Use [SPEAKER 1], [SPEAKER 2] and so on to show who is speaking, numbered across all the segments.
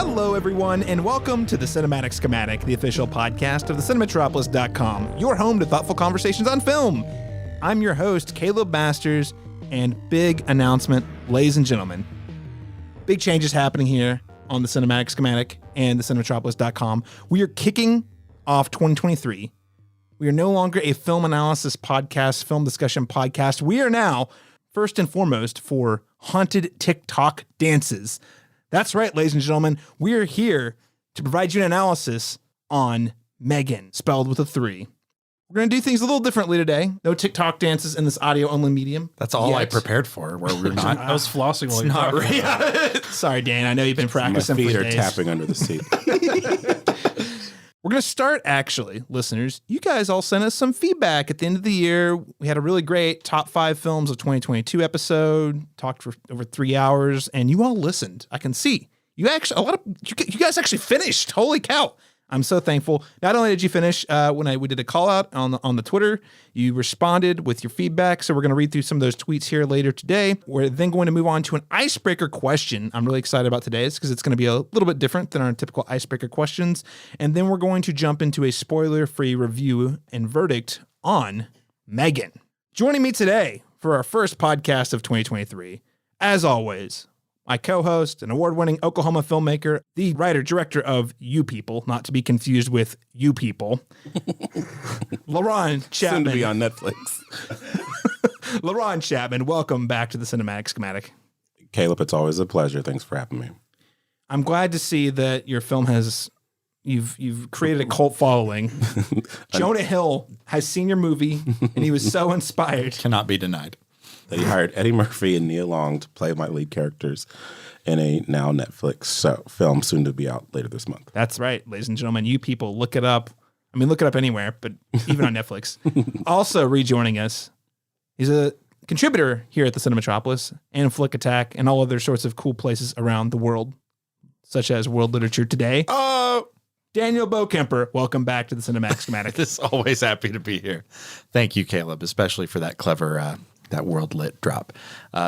[SPEAKER 1] Hello, everyone, and welcome to the Cinematic Schematic, the official podcast of thecinematropolis.com, your home to thoughtful conversations on film. I'm your host, Caleb Masters, and big announcement, ladies and gentlemen. Big changes happening here on the Cinematic Schematic and thecinematropolis.com. We are kicking off 2023. We are no longer a film analysis podcast, film discussion podcast. We are now, first and foremost, for haunted TikTok dances. That's right, ladies and gentlemen. We are here to provide you an analysis on M3GAN, spelled with a 3. We're going to do things a little differently today. No TikTok dances in this audio-only medium.
[SPEAKER 2] That's all I prepared for, where we're not.
[SPEAKER 3] I was flossing while you were talking.
[SPEAKER 1] Sorry, Dan. I know you've been practicing for days.
[SPEAKER 4] My feet are tapping under the seat.
[SPEAKER 1] We're going to start, actually, listeners. You guys all sent us some feedback at the end of the year. We had a really great top 5 films of 2022 episode, talked for over 3 hours, and you all listened. I can see. You guys actually finished. Holy cow. I'm so thankful. Not only did you finish when we did a call out on the Twitter, you responded with your feedback. So we're going to read through some of those tweets here later today. We're then going to move on to an icebreaker question. I'm really excited about today's because it's going to be a little bit different than our typical icebreaker questions. And then we're going to jump into a spoiler-free review and verdict on M3GAN. Joining me today for our first podcast of 2023, as always, my co-host, an award-winning Oklahoma filmmaker, the writer-director of You People, not to be confused with You People, LaRon Chapman.
[SPEAKER 4] Soon to be on Netflix.
[SPEAKER 1] LaRon Chapman, welcome back to the Cinematic Schematic.
[SPEAKER 4] Caleb, it's always a pleasure. Thanks for having me.
[SPEAKER 1] I'm glad to see that your film you've created a cult following. Jonah Hill has seen your movie, and he was so inspired.
[SPEAKER 2] Cannot be denied.
[SPEAKER 4] They hired Eddie Murphy and Nia Long to play my lead characters in a now Netflix film soon to be out later this month.
[SPEAKER 1] That's right, ladies and gentlemen. You People, look it up. I mean, look it up anywhere, but even on Netflix. Also rejoining us, he's a contributor here at the Cinematropolis and Flick Attack and all other sorts of cool places around the world, such as World Literature Today. Daniel Bokemper, welcome back to the Cinematic Schematic.
[SPEAKER 2] Just always happy to be here. Thank you, Caleb, especially for that clever that World Lit drop.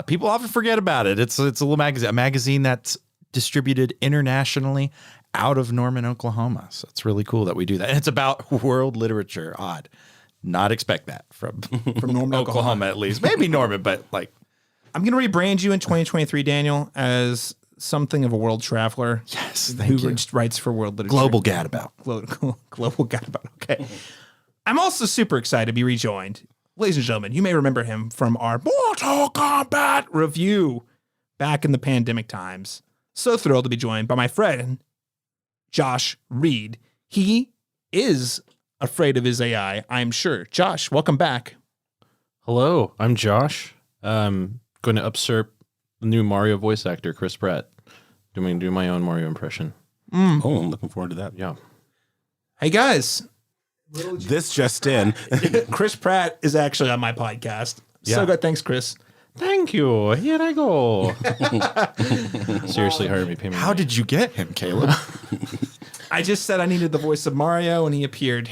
[SPEAKER 2] People often forget about it. It's a little magazine that's distributed internationally out of Norman, Oklahoma. So it's really cool that we do that. And it's about world literature. Odd. Not expect that from
[SPEAKER 1] Norman,
[SPEAKER 2] Oklahoma, at least. Maybe Norman, but like.
[SPEAKER 1] I'm going to rebrand you in 2023, Daniel, as something of a world traveler.
[SPEAKER 2] Yes, thank you.
[SPEAKER 1] Who writes for world literature.
[SPEAKER 2] Global gadabout.
[SPEAKER 1] Global gadabout. Okay. I'm also super excited to be rejoined. Ladies and gentlemen, you may remember him from our Mortal Kombat review back in the pandemic times. So thrilled to be joined by my friend, Josh Reed. He is afraid of his AI, I'm sure. Josh, welcome back.
[SPEAKER 3] Hello, I'm Josh. I'm going to usurp the new Mario voice actor, Chris Pratt. Doing my own Mario impression.
[SPEAKER 4] Oh, I'm looking forward to that.
[SPEAKER 3] Yeah.
[SPEAKER 1] Hey, guys.
[SPEAKER 4] This just in.
[SPEAKER 1] Chris Pratt is actually on my podcast.
[SPEAKER 3] Yeah.
[SPEAKER 1] So good. Thanks, Chris.
[SPEAKER 3] Thank you. Here I go. Seriously, hire me. Pay me.
[SPEAKER 2] How did you get him, Caleb?
[SPEAKER 1] I just said I needed the voice of Mario, and he appeared.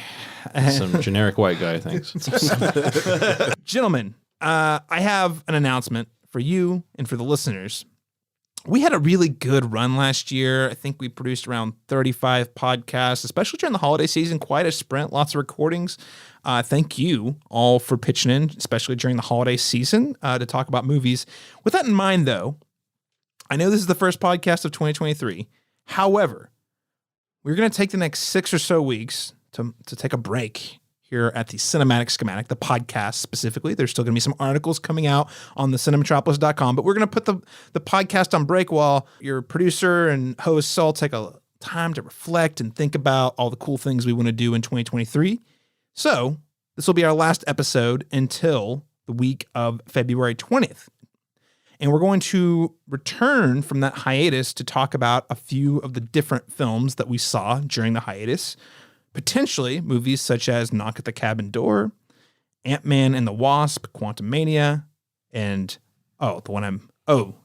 [SPEAKER 3] Some generic white guy, thanks.
[SPEAKER 1] Gentlemen, I have an announcement for you and for the listeners. We had a really good run last year. I think we produced around 35 podcasts, especially during the holiday season. Quite a sprint, lots of recordings. Thank you all for pitching in, especially during the holiday season, to talk about movies. With that in mind, though, I know this is the first podcast of 2023. However, we're going to take the next 6 or so weeks to take a break here at the Cinematic Schematic, the podcast specifically. There's still going to be some articles coming out on the cinematropolis.com, but we're going to put the podcast on break while your producer and hosts all take a time to reflect and think about all the cool things we want to do in 2023. So this will be our last episode until the week of February 20th. And we're going to return from that hiatus to talk about a few of the different films that we saw during the hiatus. Potentially movies such as Knock at the Cabin Door, Ant-Man and the Wasp, Quantumania, and the one I'm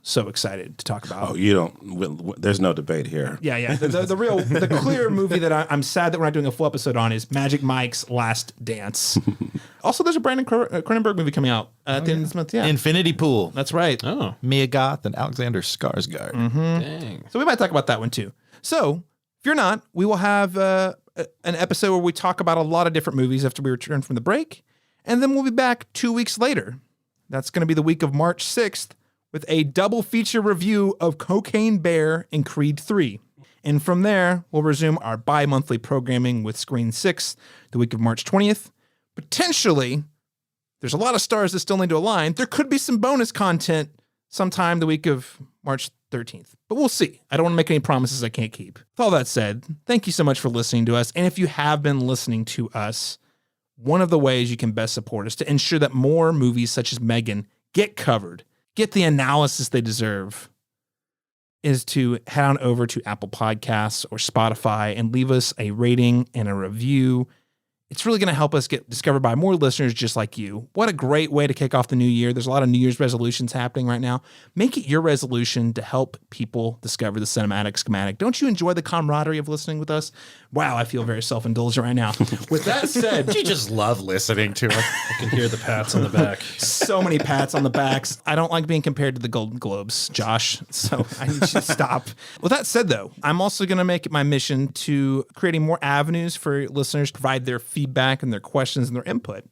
[SPEAKER 1] so excited to talk about.
[SPEAKER 4] Oh, you don't. There's no debate here.
[SPEAKER 1] Yeah. The clear movie that I'm sad that we're not doing a full episode on is Magic Mike's Last Dance. Also, there's a Brandon Cronenberg movie coming out at the end of this month. Yeah,
[SPEAKER 2] Infinity Pool.
[SPEAKER 1] that's right.
[SPEAKER 3] Oh,
[SPEAKER 2] Mia Goth and Alexander Skarsgård.
[SPEAKER 3] dang.
[SPEAKER 1] So we might talk about that one too. So if you're not, we will have an episode where we talk about a lot of different movies after we return from the break, and then we'll be back 2 weeks later. That's going to be the week of March 6th with a double feature review of Cocaine Bear and Creed 3. And from there, we'll resume our bi-monthly programming with Screen 6 the week of March 20th. Potentially, there's a lot of stars that still need to align. There could be some bonus content sometime the week of March 13th. But we'll see. I don't want to make any promises I can't keep. With all that said, thank you so much for listening to us. And if you have been listening to us, one of the ways you can best support us to ensure that more movies such as M3GAN get covered, get the analysis they deserve, is to head on over to Apple Podcasts or Spotify and leave us a rating and a review. It's really going to help us get discovered by more listeners just like you. What a great way to kick off the new year. There's a lot of New Year's resolutions happening right now. Make it your resolution to help people discover the cinematic schematic. Don't you enjoy the camaraderie of listening with us? Wow, I feel very self-indulgent right now. With that said,
[SPEAKER 2] You just love listening to it.
[SPEAKER 3] I can hear the pats on the back.
[SPEAKER 1] so many pats on the backs. I don't like being compared to the Golden Globes, Josh, so I need you to stop. With that said, though, I'm also going to make it my mission to creating more avenues for listeners to provide their feedback and their questions and their input.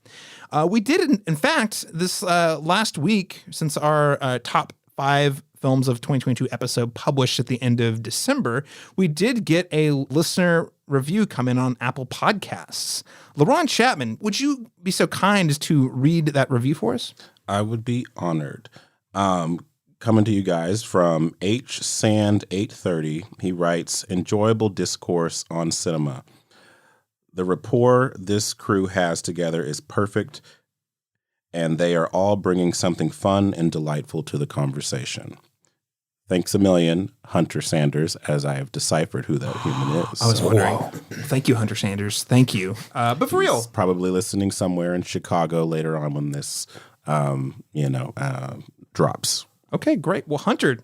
[SPEAKER 1] We did, in fact, this last week, since our top 5 films of 2022 episode published at the end of December, we did get a listener review come in on Apple Podcasts. LaRon Chapman, would you be so kind as to read that review for us?
[SPEAKER 4] I would be honored. Coming to you guys from H Sand 830, he writes, enjoyable discourse on cinema. The rapport this crew has together is perfect, and they are all bringing something fun and delightful to the conversation. Thanks a million, Hunter Sanders, as I have deciphered who that human is.
[SPEAKER 1] I was wondering. Thank you, Hunter Sanders. Thank you. But for real,
[SPEAKER 4] He's probably listening somewhere in Chicago later on when this, drops.
[SPEAKER 1] okay, great. Well, Hunter,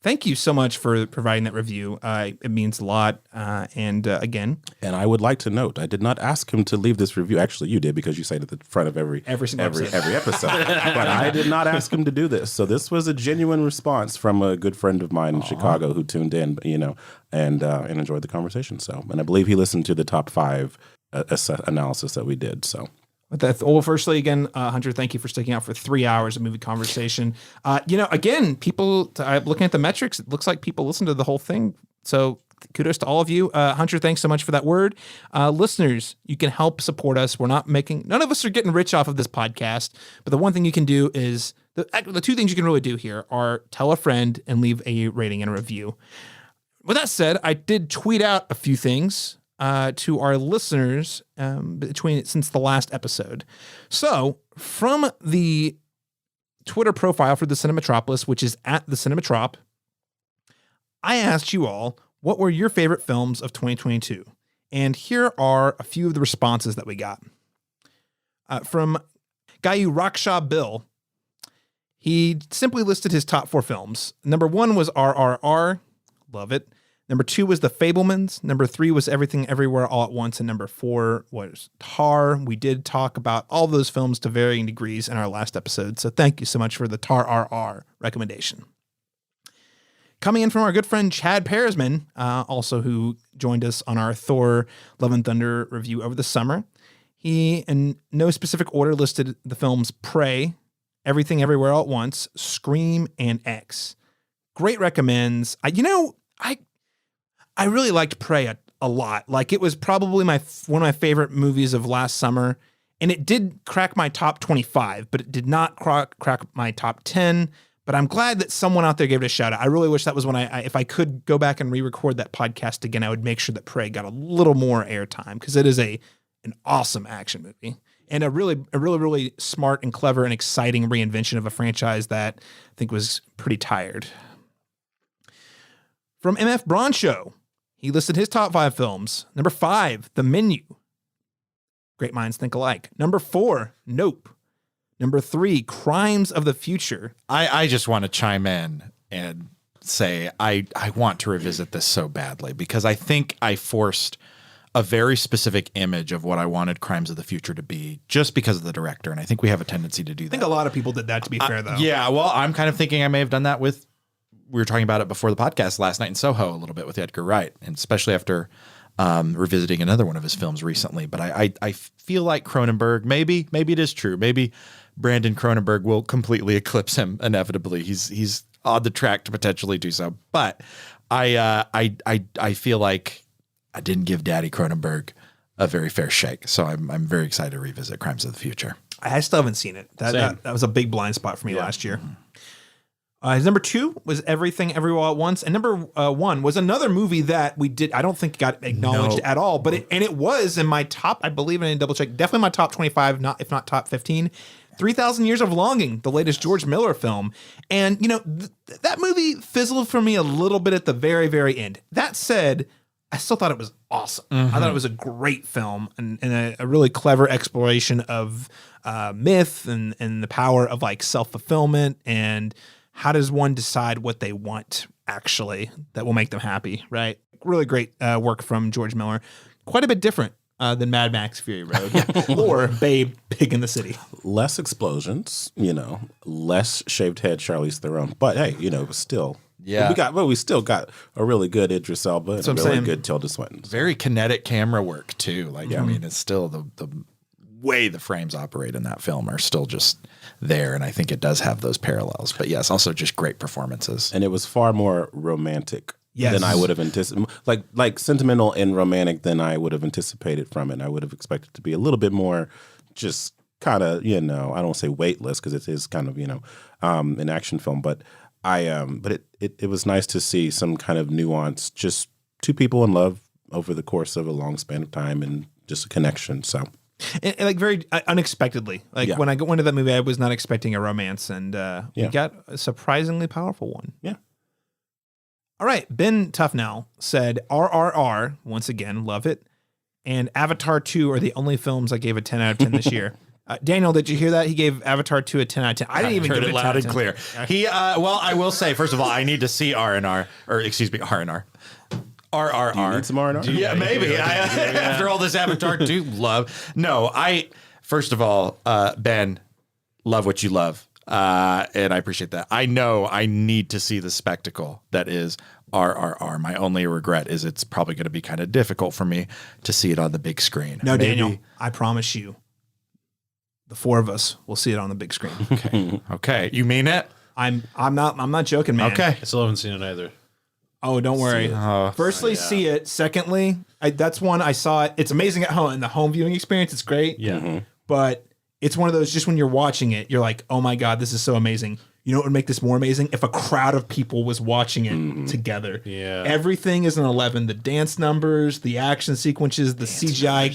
[SPEAKER 1] thank you so much for providing that review. It means a lot. Again,
[SPEAKER 4] And I would like to note, I did not ask him to leave this review. Actually, you did because you say it at the front of every
[SPEAKER 1] single episode.
[SPEAKER 4] every episode. But I did not ask him to do this. So this was a genuine response from a good friend of mine in Chicago who tuned in, and enjoyed the conversation. So, and I believe he listened to the top 5 analysis that we did. So.
[SPEAKER 1] Well, firstly, again, Hunter, thank you for sticking out for 3 hours of movie conversation. Again, people, looking at the metrics, it looks like people listen to the whole thing. So kudos to all of you. Hunter, thanks so much for that word. Listeners, you can help support us. None of us are getting rich off of this podcast, but the one thing you can do is, the 2 things you can really do here are tell a friend and leave a rating and a review. With that said, I did tweet out a few things to our listeners since the last episode. So from the Twitter profile for the Cinematropolis, which is at the Cinematrop, I asked you all, what were your favorite films of 2022? And here are a few of the responses that we got. From Gayu Raksha Bill, he simply listed his top 4 films. Number 1 was RRR, love it. Number 2 was The Fabelmans. Number 3 was Everything Everywhere All at Once. And number 4 was Tar. We did talk about all those films to varying degrees in our last episode. So thank you so much for the Tar RR recommendation. Coming in from our good friend Chad Pearsman, also who joined us on our Thor Love and Thunder review over the summer. He, in no specific order, listed the films Prey, Everything Everywhere All at Once, Scream, and X. Great recommends. I really liked Prey a lot. Like, it was probably one of my favorite movies of last summer, and it did crack my top 25, but it did not crack my top 10. But I'm glad that someone out there gave it a shout out. I really wish that was when if I could go back and re-record that podcast again, I would make sure that Prey got a little more airtime, because it is an awesome action movie and a really smart and clever and exciting reinvention of a franchise that I think was pretty tired. From MF Broncho, he listed his top 5 films. Number 5, The Menu. Great minds think alike. Number 4, Nope. Number 3, Crimes of the Future.
[SPEAKER 2] I just want to chime in and say I want to revisit this so badly because I think I forced a very specific image of what I wanted Crimes of the Future to be just because of the director. And I think we have a tendency to do that.
[SPEAKER 1] I think a lot of people did that, to be fair, though.
[SPEAKER 2] Yeah, well, I'm kind of thinking I may have done that we were talking about it before the podcast last night in Soho a little bit with Edgar Wright, and especially after revisiting another one of his films recently. But I feel like Cronenberg, maybe it is true. Maybe Brandon Cronenberg will completely eclipse him inevitably. He's on the track to potentially do so. But I feel like I didn't give Daddy Cronenberg a very fair shake. So I'm very excited to revisit Crimes of the Future.
[SPEAKER 1] I still haven't seen it. That was a big blind spot for me last year. His number 2 was Everything Everywhere at Once, and number 1 was another movie that I don't think got acknowledged at all, but it was in my top, I believe, and I didn't double check, definitely my top 25, if not top 15. 3,000 Years of Longing, the latest George Miller film. And, that movie fizzled for me a little bit at the very, very end. That said, I still thought it was awesome. I thought it was a great film and a really clever exploration of myth and the power of like self-fulfillment and how does one decide what they want actually that will make them happy, right? Really great work from George Miller. Quite a bit different than Mad Max Fury Road or Babe, Pig in the City.
[SPEAKER 4] Less explosions, less shaved head Charlize Theron. But hey, still.
[SPEAKER 2] Yeah.
[SPEAKER 4] We still got a really good Idris Elba and a really good Tilda Swinton.
[SPEAKER 2] Very kinetic camera work too. Like, I mean, it's still the way the frames operate in that film are still just there. And I think it does have those parallels, but yes, also just great performances.
[SPEAKER 4] And it was far more romantic than I would have anticipated. Like sentimental and romantic than I would have anticipated from it. I would have expected to be a little bit more just kind of, I don't want to say weightless because it is kind of, an action film, but it was nice to see some kind of nuance, just two people in love over the course of a long span of time and just a connection. So,
[SPEAKER 1] and like very unexpectedly, when I went into that movie, I was not expecting a romance, and we got a surprisingly powerful one.
[SPEAKER 4] Yeah.
[SPEAKER 1] All right, Ben Tufnell said RRR once again, love it, and Avatar 2 are the only films I gave a 10 out of 10 this year. Daniel, did you hear that? He gave Avatar 2 a 10 out of 10. I didn't even
[SPEAKER 2] heard
[SPEAKER 1] give
[SPEAKER 2] it
[SPEAKER 1] it
[SPEAKER 2] loud
[SPEAKER 1] 10
[SPEAKER 2] and clear. He, well, I will say, first of all, I need to see R&R.
[SPEAKER 4] Do you need some R&R?
[SPEAKER 2] Yeah, maybe. After all this Avatar 2 love. No, first of all, Ben, love what you love. And I appreciate that. I know I need to see the spectacle that is RRR. My only regret is it's probably going to be kind of difficult for me to see it on the big screen.
[SPEAKER 1] No, maybe. Daniel, I promise you, the four of us will see it on the big screen.
[SPEAKER 2] Okay. You mean it?
[SPEAKER 1] I'm not joking, man.
[SPEAKER 2] Okay.
[SPEAKER 3] I still haven't seen it either.
[SPEAKER 1] Oh, don't worry. Firstly, see it. Secondly, that's one I saw it. It's amazing at home in the home viewing experience. It's great.
[SPEAKER 3] Yeah. Mm-hmm.
[SPEAKER 1] But it's one of those, just when you're watching it, you're like, oh my God, this is so amazing. You know what would make this more amazing? If a crowd of people was watching it together.
[SPEAKER 3] Yeah.
[SPEAKER 1] Everything is an 11. The dance numbers, the action sequences, the CGI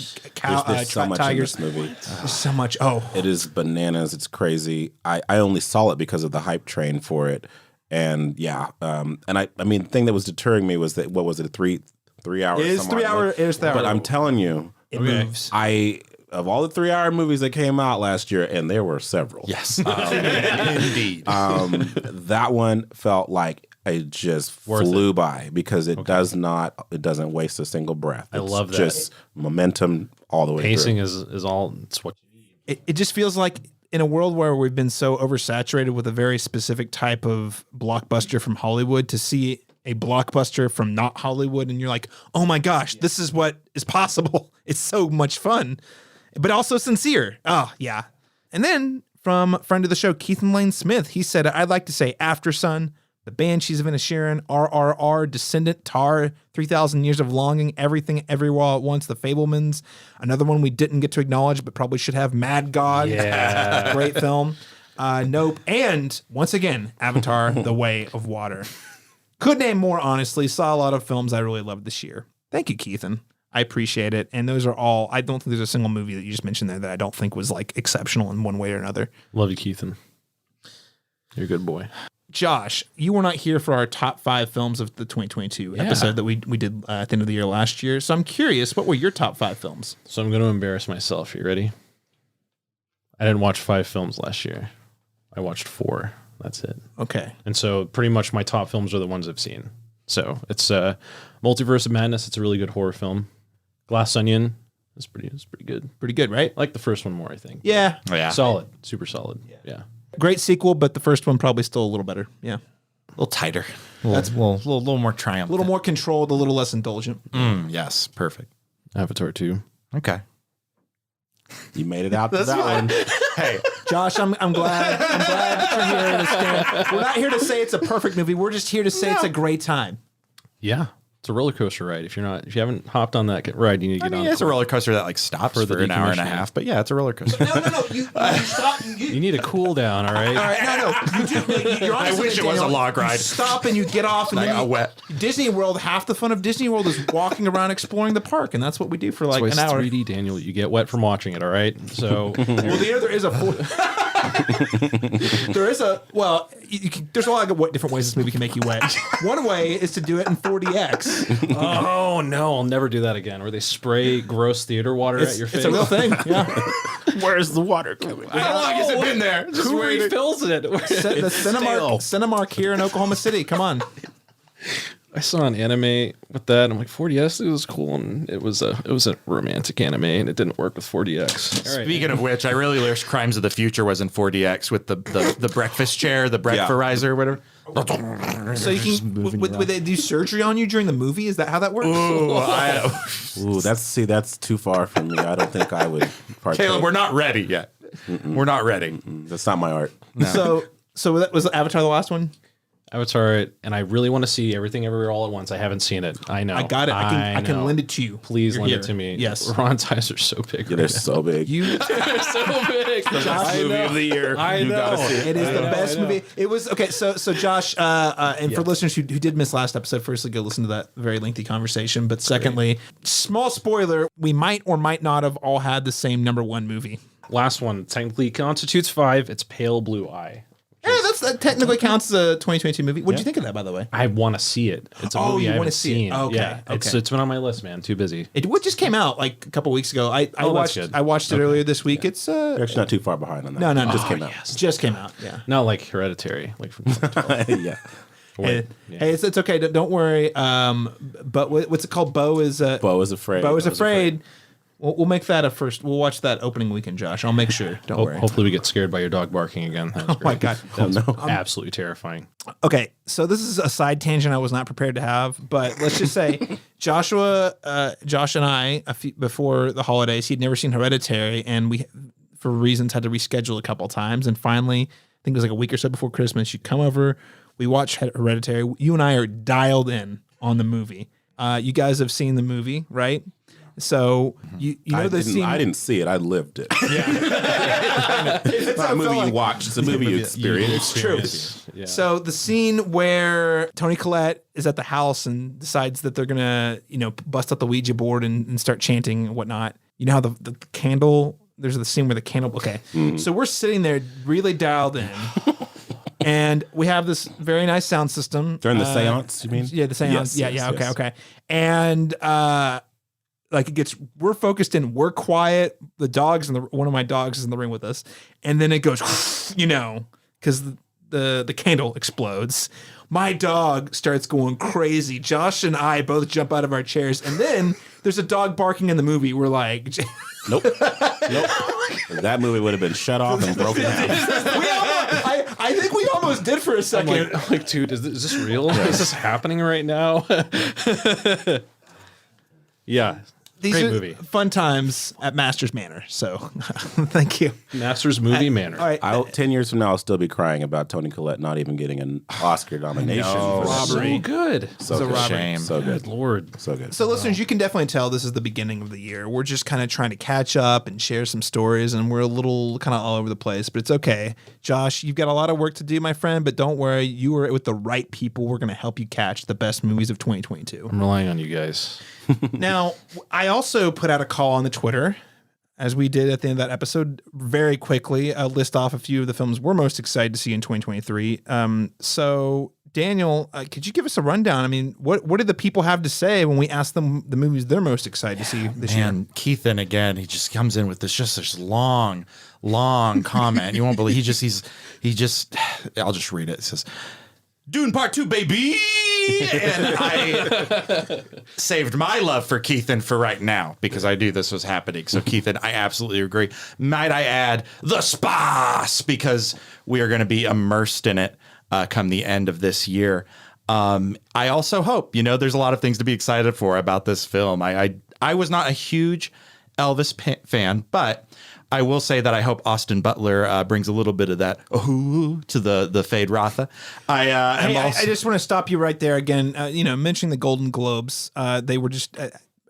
[SPEAKER 4] There's so much
[SPEAKER 1] tigers.
[SPEAKER 4] in this movie.
[SPEAKER 1] There's so much. Oh,
[SPEAKER 4] it is bananas. It's crazy. I only saw it because of the hype train for it. And and I mean, the thing that was deterring me was that, what was it, 3 hours?
[SPEAKER 1] It is 3 hour. It is 3 hour.
[SPEAKER 4] But I'm telling you,
[SPEAKER 1] it moves.
[SPEAKER 4] Of all the 3 hour movies that came out last year, and there were several.
[SPEAKER 2] Yes. Indeed.
[SPEAKER 4] That one felt like it just flew by because it doesn't waste a single breath.
[SPEAKER 3] I love that.
[SPEAKER 4] Just momentum all the way
[SPEAKER 3] Pacing
[SPEAKER 4] through.
[SPEAKER 3] is all, it's what you need.
[SPEAKER 1] It just feels like in a world where we've been so oversaturated with a very specific type of blockbuster from Hollywood, to see a blockbuster from not Hollywood and you're like, oh my gosh, this is what is possible. It's so much fun, but also sincere. Oh yeah. And then from friend of the show, Keith and Lane Smith, he said, I'd like to say After Sun, The Banshees of Inisherin, RRR, Descendant, Tar, 3,000 Years of Longing, Everything Everywhere at Once, The Fablemans. Another one we didn't get to acknowledge, but probably should have, Mad God.
[SPEAKER 3] Yeah.
[SPEAKER 1] Great film. Nope. And once again, Avatar, The Way of Water. Could name more, honestly. Saw a lot of films I really loved this year. Thank you, Keithan. I appreciate it. And those are all, I don't think there's a single movie that you just mentioned there that I don't think was like exceptional in one way or another.
[SPEAKER 3] Love you, Keithan. You're a good boy.
[SPEAKER 1] Josh, you were not here for our top 5 films of the 2022 episode that we did at the end of the year last year. So I'm curious, what were your top 5 films?
[SPEAKER 3] So I'm going to embarrass myself. You ready? I didn't watch 5 films last year. I watched 4. That's it.
[SPEAKER 1] Okay.
[SPEAKER 3] And so pretty much my top films are the ones I've seen. So it's Multiverse of Madness. It's a really good horror film. Glass Onion is pretty good.
[SPEAKER 1] Pretty good, right?
[SPEAKER 3] I like the first one more, I think.
[SPEAKER 1] Yeah.
[SPEAKER 2] Oh, yeah.
[SPEAKER 3] Solid. Super solid. Yeah.
[SPEAKER 1] Great sequel, but the first one probably still a little better. Yeah.
[SPEAKER 2] A little tighter. That's a little more triumphant.
[SPEAKER 1] A little more controlled, a little less indulgent.
[SPEAKER 2] Yes, perfect.
[SPEAKER 3] Avatar 2.
[SPEAKER 2] Okay.
[SPEAKER 4] You made it out to that one.
[SPEAKER 2] Hey,
[SPEAKER 1] Josh, I'm glad that you're here to stand. We're not here to say it's a perfect movie. We're just here to say it's a great time.
[SPEAKER 3] Yeah. It's a roller coaster ride. If you haven't hopped on that ride, you need to get on.
[SPEAKER 2] it's a roller coaster that like stops for
[SPEAKER 3] the
[SPEAKER 2] an hour and a
[SPEAKER 3] decommissioning.
[SPEAKER 2] half, but yeah, it's a roller coaster.
[SPEAKER 1] No. You stop.
[SPEAKER 3] You need a cool down, all right?
[SPEAKER 1] All right, no. You do, you're
[SPEAKER 2] I wish it was a log ride.
[SPEAKER 1] You stop and you get off, and
[SPEAKER 2] I
[SPEAKER 1] then
[SPEAKER 2] got
[SPEAKER 1] you,
[SPEAKER 2] wet.
[SPEAKER 1] Disney World. Half the fun of Disney World is walking around exploring the park, and that's what we do for like
[SPEAKER 3] That's why
[SPEAKER 1] an
[SPEAKER 3] it's
[SPEAKER 1] hour.
[SPEAKER 3] 3D, Daniel. You get wet from watching it, all right? So
[SPEAKER 1] Well, the other is a. There is a there's a lot of different ways this movie can make you wet. One way is to do it in 4DX.
[SPEAKER 3] oh no, I'll never do that again. Where they spray gross theater water at your face.
[SPEAKER 1] It's a real thing. Yeah.
[SPEAKER 2] Where's the water coming? How long has it been there? Just
[SPEAKER 3] Who
[SPEAKER 2] waiting.
[SPEAKER 3] refills it?
[SPEAKER 1] The Cinemark here in Oklahoma City. Come on.
[SPEAKER 3] I saw an anime with that. I'm like, 4DX, it was cool, and it was a romantic anime, and it didn't work with 4DX. All right,
[SPEAKER 2] Speaking of which, I really wish Crimes of the Future was in 4DX with the breakfast chair, the breakfast whatever.
[SPEAKER 1] So you can would they do surgery on you during the movie? Is that how that works?
[SPEAKER 4] Ooh, that's too far from me. I don't think I would partake.
[SPEAKER 2] Caleb, we're not ready yet. We're not ready.
[SPEAKER 4] That's not my art.
[SPEAKER 1] So that was Avatar the last one.
[SPEAKER 3] Avatar, and I really want to see Everything Everywhere All at Once. I haven't seen it. I know.
[SPEAKER 1] I got it. I can lend it to you.
[SPEAKER 3] Please
[SPEAKER 1] You're
[SPEAKER 3] lend
[SPEAKER 1] here.
[SPEAKER 3] it to me.
[SPEAKER 1] Yes.
[SPEAKER 3] Ron's eyes are so big.
[SPEAKER 4] Yeah, they're so big.
[SPEAKER 1] You
[SPEAKER 3] They're so big.
[SPEAKER 4] Best movie of the year.
[SPEAKER 3] I
[SPEAKER 4] You
[SPEAKER 3] know.
[SPEAKER 4] gotta see it.
[SPEAKER 1] It is the best
[SPEAKER 3] I know.
[SPEAKER 1] movie. It was okay. So Josh, and for listeners who did miss last episode, firstly, go listen to that very lengthy conversation. But secondly, small spoiler: we might or might not have all had the same #1 movie.
[SPEAKER 3] Last one technically constitutes 5. It's Pale Blue Eye.
[SPEAKER 1] Yeah, that technically counts as a 2022 movie. What did you think of that, by the way?
[SPEAKER 3] I want to see it. It's a
[SPEAKER 1] Oh,
[SPEAKER 3] movie
[SPEAKER 1] you
[SPEAKER 3] I
[SPEAKER 1] wanna
[SPEAKER 3] haven't
[SPEAKER 1] see it.
[SPEAKER 3] seen.
[SPEAKER 1] Okay,
[SPEAKER 3] Yeah,
[SPEAKER 1] okay.
[SPEAKER 3] it's been on my list, man. Too busy.
[SPEAKER 1] It just came out like a couple weeks ago. I
[SPEAKER 3] Oh, that's
[SPEAKER 1] watched
[SPEAKER 3] good.
[SPEAKER 1] I watched it earlier this week. It's
[SPEAKER 4] You're actually not too far behind on that.
[SPEAKER 1] no.
[SPEAKER 4] It just came out.
[SPEAKER 1] Just came out. Yeah.
[SPEAKER 3] Not like Hereditary. Like from
[SPEAKER 4] Yeah.
[SPEAKER 1] Hey, it's okay. Don't worry. But what's it called? Bo is
[SPEAKER 4] Bo is afraid.
[SPEAKER 1] Bo is afraid. We'll make that a first. We'll watch that opening weekend, Josh. I'll make sure. Don't worry.
[SPEAKER 3] Hopefully we get scared by your dog barking again. That was
[SPEAKER 1] Oh my
[SPEAKER 3] great.
[SPEAKER 1] God.
[SPEAKER 3] That was absolutely terrifying.
[SPEAKER 1] Okay, so this is a side tangent I was not prepared to have, but let's just say Josh and I, before the holidays, he'd never seen Hereditary, and we, for reasons, had to reschedule a couple times. And finally, I think it was like a week or so before Christmas, you come over, we watch Hereditary. You and I are dialed in on the movie. You guys have seen the movie, right? So you know the scene.
[SPEAKER 4] I didn't see it. I lived it. It's not a movie you watch. It's a movie you experience.
[SPEAKER 1] It's true.
[SPEAKER 3] Yeah.
[SPEAKER 1] So the scene where Toni Collette is at the house and decides that they're gonna, bust out the Ouija board and start chanting and whatnot. You know how the candle. There's the scene where the candle. Okay, so we're sitting there really dialed in, and we have this very nice sound system
[SPEAKER 4] During the seance, you mean?
[SPEAKER 1] Yeah, the seance.
[SPEAKER 4] Yes, yes,
[SPEAKER 1] Okay,
[SPEAKER 4] yes.
[SPEAKER 1] okay. And we're focused in, we're quiet. The dog's one of my dogs is in the ring with us, and then it goes, because the candle explodes. My dog starts going crazy. Josh and I both jump out of our chairs, and then there's a dog barking in the movie. We're like,
[SPEAKER 4] Nope. That movie would have been shut off and broken out.
[SPEAKER 1] I think we almost did for a second.
[SPEAKER 3] I'm like, dude, is this real? Is this happening right now? Yeah.
[SPEAKER 1] These
[SPEAKER 3] Great
[SPEAKER 1] are
[SPEAKER 3] movie.
[SPEAKER 1] fun times at Masters Manor. So thank you.
[SPEAKER 3] Masters Movie Manor.
[SPEAKER 1] All right.
[SPEAKER 4] 10 years from now, I'll still be crying about Toni Collette not even getting an Oscar nomination for that.
[SPEAKER 3] So good.
[SPEAKER 4] So good.
[SPEAKER 1] robbery.
[SPEAKER 2] Shame.
[SPEAKER 4] So good.
[SPEAKER 3] Good Lord.
[SPEAKER 4] So good.
[SPEAKER 1] So, listeners, you can definitely tell this is the beginning of the year. We're just kind of trying to catch up and share some stories, and we're a little kind of all over the place, but it's okay. Josh, you've got a lot of work to do, my friend, but don't worry. You are with the right people. We're going to help you catch the best movies of 2022.
[SPEAKER 3] I'm relying on you guys.
[SPEAKER 1] Now, I also put out a call on the Twitter, as we did at the end of that episode, very quickly, list off a few of the films we're most excited to see in 2023. So, Daniel, could you give us a rundown? I mean, what did the people have to say when we asked them the movies they're most excited to see this year?
[SPEAKER 2] And Keithan, again, he just comes in with this long comment. You won't believe he just I'll just read it. It says, Dune Part 2, baby. And I saved my love for Keithan for right now because I knew this was happening. So Keithan, I absolutely agree. Might I add the spas because we are going to be immersed in it come the end of this year. I also hope, there's a lot of things to be excited for about this film. I was not a huge Elvis fan, but I will say that I hope Austin Butler brings a little bit of that to the Fade Rotha.
[SPEAKER 1] I just want to stop you right there again. Mentioning the Golden Globes, they were just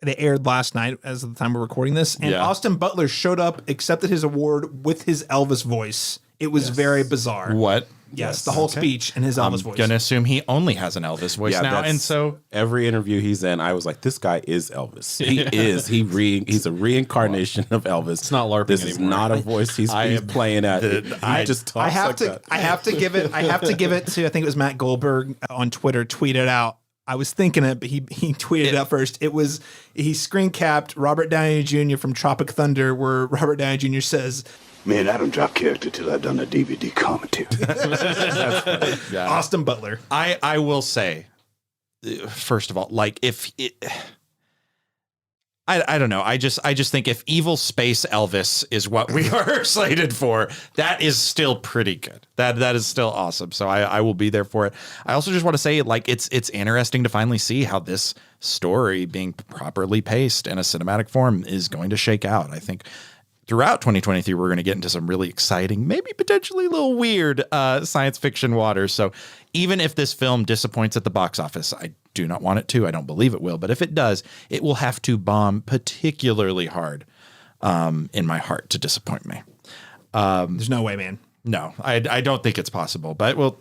[SPEAKER 1] they aired last night as of the time we're recording this, and Austin Butler showed up, accepted his award with his Elvis voice. It was very bizarre.
[SPEAKER 2] What?
[SPEAKER 1] Yes, the whole speech in his Elvis voice.
[SPEAKER 2] I'm gonna assume he only has an Elvis voice now, and so
[SPEAKER 4] every interview he's in, I was like, "This guy is Elvis. He is. He's a reincarnation of Elvis.
[SPEAKER 3] It's not LARPing
[SPEAKER 4] This
[SPEAKER 3] anymore.
[SPEAKER 4] is not a voice he's playing at. He just talks
[SPEAKER 1] I have
[SPEAKER 4] like
[SPEAKER 1] to.
[SPEAKER 4] that.
[SPEAKER 1] I have to give it. I have to give it to. I think it was Matt Goldberg on Twitter tweeted out. I was thinking it, but he tweeted it out first. He screen capped Robert Downey Jr. from Tropic Thunder, where Robert Downey Jr. says,
[SPEAKER 5] Man, I don't drop character till I done a DVD commentary.
[SPEAKER 1] Austin Butler.
[SPEAKER 2] I will say, first of all, like if it, I don't know. I just think if evil space Elvis is what we are slated for, that is still pretty good. That is still awesome. So I will be there for it. I also just want to say, like, it's interesting to finally see how this story being properly paced in a cinematic form is going to shake out. I think throughout 2023, we're going to get into some really exciting, maybe potentially a little weird science fiction waters. So even if this film disappoints at the box office, I do not want it to. I don't believe it will. But if it does, it will have to bomb particularly hard in my heart to disappoint me.
[SPEAKER 1] There's no way, man.
[SPEAKER 2] No, I don't think it's possible, but we'll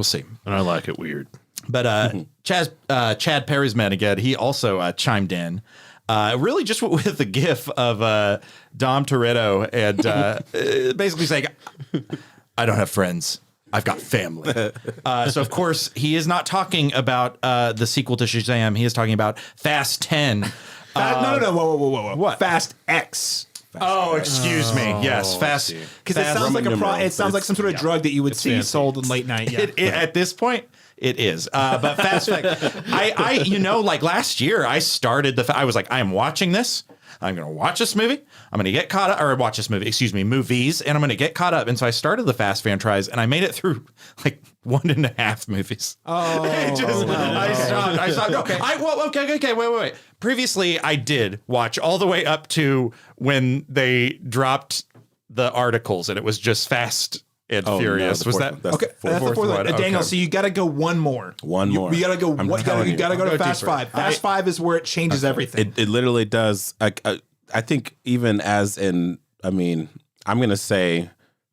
[SPEAKER 2] see.
[SPEAKER 3] And I like it weird.
[SPEAKER 2] But Chad Perry's man again, he also chimed in. Really just with the gif of Dom Toretto and basically saying, I don't have friends. I've got family. So, of course, he is not talking about the sequel to Shazam. He is talking about Fast 10.
[SPEAKER 1] No. Whoa.
[SPEAKER 2] What?
[SPEAKER 1] Fast X.
[SPEAKER 2] Excuse me. Yes, Fast.
[SPEAKER 1] Because it sounds like it sounds like some sort of drug that you would see
[SPEAKER 3] fancy.
[SPEAKER 1] sold in late night. Yeah.
[SPEAKER 2] At this point, it is. But Fast I like last year, I started I was like, I am watching this. I'm going to watch this movie. I'm going to get caught up, or watch this movie, movies, and I'm going to get caught up. And so I started the Fast franchise, and I made it through like 1.5 movies.
[SPEAKER 1] Oh,
[SPEAKER 2] I stopped. Okay, wait. Previously, I did watch all the way up to when they dropped the articles, and it was just Fast and Furious.
[SPEAKER 4] No,
[SPEAKER 2] Was that
[SPEAKER 4] that's
[SPEAKER 1] Okay,
[SPEAKER 4] the
[SPEAKER 1] that's the fourth one. Daniel,
[SPEAKER 2] Okay.
[SPEAKER 1] so you got to go one more.
[SPEAKER 4] One more.
[SPEAKER 1] You got to go.
[SPEAKER 4] I'm
[SPEAKER 1] You
[SPEAKER 4] telling
[SPEAKER 1] got to go
[SPEAKER 2] Go
[SPEAKER 1] to Fast
[SPEAKER 2] deeper.
[SPEAKER 1] 5. Fast 5 is where it changes everything.
[SPEAKER 4] It literally does. I think even as in, I mean, I'm going to say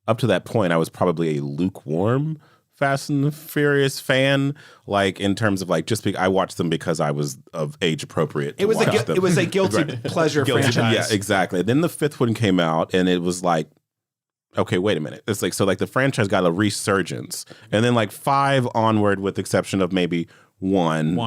[SPEAKER 4] up to that point, I was probably a lukewarm Fast and the Furious fan, like in terms of like I watched them because I was of age appropriate.
[SPEAKER 1] It was a guilty pleasure franchise.
[SPEAKER 4] Yeah, exactly. Then the fifth one came out, and it was like, okay, wait a minute. It's like, so like the franchise got a resurgence, and then like 5 onward, with the exception of maybe one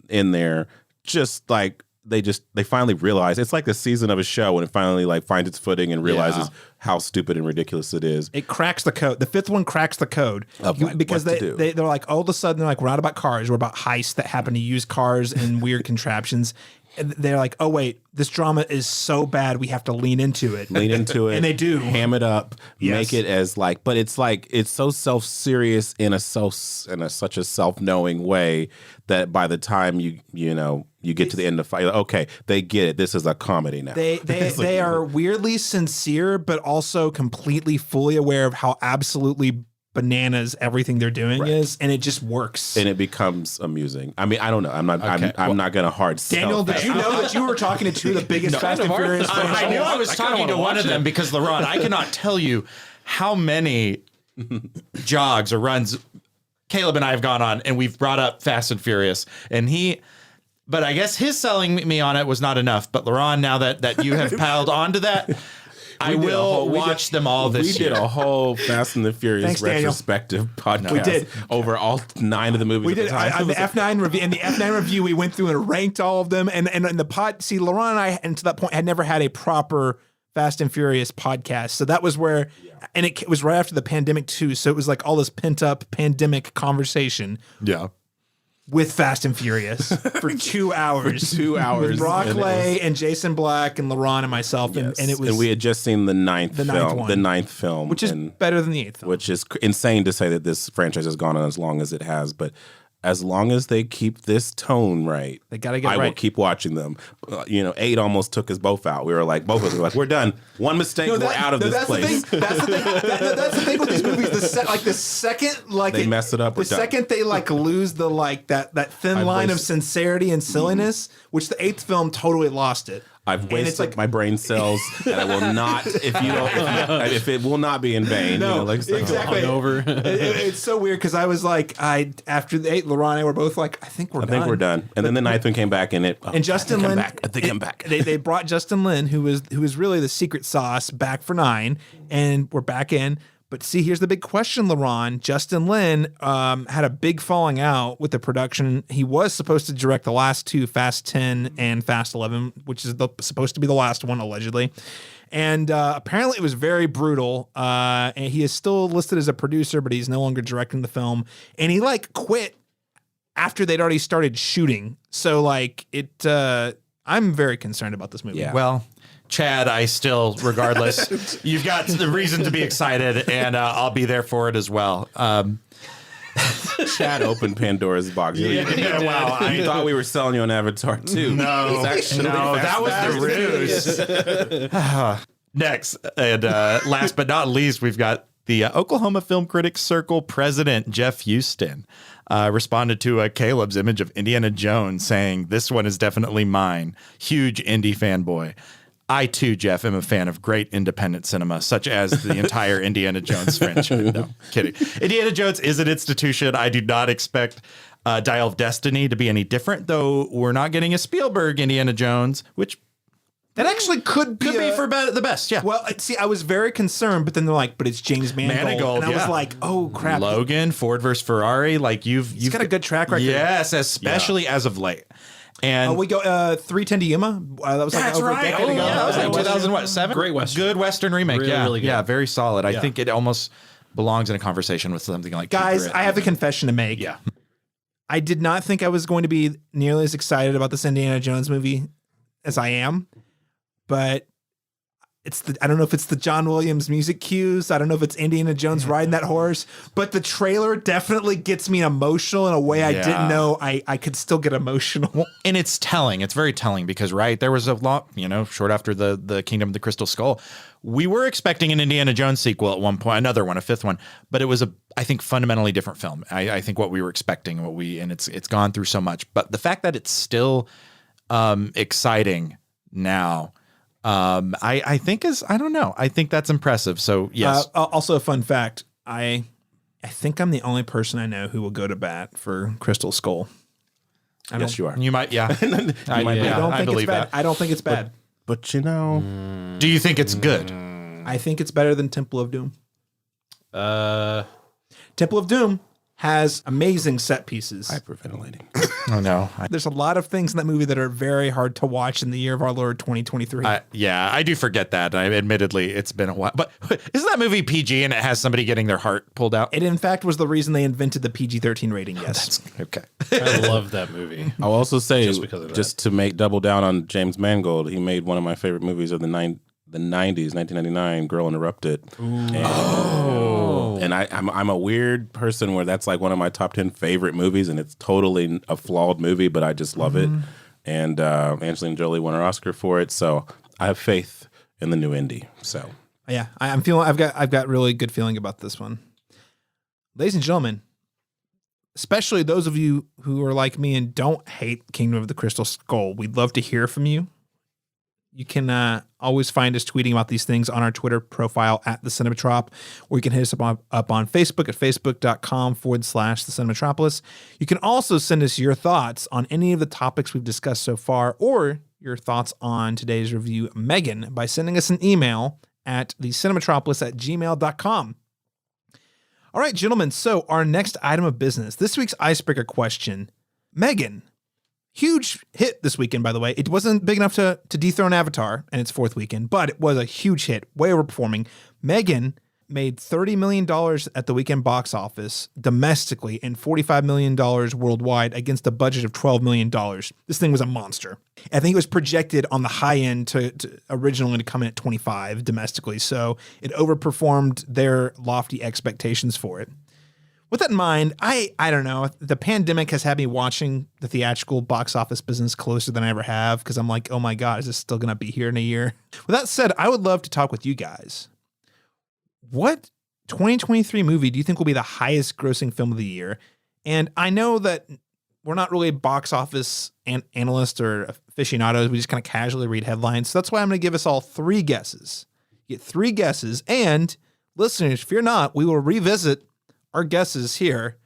[SPEAKER 4] in there, just like they finally realize it's like the season of a show when it finally like finds its footing and realizes how stupid and ridiculous it is.
[SPEAKER 1] It cracks the code. The fifth one cracks the code
[SPEAKER 4] Of, like,
[SPEAKER 1] because
[SPEAKER 4] what to do.
[SPEAKER 1] they're like, all of a sudden they're like, we're not about cars, we're about heists that happen to use cars and weird contraptions. And they're like, oh wait, this drama is so bad we have to lean into it.
[SPEAKER 4] And
[SPEAKER 1] they do.
[SPEAKER 4] ham it up,
[SPEAKER 1] Yes.
[SPEAKER 4] make it as like, but it's like it's so self-serious in such a self-knowing way that by the time you get to the end of the fight, okay, they get it. This is a comedy now.
[SPEAKER 1] They are weirdly sincere, but also completely fully aware of how absolutely bananas everything they're doing is, and it just works.
[SPEAKER 4] And it becomes amusing. I mean, I don't know. I'm not going to hard sell.
[SPEAKER 1] Daniel, did you know that you were talking to two of the biggest Fast and Furious fans?
[SPEAKER 2] I knew I was talking to one of them because LaRon, I cannot tell you how many jogs or runs Caleb and I have gone on, and we've brought up Fast and Furious, but I guess his selling me on it was not enough. But LaRon, now that you have piled onto that, I
[SPEAKER 4] We did a
[SPEAKER 2] will
[SPEAKER 4] whole- we
[SPEAKER 2] watch
[SPEAKER 4] did-
[SPEAKER 2] them all this
[SPEAKER 4] We
[SPEAKER 2] year.
[SPEAKER 4] did a whole Fast and the Furious
[SPEAKER 1] Thanks, Daniel.
[SPEAKER 4] retrospective podcast.
[SPEAKER 1] We did.
[SPEAKER 4] Over all 9 of the movies.
[SPEAKER 1] We
[SPEAKER 4] at the
[SPEAKER 1] did
[SPEAKER 4] time.
[SPEAKER 1] on the F9 review. In the F9 review, we went through and ranked all of them. And in the pod, see, Laurent and I, and to that point, had never had a proper Fast and Furious podcast. So that was where, and it was right after the pandemic too. So it was like all this pent up pandemic conversation
[SPEAKER 2] Yeah.
[SPEAKER 1] with Fast and Furious for 2 hours.
[SPEAKER 4] 2 hours.
[SPEAKER 1] With Brock
[SPEAKER 4] and it
[SPEAKER 1] Lay and Jason Black and Laurent and myself.
[SPEAKER 4] was-
[SPEAKER 1] And it was,
[SPEAKER 4] and we had just seen the ninth film.
[SPEAKER 1] one.
[SPEAKER 4] The ninth film.
[SPEAKER 1] which is
[SPEAKER 4] and-
[SPEAKER 1] better than the 8th film.
[SPEAKER 4] which is insane to say that this franchise has gone on as long as it has, but as long as they keep this tone right,
[SPEAKER 1] They gotta get
[SPEAKER 4] I
[SPEAKER 1] it
[SPEAKER 4] will
[SPEAKER 1] right.
[SPEAKER 4] keep watching them. 8 almost took us both out. We were like, both of us were like, we're done. One mistake, we're out of this
[SPEAKER 1] that's
[SPEAKER 4] place.
[SPEAKER 1] The thing. That's the thing. That's the thing with these movies. The second, like
[SPEAKER 4] They mess it up,
[SPEAKER 1] The
[SPEAKER 4] we're done.
[SPEAKER 1] second they like lose the that thin
[SPEAKER 4] I've
[SPEAKER 1] line of
[SPEAKER 4] wasted-
[SPEAKER 1] sincerity and silliness, which the 8th film totally lost it.
[SPEAKER 4] I've
[SPEAKER 1] And
[SPEAKER 4] wasted
[SPEAKER 1] it's like-
[SPEAKER 4] my brain cells, and I will not. If it will not be in vain.
[SPEAKER 1] No,
[SPEAKER 4] it's like,
[SPEAKER 1] exactly.
[SPEAKER 3] Hungover.
[SPEAKER 1] It's so weird because I was like, after the 8th, Laurent and I were both like, I think we're done.
[SPEAKER 4] I think we're done. And then the ninth one came back, and it.
[SPEAKER 1] And Justin
[SPEAKER 4] I
[SPEAKER 1] Lin,
[SPEAKER 4] think I'm back.
[SPEAKER 1] They brought Justin Lin, who was really the secret sauce, back for 9, and we're back in. But see, here's the big question, Laurent. Justin Lin had a big falling out with the production. He was supposed to direct the last 2, Fast 10 and Fast 11, which is supposed to be the last one, allegedly. And apparently it was very brutal. And he is still listed as a producer, but he's no longer directing the film. And he quit after they'd already started shooting. So I'm very concerned about this movie.
[SPEAKER 4] Yeah.
[SPEAKER 2] Well, Chad, I still, regardless, you've got the reason to be excited, and I'll be there for it as well.
[SPEAKER 4] Chad opened Pandora's box.
[SPEAKER 2] Wow.
[SPEAKER 4] I thought we were selling you an Avatar too.
[SPEAKER 2] No, that was the ruse. Next, and last but not least, we've got the Oklahoma Film Critics Circle president, Jeff Houston, responded to Caleb's image of Indiana Jones, saying, "This one is definitely mine. Huge indie fanboy. I too, Jeff, am a fan of great independent cinema, such as the entire Indiana Jones franchise." No, kidding. Indiana Jones is an institution. I do not expect Dial of Destiny to be any different, though we're not getting a Spielberg Indiana Jones, which
[SPEAKER 1] That actually could be
[SPEAKER 2] the best. Yeah.
[SPEAKER 1] Well, see, I was very concerned, but then they're like, "But it's James Mangold," and I was like, "Oh crap!"
[SPEAKER 2] Logan, Ford versus Ferrari, you've
[SPEAKER 1] got a good track record.
[SPEAKER 2] Yes, especially as of late. And
[SPEAKER 1] we go 310 to Yuma. That was like
[SPEAKER 2] that's
[SPEAKER 1] over
[SPEAKER 2] right.
[SPEAKER 1] a decade ago.
[SPEAKER 2] Yeah, that was like
[SPEAKER 3] Western.
[SPEAKER 2] 2007.
[SPEAKER 3] Great Western.
[SPEAKER 2] Good Western remake.
[SPEAKER 3] Really,
[SPEAKER 2] yeah,
[SPEAKER 3] really good.
[SPEAKER 2] yeah, very solid. I
[SPEAKER 3] Yeah.
[SPEAKER 2] think it almost belongs in a conversation with something like
[SPEAKER 1] Guys,
[SPEAKER 2] True Grit.
[SPEAKER 1] I have a confession to make.
[SPEAKER 2] Yeah.
[SPEAKER 1] I did not think I was going to be nearly as excited about this Indiana Jones movie as I am, but I don't know if it's the John Williams music cues. I don't know if it's Indiana Jones riding that horse, but the trailer definitely gets me emotional in a way I
[SPEAKER 2] Yeah.
[SPEAKER 1] didn't know I could still get emotional.
[SPEAKER 2] And it's telling. It's very telling because, right, there was a lot, short after the Kingdom of the Crystal Skull, we were expecting an Indiana Jones sequel at one point, another one, a 5th one, but it was I think fundamentally different film. I think what we were expecting, and it's gone through so much, but the fact that it's still exciting now, I think I don't know. I think that's impressive. So yes.
[SPEAKER 1] Also, a fun fact: I think I'm the only person I know who will go to bat for Crystal Skull.
[SPEAKER 4] Yes, you are.
[SPEAKER 2] You might, yeah. I
[SPEAKER 1] I don't think
[SPEAKER 2] believe
[SPEAKER 1] it's bad.
[SPEAKER 2] that.
[SPEAKER 1] I don't think it's bad.
[SPEAKER 4] But
[SPEAKER 2] Do you think it's good?
[SPEAKER 1] I think it's better than Temple of Doom.
[SPEAKER 3] Uh,
[SPEAKER 1] Temple of Doom has amazing set pieces.
[SPEAKER 4] hyperventilating.
[SPEAKER 2] Oh no.
[SPEAKER 1] There's a lot of things in that movie that are very hard to watch in the year of our Lord 2023.
[SPEAKER 2] I do forget that. Admittedly, it's been a while. But isn't that movie PG and it has somebody getting their heart pulled out?
[SPEAKER 1] It, in fact, was the reason they invented the PG-13 rating, yes.
[SPEAKER 2] Okay.
[SPEAKER 3] I love that movie.
[SPEAKER 4] I'll also say,
[SPEAKER 3] Just because of that.
[SPEAKER 4] just to make double down on James Mangold, he made one of my favorite movies of the 90s, 1999, Girl Interrupted. And I'm a weird person where that's like one of my top 10 favorite movies, and it's totally a flawed movie, but I just love it. And Angelina Jolie won her Oscar for it, so I have faith in the new Indy. So
[SPEAKER 1] Yeah, I'm feeling. I've got really good feeling about this one, ladies and gentlemen. Especially those of you who are like me and don't hate Kingdom of the Crystal Skull, we'd love to hear from you. You can always find us tweeting about these things on our Twitter profile at The Cinematrop, or you can hit us up on Facebook at facebook.com/The Cinematropolis. You can also send us your thoughts on any of the topics we've discussed so far, or your thoughts on today's review, M3GAN, by sending us an email at thecinemetropolis@gmail.com. All right, gentlemen. So our next item of business, this week's icebreaker question, M3GAN. Huge hit this weekend, by the way. It wasn't big enough to dethrone Avatar in its fourth weekend, but it was a huge hit, way overperforming. M3GAN made $30 million at the weekend box office domestically and $45 million worldwide against a budget of $12 million. This thing was a monster. I think it was projected on the high end to originally to come in at 25 domestically, so it overperformed their lofty expectations for it. With that in mind, I don't know. The pandemic has had me watching the theatrical box office business closer than I ever have because I'm like, oh my God, is this still going to be here in a year? With that said, I would love to talk with you guys. What 2023 movie do you think will be the highest grossing film of the year? And I know that we're not really box office analysts or aficionados. We just kind of casually read headlines. So that's why I'm going to give us all 3 guesses. You get 3 guesses. And listeners, fear not, we will revisit our guesses here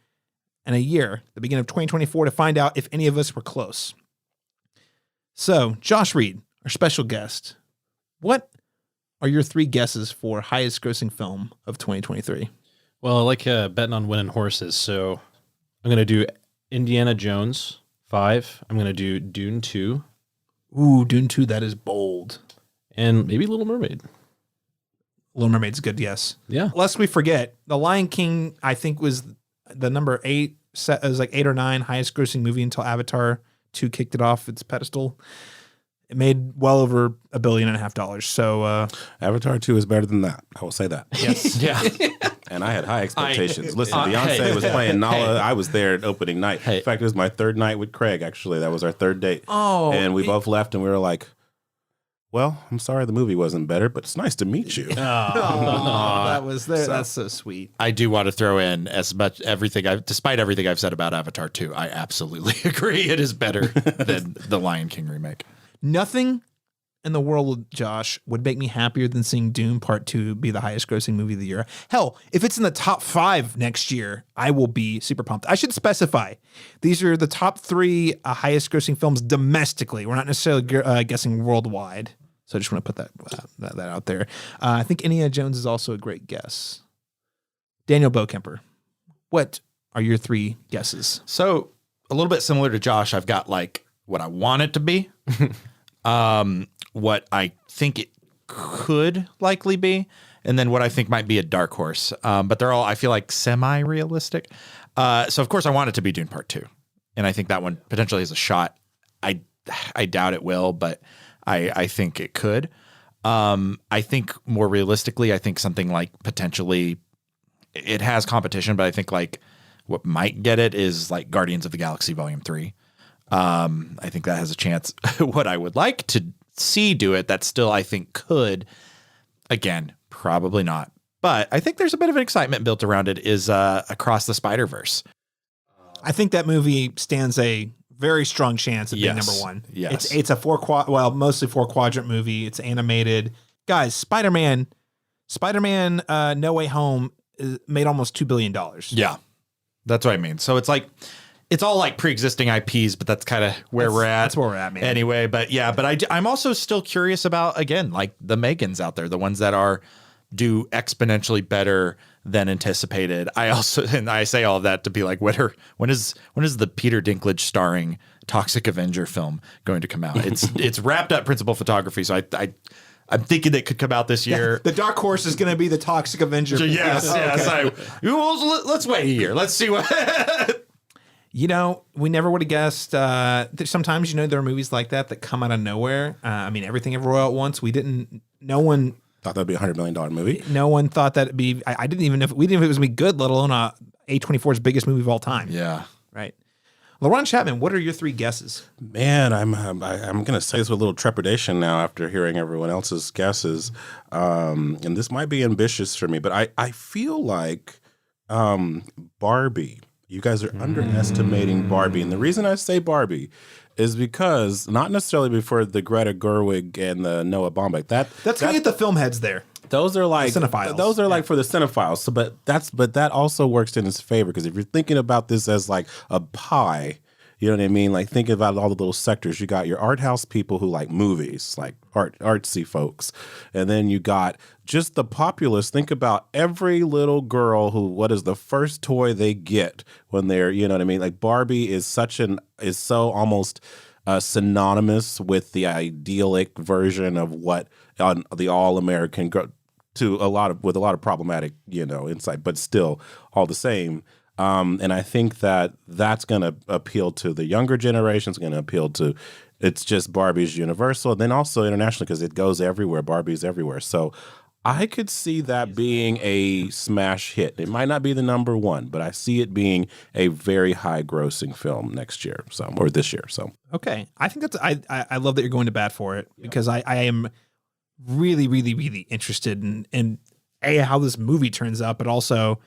[SPEAKER 1] in a year, the beginning of 2024, to find out if any of us were close. So, Josh Reed, our special guest, what are your 3 guesses for highest grossing film of 2023?
[SPEAKER 3] Well, I like betting on winning horses, so I'm going to do Indiana Jones 5. I'm going to do Dune 2.
[SPEAKER 1] Ooh, Dune 2, that is bold.
[SPEAKER 3] And maybe Little Mermaid.
[SPEAKER 1] Little Mermaid's a good guess.
[SPEAKER 3] Yeah.
[SPEAKER 1] Lest we forget, The Lion King, I think, was the number 8, it was like 8 or 9 highest grossing movie until Avatar 2 kicked it off its pedestal. It made well over $1.5 billion. So
[SPEAKER 4] Avatar 2 is better than that. I will say that.
[SPEAKER 1] yes.
[SPEAKER 2] Yeah.
[SPEAKER 4] And I had high expectations. Listen, Beyonce was playing Nala. I was there at opening night. In fact, it was my 3rd night with Craig, actually. That was our 3rd date.
[SPEAKER 1] Oh.
[SPEAKER 4] And we both left and we were like, well, I'm sorry the movie wasn't better, but it's nice to meet you.
[SPEAKER 1] That was there. That's so sweet.
[SPEAKER 2] I do want to throw in despite everything I've said about Avatar 2, I absolutely agree. It is better than the Lion King remake.
[SPEAKER 1] Nothing in the world, Josh, would make me happier than seeing Dune Part 2 be the highest grossing movie of the year. Hell, if it's in the top 5 next year, I will be super pumped. I should specify, these are the top 3 highest grossing films domestically. We're not necessarily guessing worldwide. So I just want to put that out there. I think Indiana Jones is also a great guess. Daniel Bokemper, what are your 3 guesses?
[SPEAKER 2] So a little bit similar to Josh, I've got like what I want it to be, what I think it could likely be, and then what I think might be a dark horse. But they're all, I feel like, semi-realistic. So of course I want it to be Dune Part 2. And I think that one potentially has a shot. I doubt it will, but I think it could. I think more realistically, I think something like potentially it has competition, but I think like what might get it is like Guardians of the Galaxy Volume 3. I think that has a chance. What I would like to see do it, that still I think could, again, probably not. But I think there's a bit of an excitement built around it is Across the Spider-Verse.
[SPEAKER 1] I think that movie stands a very strong chance of being number 1.
[SPEAKER 2] Yes.
[SPEAKER 1] It's a mostly 4 quadrant movie. It's animated. Guys, Spider-Man No Way Home made almost $2 billion.
[SPEAKER 2] Yeah, that's what I mean. So it's like, it's all like pre-existing IPs, but that's kind of where we're at.
[SPEAKER 1] That's where we're at, man.
[SPEAKER 2] Anyway, but yeah, but I'm also still curious about, again, like the M3GANs out there, the ones that do exponentially better than anticipated. I say all of that to be like, when is the Peter Dinklage starring Toxic Avenger film going to come out? It's wrapped up principal photography, so I'm thinking it could come out this year.
[SPEAKER 1] The dark horse is going to be the Toxic Avenger.
[SPEAKER 2] Yes. Let's wait a year. Let's see what.
[SPEAKER 1] You know, we never would have guessed. Sometimes, there are movies like that come out of nowhere. Everything Everywhere All at Once. No one
[SPEAKER 4] Thought that'd be $100 million movie.
[SPEAKER 1] No one thought that it'd be. I didn't even know. We didn't know if it was going to be good, let alone A24's biggest movie of all time.
[SPEAKER 2] Yeah.
[SPEAKER 1] Right. LaRon Chapman, what are your 3 guesses?
[SPEAKER 4] Man, I'm going to say this with a little trepidation now after hearing everyone else's guesses, and this might be ambitious for me, but I feel like Barbie. You guys are underestimating Barbie, and the reason I say Barbie is because not necessarily before the Greta Gerwig and the Noah Baumbach.
[SPEAKER 1] That's going to get the film heads there.
[SPEAKER 4] Those are like
[SPEAKER 1] cinephiles.
[SPEAKER 4] Those are like for the cinephiles. So, but that also works in his favor because if you're thinking about this as like a pie, You know what I mean? Like think about all the little sectors. You got your art house people who like movies, like artsy folks. And then you got just the populace. Think about every little girl who, what is the first toy they get when they're, you know what I mean? Like Barbie is so almost synonymous with the idyllic version of what on the all-American with a lot of problematic, insight, but still all the same. And I think that's going to appeal to the younger generation. It's going to appeal to, it's just Barbie's universal, and then also internationally because it goes everywhere. Barbie's everywhere. So I could see that being a smash hit. It might not be the number one, but I see it being a very high grossing film next year, or this year. So
[SPEAKER 1] okay, I think that's I love that you're going to bat for it because I am really, really, really interested in how this movie turns out, but also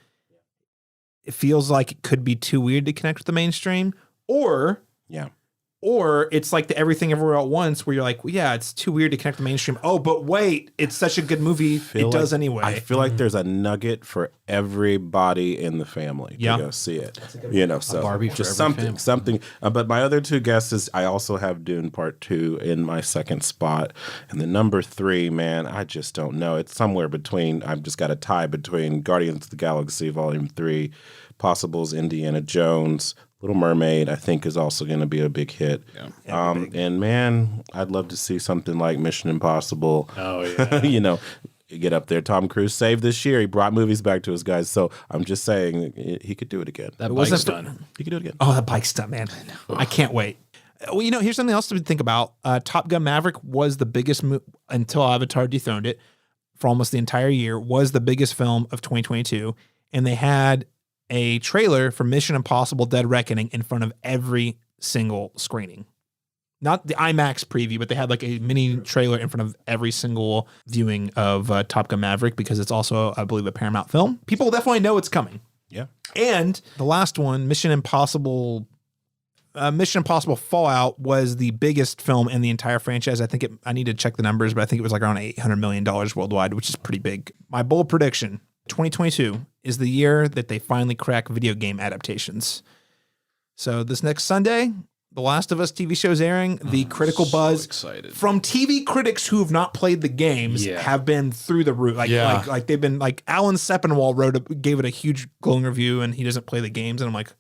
[SPEAKER 1] it feels like it could be too weird to connect with the mainstream, or it's like the Everything Everywhere at Once where you're like, well, yeah, it's too weird to connect with the mainstream. Oh, but wait, it's such a good movie. It does anyway.
[SPEAKER 4] I feel like there's a nugget for everybody in the family to go see it. So
[SPEAKER 3] Barbie for
[SPEAKER 4] just
[SPEAKER 3] every
[SPEAKER 4] something. But my other two guesses, I also have Dune Part 2 in my second spot. And the number 3, man, I just don't know. It's somewhere between, I've just got a tie between Guardians of the Galaxy Volume 3, Possibles, Indiana Jones, Little Mermaid, I think, is also going to be a big hit. Yeah. And man, I'd love to see something like Mission Impossible.
[SPEAKER 3] Oh, yeah.
[SPEAKER 4] Get up there. Tom Cruise saved this year. He brought movies back to his guys. So I'm just saying he could do it again.
[SPEAKER 3] That bike's done.
[SPEAKER 4] He could do it again.
[SPEAKER 1] Oh, that bike's done, man. I can't wait. Well, here's something else to think about. Top Gun Maverick was the biggest until Avatar dethroned it for almost the entire year, was the biggest film of 2022. And they had a trailer for Mission Impossible Dead Reckoning in front of every single screening. Not the IMAX preview, but they had like a mini trailer in front of every single viewing of Top Gun Maverick because it's also, I believe, a Paramount film. People definitely know it's coming.
[SPEAKER 4] Yeah.
[SPEAKER 1] And the last one, Mission Impossible Fallout, was the biggest film in the entire franchise. I need to check the numbers, but I think it was like around $800 million worldwide, which is pretty big. My bold prediction, 2022 is the year that they finally crack video game adaptations. So this next Sunday, The Last of Us TV show's airing. The critical buzz from TV critics who have not played the games have been through the roof. Like they've been like Alan Sepinwall gave it a huge glowing review, and he doesn't play the games. And I'm like,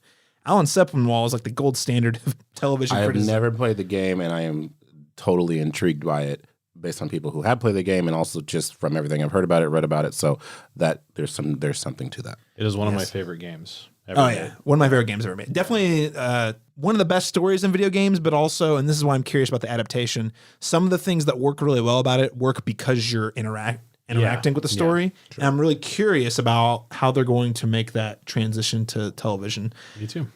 [SPEAKER 1] Alan Sepinwall is like the gold standard of television criticism.
[SPEAKER 4] I have never played the game, and I am totally intrigued by it based on people who have played the game, and also just from everything I've heard about it, read about it. So that there's something to that.
[SPEAKER 3] It is one of my favorite games ever made.
[SPEAKER 1] Yeah, one of my favorite games ever made. Definitely one of the best stories in video games, but also, and this is why I'm curious about the adaptation, some of the things that work really well about it work because you're interacting with the story. Yeah, and I'm really curious about how they're going to make that transition to television.
[SPEAKER 3] Me too.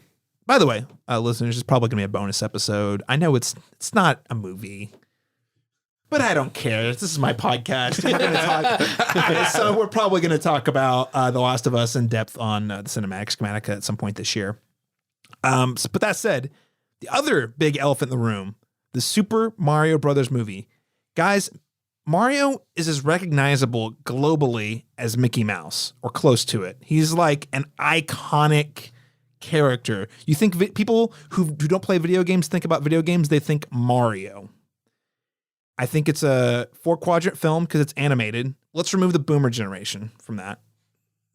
[SPEAKER 1] By the way, listeners, it's probably going to be a bonus episode. I know it's not a movie, but I don't care. This is my podcast. We're going to talk. So we're probably going to talk about The Last of Us in depth on the Cinematic Schematic at some point this year. But that said, the other big elephant in the room, the Super Mario Brothers movie. Guys, Mario is as recognizable globally as Mickey Mouse, or close to it. He's like an iconic character. You think people who don't play video games think about video games, they think Mario. I think it's a 4-quadrant film because it's animated. Let's remove the boomer generation from that.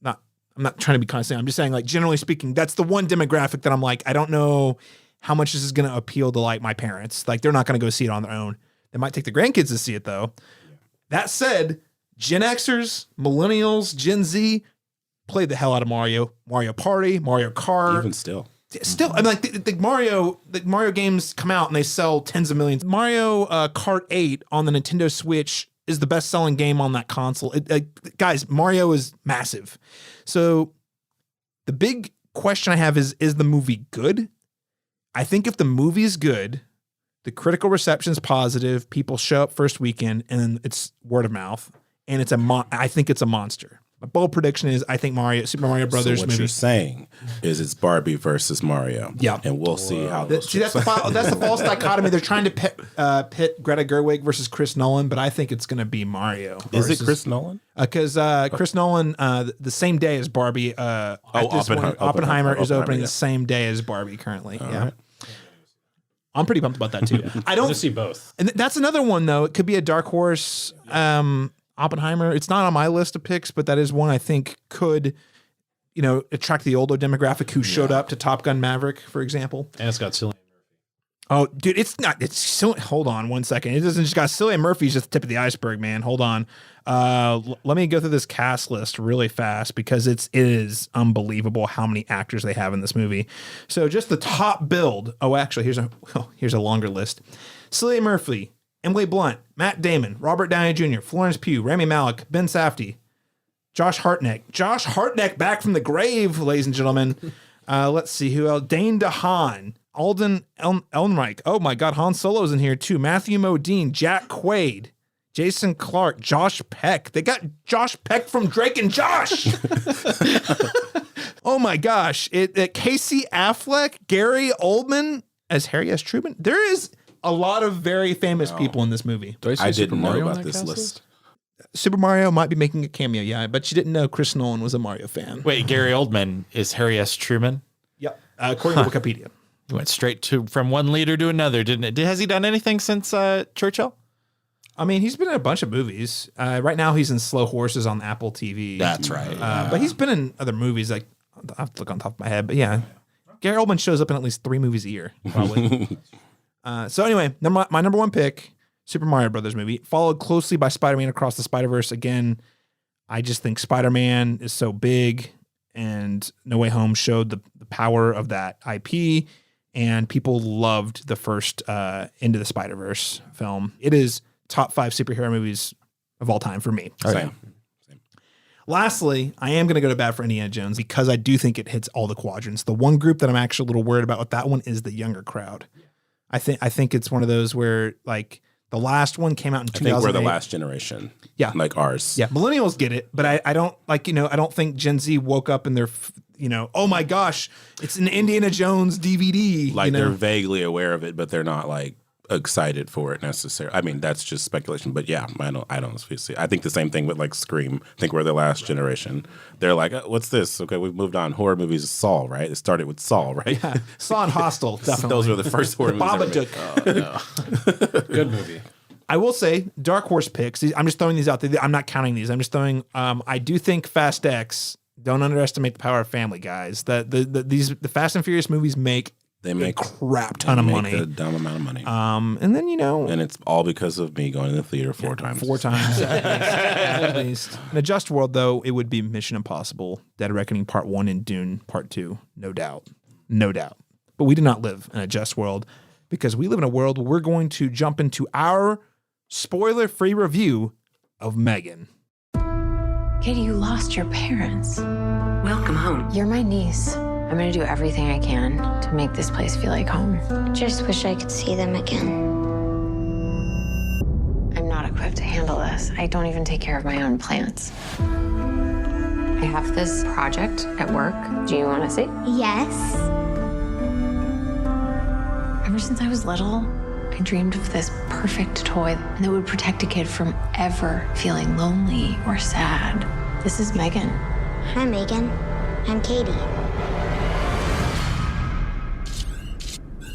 [SPEAKER 1] I'm not trying to be constant. I'm just saying, like, generally speaking, that's the one demographic that I'm like, I don't know how much this is going to appeal to like my parents. Like, they're not going to go see it on their own. They might take the grandkids to see it though. Yeah. That said, Gen Xers, millennials, Gen Z played the hell out of Mario Party, Mario Kart.
[SPEAKER 4] Even still,
[SPEAKER 1] I mean, like the Mario games come out and they sell tens of millions. Mario Kart 8 on the Nintendo Switch is the best-selling game on that console. Guys, Mario is massive. So the big question I have is the movie good? I think if the movie is good, the critical reception is positive, people show up first weekend, and then it's word of mouth, and I think it's a monster. My bold prediction is I think Super Mario Brothers
[SPEAKER 4] so what
[SPEAKER 1] movie.
[SPEAKER 4] You're saying is it's Barbie versus Mario.
[SPEAKER 1] Yeah.
[SPEAKER 4] And we'll see how those
[SPEAKER 1] that's the false dichotomy. They're trying to pit Greta Gerwig versus Chris Nolan, but I think it's going to be Mario.
[SPEAKER 4] Is it Chris Nolan?
[SPEAKER 1] Because Chris Nolan, the same day as Barbie, Oppenheimer is opening the same day as Barbie currently.
[SPEAKER 4] All
[SPEAKER 1] yeah.
[SPEAKER 4] right.
[SPEAKER 1] I'm pretty pumped about that too. I
[SPEAKER 3] I
[SPEAKER 1] don't
[SPEAKER 3] want to see both.
[SPEAKER 1] And that's another one though. It could be a dark horse. Oppenheimer. It's not on my list of picks, but that is one I think could, attract the older demographic who showed up to Top Gun Maverick, for example.
[SPEAKER 3] And it's got Cillian.
[SPEAKER 1] Oh, dude, it's not. It's so. Hold on one second. It doesn't just got Cillian Murphy's just the tip of the iceberg, man. Hold on. Let me go through this cast list really fast because it is unbelievable how many actors they have in this movie. So just the top build. Oh, actually, here's a longer list. Cillian Murphy, Emily Blunt, Matt Damon, Robert Downey Jr., Florence Pugh, Rami Malek, Ben Safdie, Josh Hartnett. Josh Hartnett back from the grave, ladies and gentlemen. Let's see who else. Dane DeHaan. Alden Ehrenreich. Oh my God, Han Solo's in here too. Matthew Modine, Jack Quaid, Jason Clarke, Josh Peck. They got Josh Peck from Drake and Josh. Oh my gosh. Casey Affleck, Gary Oldman as Harry S. Truman. There is a lot of very famous people in this movie.
[SPEAKER 4] I didn't know about this list.
[SPEAKER 1] Super Mario might be making a cameo, yeah, but you didn't know Chris Nolan was a Mario fan.
[SPEAKER 2] Wait, Gary Oldman is Harry S. Truman?
[SPEAKER 1] Yep, according to Wikipedia.
[SPEAKER 2] He went straight from one leader to another, didn't it? Has he done anything since Churchill?
[SPEAKER 1] I mean, he's been in a bunch of movies. Right now, he's in Slow Horses on Apple TV.
[SPEAKER 2] That's right.
[SPEAKER 1] But he's been in other movies. Like I have to look on top of my head, but yeah, Gary Oldman shows up in at least 3 movies a year, probably. So anyway, my number one pick, Super Mario Brothers movie, followed closely by Spider-Man Across the Spider-Verse. Again, I just think Spider-Man is so big, and No Way Home showed the power of that IP. And people loved the first Into the Spider-Verse film. It is top 5 superhero movies of all time for me.
[SPEAKER 4] Same.
[SPEAKER 1] Lastly, I am going to go to bat for Indiana Jones because I do think it hits all the quadrants. The one group that I'm actually a little worried about with that one is the younger crowd. I think it's one of those where like the last one came out in 2008.
[SPEAKER 4] I think we're the last generation.
[SPEAKER 1] Yeah.
[SPEAKER 4] Like ours.
[SPEAKER 1] Yeah. Millennials get it, but I don't I don't think Gen Z woke up and they're, oh my gosh, it's an Indiana Jones DVD.
[SPEAKER 4] Like they're vaguely aware of it, but they're not like excited for it necessarily. I mean, that's just speculation, but yeah, I don't see. I think the same thing with like Scream. I think we're the last generation. They're like, what's this? Okay, we've moved on. Horror movies, Saw, right? It started with Saw, right?
[SPEAKER 1] Yeah. Saw and Hostel, definitely.
[SPEAKER 4] Those were the first horror movies ever made.
[SPEAKER 3] Oh, no. Good movie.
[SPEAKER 1] I will say dark horse picks. I'm just throwing these out there. I'm not counting these. I'm just throwing. I do think Fast X. Don't underestimate the power of family, guys. The Fast and Furious movies make a crap ton of money.
[SPEAKER 4] A dumb amount of money.
[SPEAKER 1] And then
[SPEAKER 4] and it's all because of me going to the theater 4 times.
[SPEAKER 1] 4 times at least. In a just world, though, it would be Mission Impossible, Dead Reckoning Part 1, and Dune Part 2, no doubt. But we do not live in a just world because we live in a world where we're going to jump into our spoiler-free review of M3GAN.
[SPEAKER 6] Katie, you lost your parents.
[SPEAKER 7] Welcome home.
[SPEAKER 6] You're my niece. I'm gonna do everything I can to make this place feel like home.
[SPEAKER 8] Just wish I could see them again.
[SPEAKER 6] I'm not equipped to handle this. I don't even take care of my own plants. I have this project at work. Do you want to see?
[SPEAKER 8] Yes.
[SPEAKER 6] Ever since I was little, I dreamed of this perfect toy that would protect a kid from ever feeling lonely or sad. This is M3GAN.
[SPEAKER 8] Hi, M3GAN. I'm Katie.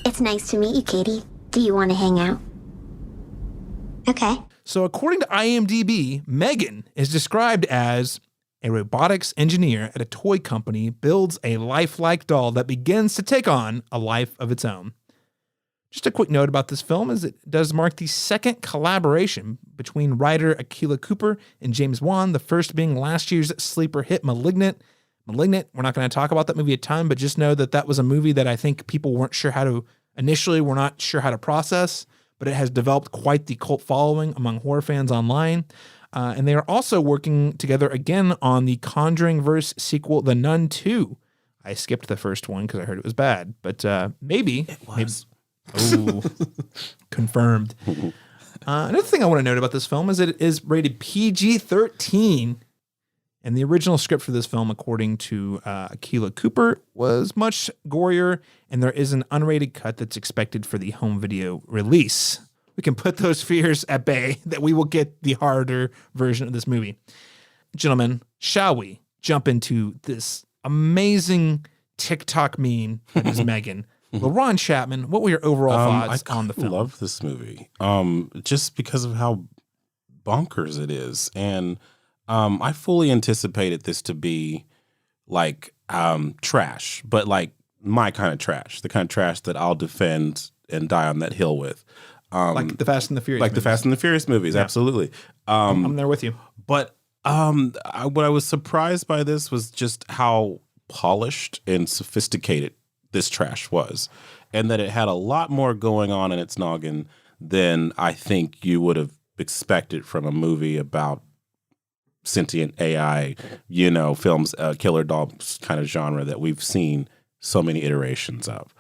[SPEAKER 8] It's nice to meet you, Katie. Do you want to hang out? Okay.
[SPEAKER 1] So according to IMDb, M3GAN is described as a robotics engineer at a toy company builds a lifelike doll that begins to take on a life of its own. Just a quick note about this film is it does mark the second collaboration between writer Akilah Cooper and James Wan, the first being last year's sleeper hit Malignant. We're not going to talk about that movie a ton, but just know that was a movie that I think people were not sure how to process, but it has developed quite the cult following among horror fans online. And they are also working together again on the Conjuring verse sequel, The Nun 2. I skipped the first one because I heard it was bad, but maybe it was. Oh, confirmed. Another thing I want to note about this film is that it is rated PG-13, and the original script for this film, according to Akilah Cooper, was much gorier, and there is an unrated cut that's expected for the home video release. We can put those fears at bay that we will get the harder version of this movie. Gentlemen, shall we jump into this amazing TikTok meme that is M3GAN? LaRon Chapman, what were your overall thoughts
[SPEAKER 4] I
[SPEAKER 1] on the film?
[SPEAKER 4] love this movie, just because of how bonkers it is, and I fully anticipated this to be like trash, but like my kind of trash, the kind of trash that I'll defend and die on that hill with.
[SPEAKER 1] Like the Fast and the Furious
[SPEAKER 4] Like the
[SPEAKER 1] movies.
[SPEAKER 4] Fast and the Furious movies, absolutely.
[SPEAKER 1] I'm there with you.
[SPEAKER 4] But what I was surprised by this was just how polished and sophisticated this trash was, and that it had a lot more going on in its noggin than I think you would have expected from a movie about sentient AI, films, killer dolls kind of genre that we've seen so many iterations of.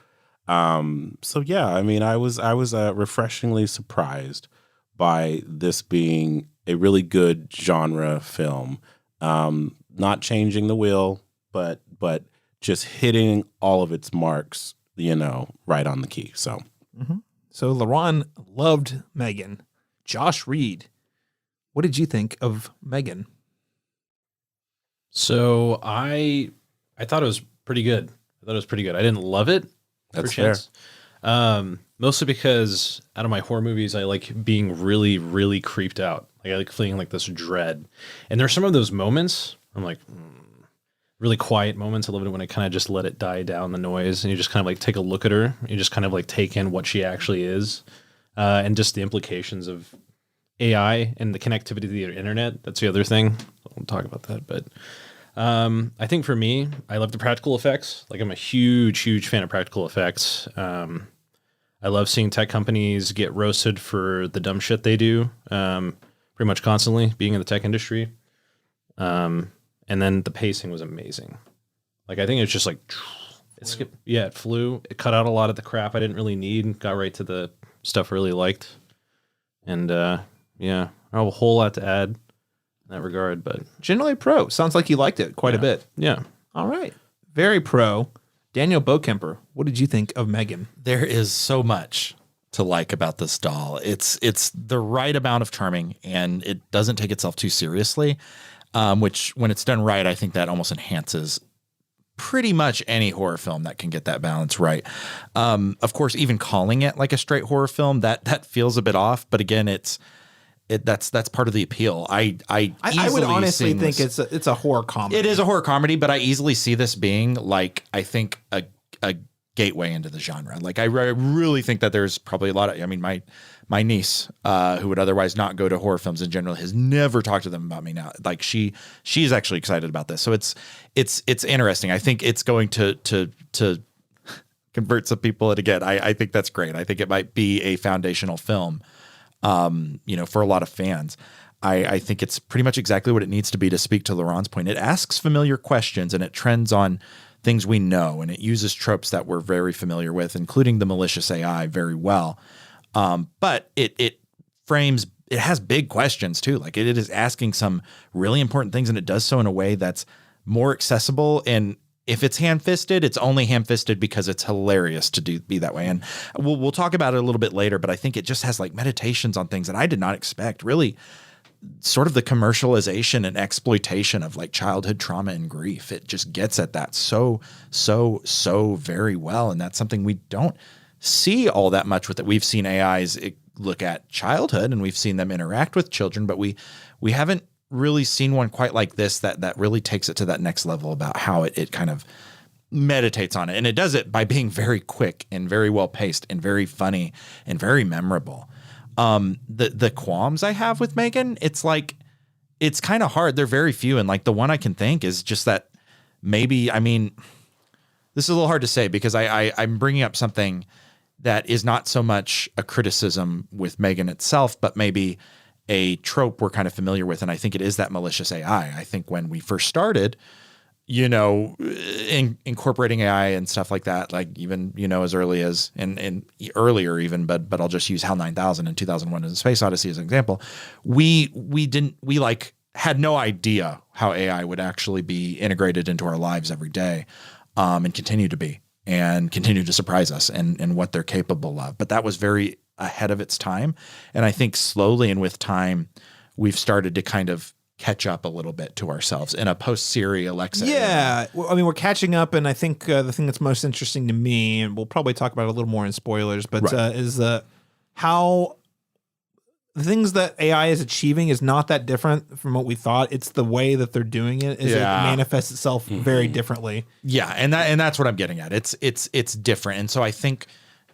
[SPEAKER 4] So yeah, I mean, I was refreshingly surprised by this being a really good genre film, not changing the wheel, but just hitting all of its marks, right on the key. So,
[SPEAKER 1] So LaRon loved M3GAN. Josh Reed, what did you think of M3GAN?
[SPEAKER 3] So I thought it was pretty good. I didn't love it.
[SPEAKER 4] That's
[SPEAKER 3] for chance. Mostly because out of my horror movies, I like being really, really creeped out. Like I like feeling like this dread. And there's some of those moments I'm like, really quiet moments. I love it when I kind of just let it die down, the noise, and you just kind of like take a look at her. You just kind of like take in what she actually is, and just the implications of AI and the connectivity to the internet. That's the other thing. I won't talk about that, but I think for me, I love the practical effects. Like I'm a huge, huge fan of practical effects. I love seeing tech companies get roasted for the dumb shit they do, pretty much constantly, being in the tech industry. And then the pacing was amazing. Like I think it's just like it flew. It cut out a lot of the crap I didn't really need. Got right to the stuff I really liked. And I have a whole lot to add in that regard, but
[SPEAKER 1] Generally pro. Sounds like you liked it quite a bit.
[SPEAKER 3] yeah.
[SPEAKER 1] All right. Very pro. Daniel Bokemper, what did you think of M3GAN?
[SPEAKER 2] There is so much to like about this doll. It's the right amount of charming, and it doesn't take itself too seriously, which when it's done right, I think that almost enhances pretty much any horror film that can get that balance right. Of course, even calling it like a straight horror film, that feels a bit off. But again, that's part of the appeal. I
[SPEAKER 1] would honestly think it's a horror comedy.
[SPEAKER 2] It is a horror comedy, but I easily see this being like, I think a gateway into the genre. Like I really think that there's probably a lot of, I mean, my niece, who would otherwise not go to horror films in general, has never talked to them about me now. Like she's actually excited about this. So it's interesting. I think it's going to convert some people. And again, I think that's great. I think it might be a foundational film, for a lot of fans. I think it's pretty much exactly what it needs to be, to speak to LaRon's point. It asks familiar questions and it trends on things we know, and it uses tropes that we're very familiar with, including the malicious AI, very well. But it has big questions too. Like it is asking some really important things, and it does so in a way that's more accessible. And if it's ham-fisted, it's only ham-fisted because it's hilarious to be that way. And we'll talk about it a little bit later, but I think it just has like meditations on things that I did not expect. Really sort of the commercialization and exploitation of like childhood trauma and grief. It just gets at that so very well. And that's something we don't see all that much with it. We've seen AIs look at childhood, and we've seen them interact with children, but we haven't really seen one quite like this that really takes it to that next level about how it kind of meditates on it. And it does it by being very quick and very well paced and very funny and very memorable. The qualms I have with M3GAN, it's like, it's kind of hard. They're very few. And like the one I can think is just that maybe, I mean, this is a little hard to say because I'm bringing up something that is not so much a criticism with M3GAN itself, but maybe a trope we're kind of familiar with. And I think it is that malicious AI. I think when we first started, incorporating AI and stuff like that, like even, as early as and earlier even, but I'll just use HAL 9000 and 2001 as a Space Odyssey as an example. We had no idea how AI would actually be integrated into our lives every day, and continue to be, and continue to surprise us and what they're capable of. But that was very ahead of its time. And I think slowly and with time, we've started to kind of catch up a little bit to ourselves in a post-Siri Alexa era.
[SPEAKER 1] Yeah, well, I mean, we're catching up, and I think the thing that's most interesting to me, and we'll probably talk about it a little more in spoilers, but is how the things that AI is achieving is not that different from what we thought. It's the way that they're doing it is it manifests itself very differently.
[SPEAKER 2] Yeah, and that's what I'm getting at. It's different, and so I think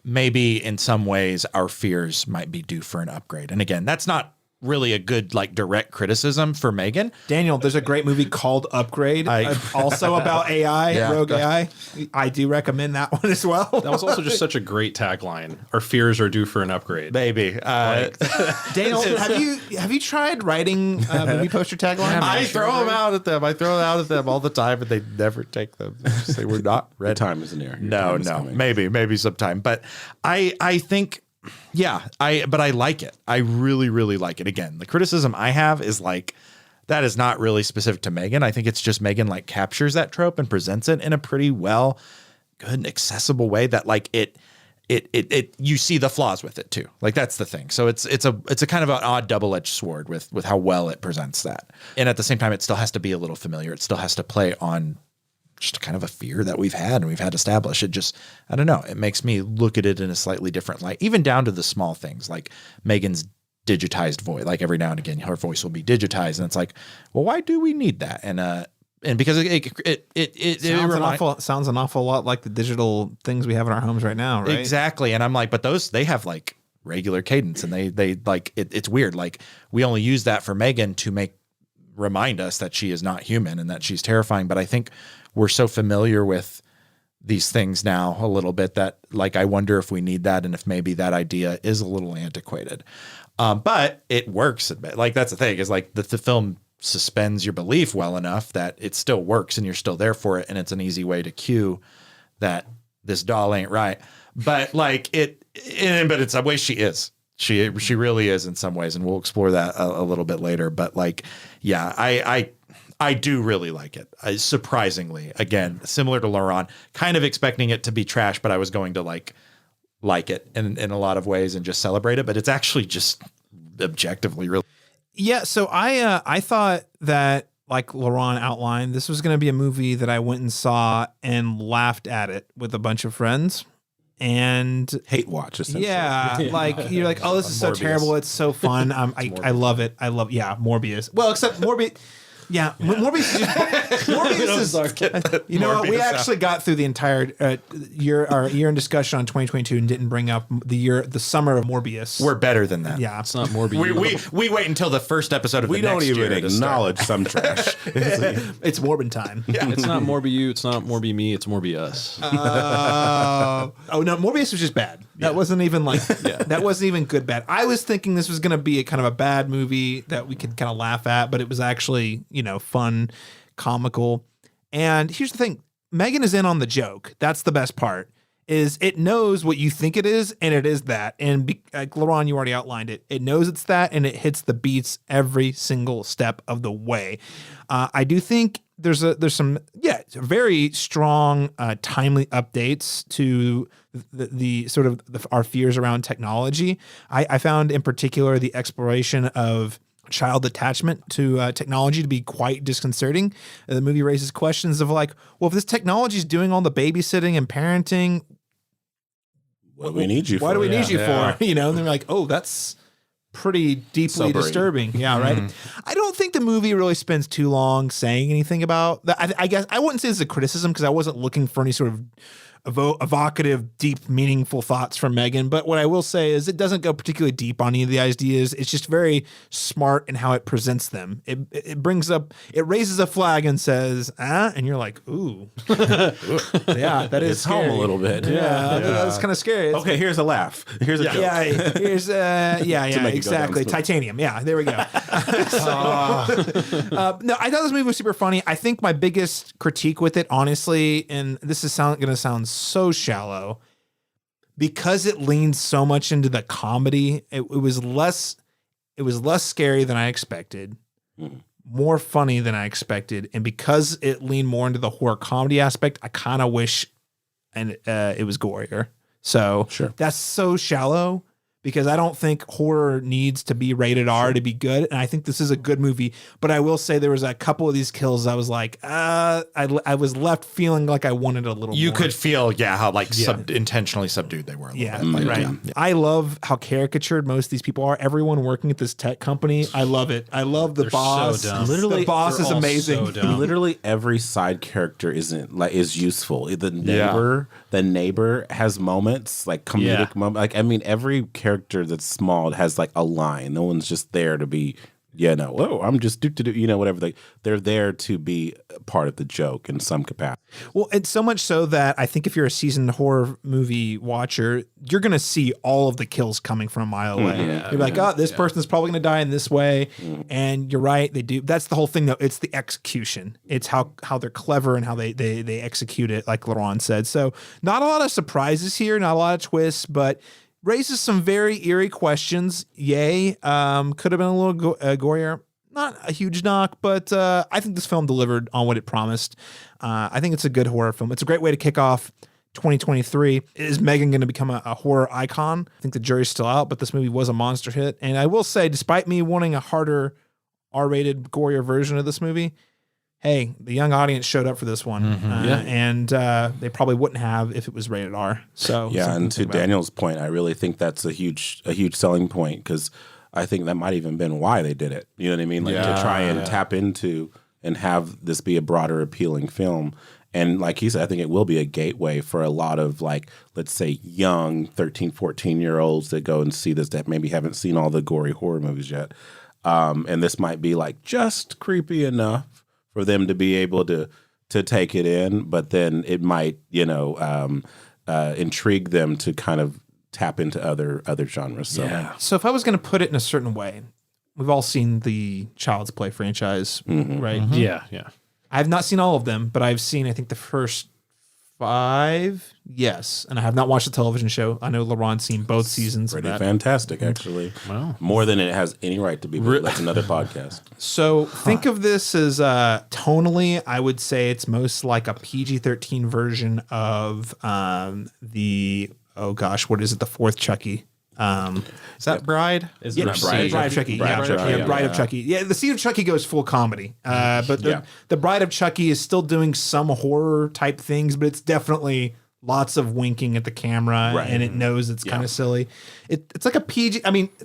[SPEAKER 2] maybe in some ways our fears might be due for an upgrade. And again, that's not really a good like direct criticism for M3GAN.
[SPEAKER 1] Daniel, there's a great movie called Upgrade, also about AI, rogue AI. I do recommend that one as well.
[SPEAKER 3] That was also just such a great tagline. Our fears are due for an upgrade.
[SPEAKER 2] Maybe.
[SPEAKER 1] Daniel, have you tried writing movie poster taglines?
[SPEAKER 2] I throw them out at them. I throw them out at them all the time, and they never take them. They just say we're not ready.
[SPEAKER 4] Your time isn't here.
[SPEAKER 2] No, maybe sometime. But I think. Yeah, but I like it. I really, really like it. Again, the criticism I have is like that is not really specific to M3GAN. I think it's just M3GAN like captures that trope and presents it in a pretty well, good and accessible way that like it you see the flaws with it too. Like that's the thing. So it's a kind of an odd double-edged sword with how well it presents that. And at the same time, it still has to be a little familiar. It still has to play on just kind of a fear that we've had and we've had established. It just, I don't know, it makes me look at it in a slightly different light, even down to the small things like M3GAN's digitized voice. Like every now and again, her voice will be digitized, and it's like, well, why do we need that? And because it
[SPEAKER 1] sounds an awful lot like the digital things we have in our homes right now, right?
[SPEAKER 2] Exactly. And I'm like, but they have like regular cadence, and they like it's weird. Like we only use that for M3GAN to remind us that she is not human and that she's terrifying. But I think we're so familiar with these things now a little bit that like I wonder if we need that and if maybe that idea is a little antiquated. But it works. Like that's the thing is like the film suspends your belief well enough that it still works and you're still there for it, and it's an easy way to cue that this doll ain't right. But like but in some ways she is. She really is in some ways, and we'll explore that a little bit later. But like, yeah, I do really like it. Surprisingly, again, similar to Laurent, kind of expecting it to be trash, but I was going to like it in a lot of ways and just celebrate it. But it's actually just objectively really.
[SPEAKER 1] Yeah. So I thought that, like Laurent outlined, this was going to be a movie that I went and saw and laughed at it with a bunch of friends. And
[SPEAKER 4] hate watch, essentially.
[SPEAKER 1] Yeah, like you're like, oh, this is so terrible. It's so fun. I love it. Morbius. Well, except Morbius. Yeah, Morbius is. You know what? We actually got through the entire year in discussion on 2022 and didn't bring up the summer of Morbius.
[SPEAKER 2] We're better than that.
[SPEAKER 1] Yeah,
[SPEAKER 3] it's not Morbius.
[SPEAKER 2] We wait until the first episode of
[SPEAKER 4] we
[SPEAKER 2] the next year.
[SPEAKER 4] We don't even acknowledge some trash.
[SPEAKER 1] It's Morbin time.
[SPEAKER 3] Yeah. It's not Morbi-you. It's not Morbi-me. It's Morbi-us.
[SPEAKER 1] Oh no, Morbius was just bad. That wasn't even like that wasn't even good bad. I was thinking this was going to be a kind of a bad movie that we could kind of laugh at, but it was actually, fun, comical. And here's the thing, M3GAN is in on the joke. That's the best part, is it knows what you think it is, and it is that. And like Laurent, you already outlined it. It knows it's that, and it hits the beats every single step of the way. I do think there's some very strong, timely updates to the sort of our fears around technology. I found in particular the exploration of child attachment to technology to be quite disconcerting. The movie raises questions of like, well, if this technology is doing all the babysitting and parenting,
[SPEAKER 4] what do we need you for?
[SPEAKER 1] Why do we need you for? And they're like, oh, that's pretty deeply disturbing. Yeah, right. I don't think the movie really spends too long saying anything about that. I guess I wouldn't say it's a criticism because I wasn't looking for any sort of evocative, deep, meaningful thoughts from M3GAN. But what I will say is it doesn't go particularly deep on any of the ideas. It's just very smart in how it presents them. It raises a flag and says, and you're like, ooh. Yeah, that is
[SPEAKER 4] it's
[SPEAKER 1] scary.
[SPEAKER 4] Home a little bit.
[SPEAKER 1] Yeah. That's kind of scary.
[SPEAKER 4] Okay, here's a laugh. Here's a joke.
[SPEAKER 1] Yeah, here's exactly. Titanium. Yeah, there we go. No, I thought this movie was super funny. I think my biggest critique with it, honestly, and this is going to sound so shallow, because it leaned so much into the comedy. It was less scary than I expected, more funny than I expected, and because it leaned more into the horror comedy aspect, I kind of wish it was gorier. So
[SPEAKER 4] sure.
[SPEAKER 1] That's so shallow, because I don't think horror needs to be rated R to be good. And I think this is a good movie. But I will say there was a couple of these kills I was like, I was left feeling like I wanted a little
[SPEAKER 2] You
[SPEAKER 1] more.
[SPEAKER 2] could feel, how intentionally subdued they were. A little bit.
[SPEAKER 1] Right.
[SPEAKER 2] Yeah.
[SPEAKER 1] I love how caricatured most of these people are. Everyone working at this tech company, I love it. I love the
[SPEAKER 3] They're
[SPEAKER 1] boss.
[SPEAKER 3] so dumb.
[SPEAKER 4] Literally,
[SPEAKER 1] the boss
[SPEAKER 3] they're
[SPEAKER 1] is
[SPEAKER 3] all
[SPEAKER 1] amazing.
[SPEAKER 3] so dumb.
[SPEAKER 4] Literally every side character is useful. The neighbor has moments, like comedic moments. Like, I mean, every character that's small has like a line. No one's just there to be, I'm just whatever. They're there to be part of the joke in some capacity.
[SPEAKER 1] Well, it's so much so that I think if you're a seasoned horror movie watcher, you're going to see all of the kills coming from a mile away. You're like, this person is probably going to die in this way. And you're right. They do. That's the whole thing, though. It's the execution. It's how they're clever and how they execute it, like Laurent said. So not a lot of surprises here, not a lot of twists, but raises some very eerie questions. Yay. Could have been a little gorier. Not a huge knock, but I think this film delivered on what it promised. I think it's a good horror film. It's a great way to kick off 2023. Is M3GAN going to become a horror icon? I think the jury's still out, but this movie was a monster hit. And I will say, despite me wanting a harder R-rated, gorier version of this movie, hey, the young audience showed up for this one, and they probably wouldn't have if it was rated R. So
[SPEAKER 4] and to Daniel's point, I really think that's a huge selling point, because I think that might even been why they did it. You know what I mean? Like to try and tap into and have this be a broader, appealing film. And like he said, I think it will be a gateway for a lot of, like, let's say young 13, 14-year-olds that go and see this that maybe haven't seen all the gory horror movies yet. And this might be like just creepy enough for them to be able to take it in, but then it might, intrigue them to kind of tap into other genres. So,
[SPEAKER 1] So if I was going to put it in a certain way, we've all seen the Child's Play franchise, right?
[SPEAKER 3] Yeah.
[SPEAKER 1] I have not seen all of them, but I've seen, I think, the first 5. Yes. And I have not watched the television show. I know Laurent's seen both seasons of
[SPEAKER 4] pretty
[SPEAKER 1] that.
[SPEAKER 4] fantastic, actually.
[SPEAKER 3] Wow.
[SPEAKER 4] More than it has any right to be. But that's another podcast.
[SPEAKER 1] So think of this as tonally, I would say it's most like a PG-13 version of the, what is it? The fourth Chucky.
[SPEAKER 2] Is that Bride?
[SPEAKER 3] Is
[SPEAKER 1] Yeah,
[SPEAKER 3] there a
[SPEAKER 1] Bride of Chucky.
[SPEAKER 4] Bride of Chucky, yeah.
[SPEAKER 1] Bride of Chucky. Yeah, the Seed of Chucky goes full comedy. But the Bride of Chucky is still doing some horror type things, but it's definitely lots of winking at the camera, and it knows it's kind of silly. It's like a PG,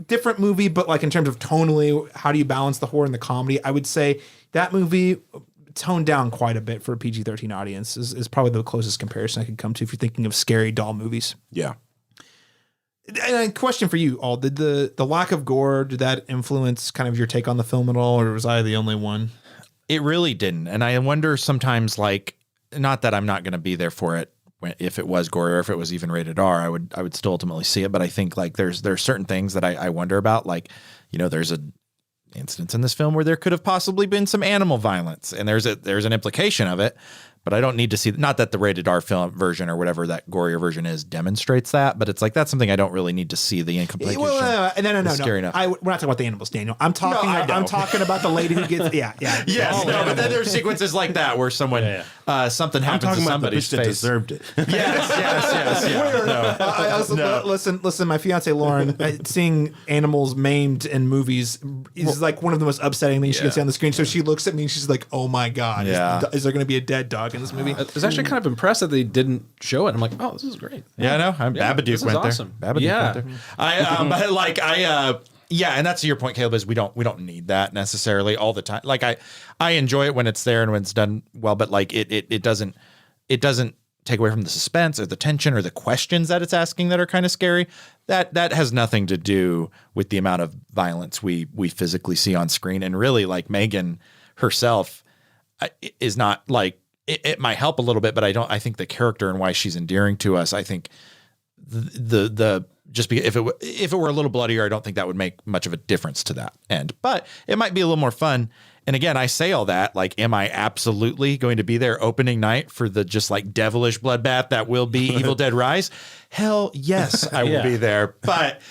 [SPEAKER 1] different movie, but like in terms of tonally, how do you balance the horror and the comedy? I would say that movie toned down quite a bit for a PG-13 audience is probably the closest comparison I could come to if you're thinking of scary doll movies.
[SPEAKER 4] Yeah.
[SPEAKER 1] And a question for you all: did the lack of gore, did that influence kind of your take on the film at all, or was I the only one?
[SPEAKER 2] It really didn't. And I wonder sometimes, like, not that I'm not going to be there for it if it was gory or if it was even rated R, I would still ultimately see it. But I think, like, there's certain things that I wonder about. Like, there's a instance in this film where there could have possibly been some animal violence, and there's an implication of it. But I don't need to see, not that the rated R film version or whatever that gorier version is demonstrates that, but it's like, that's something I don't really need to see the implication.
[SPEAKER 1] No.
[SPEAKER 2] Scary enough.
[SPEAKER 1] We're not talking about the animals, Daniel. I'm talking about the lady who gets,
[SPEAKER 2] Yes, but then there's sequences like that where someone, something happens to somebody's
[SPEAKER 4] that
[SPEAKER 2] face.
[SPEAKER 4] deserved it.
[SPEAKER 2] Yes.
[SPEAKER 1] Listen, my fiance Lauren, seeing animals maimed in movies is like one of the most upsetting things she can see on the screen. So she looks at me and she's like, "Oh my god, is there going to be a dead dog in this movie?"
[SPEAKER 3] I was actually kind of impressed that they didn't show it. I'm like, oh, this is great.
[SPEAKER 2] Yeah, I know. Babadook went
[SPEAKER 3] awesome.
[SPEAKER 2] there. Babadook went there. And that's your point, Caleb, is we don't need that necessarily all the time. Like I enjoy it when it's there and when it's done well, but like it doesn't take away from the suspense or the tension or the questions that it's asking that are kind of scary. That has nothing to do with the amount of violence we physically see on screen. And really, like, M3GAN herself is not like, it might help a little bit, but I think the character and why she's endearing to us, I think the just because if it were a little bloodier, I don't think that would make much of a difference to that end, but it might be a little more fun. And again, I say all that, like, am I absolutely going to be there opening night for the just like devilish bloodbath that will be Evil Dead Rise? Hell yes, I will be there, but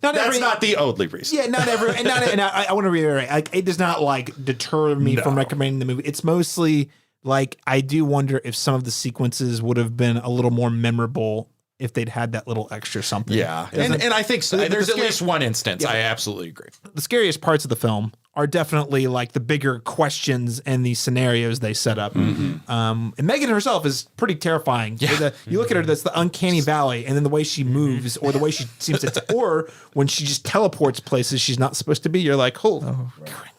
[SPEAKER 2] that's not the only reason.
[SPEAKER 1] Yeah, not every, and I want to reiterate, like, it does not like deter me from recommending the movie. It's mostly like, I do wonder if some of the sequences would have been a little more memorable if they'd had that little extra something.
[SPEAKER 2] Yeah. And I think so.
[SPEAKER 1] the
[SPEAKER 2] There's at
[SPEAKER 1] scary-
[SPEAKER 2] least one instance. I absolutely agree.
[SPEAKER 1] The scariest parts of the film are definitely like the bigger questions and the scenarios they set up. And Megan herself is pretty terrifying. Yeah. You look at her, that's the uncanny valley, and then the way she moves, or the way she seems to, or when she just teleports places she's not supposed to be, you're like, holy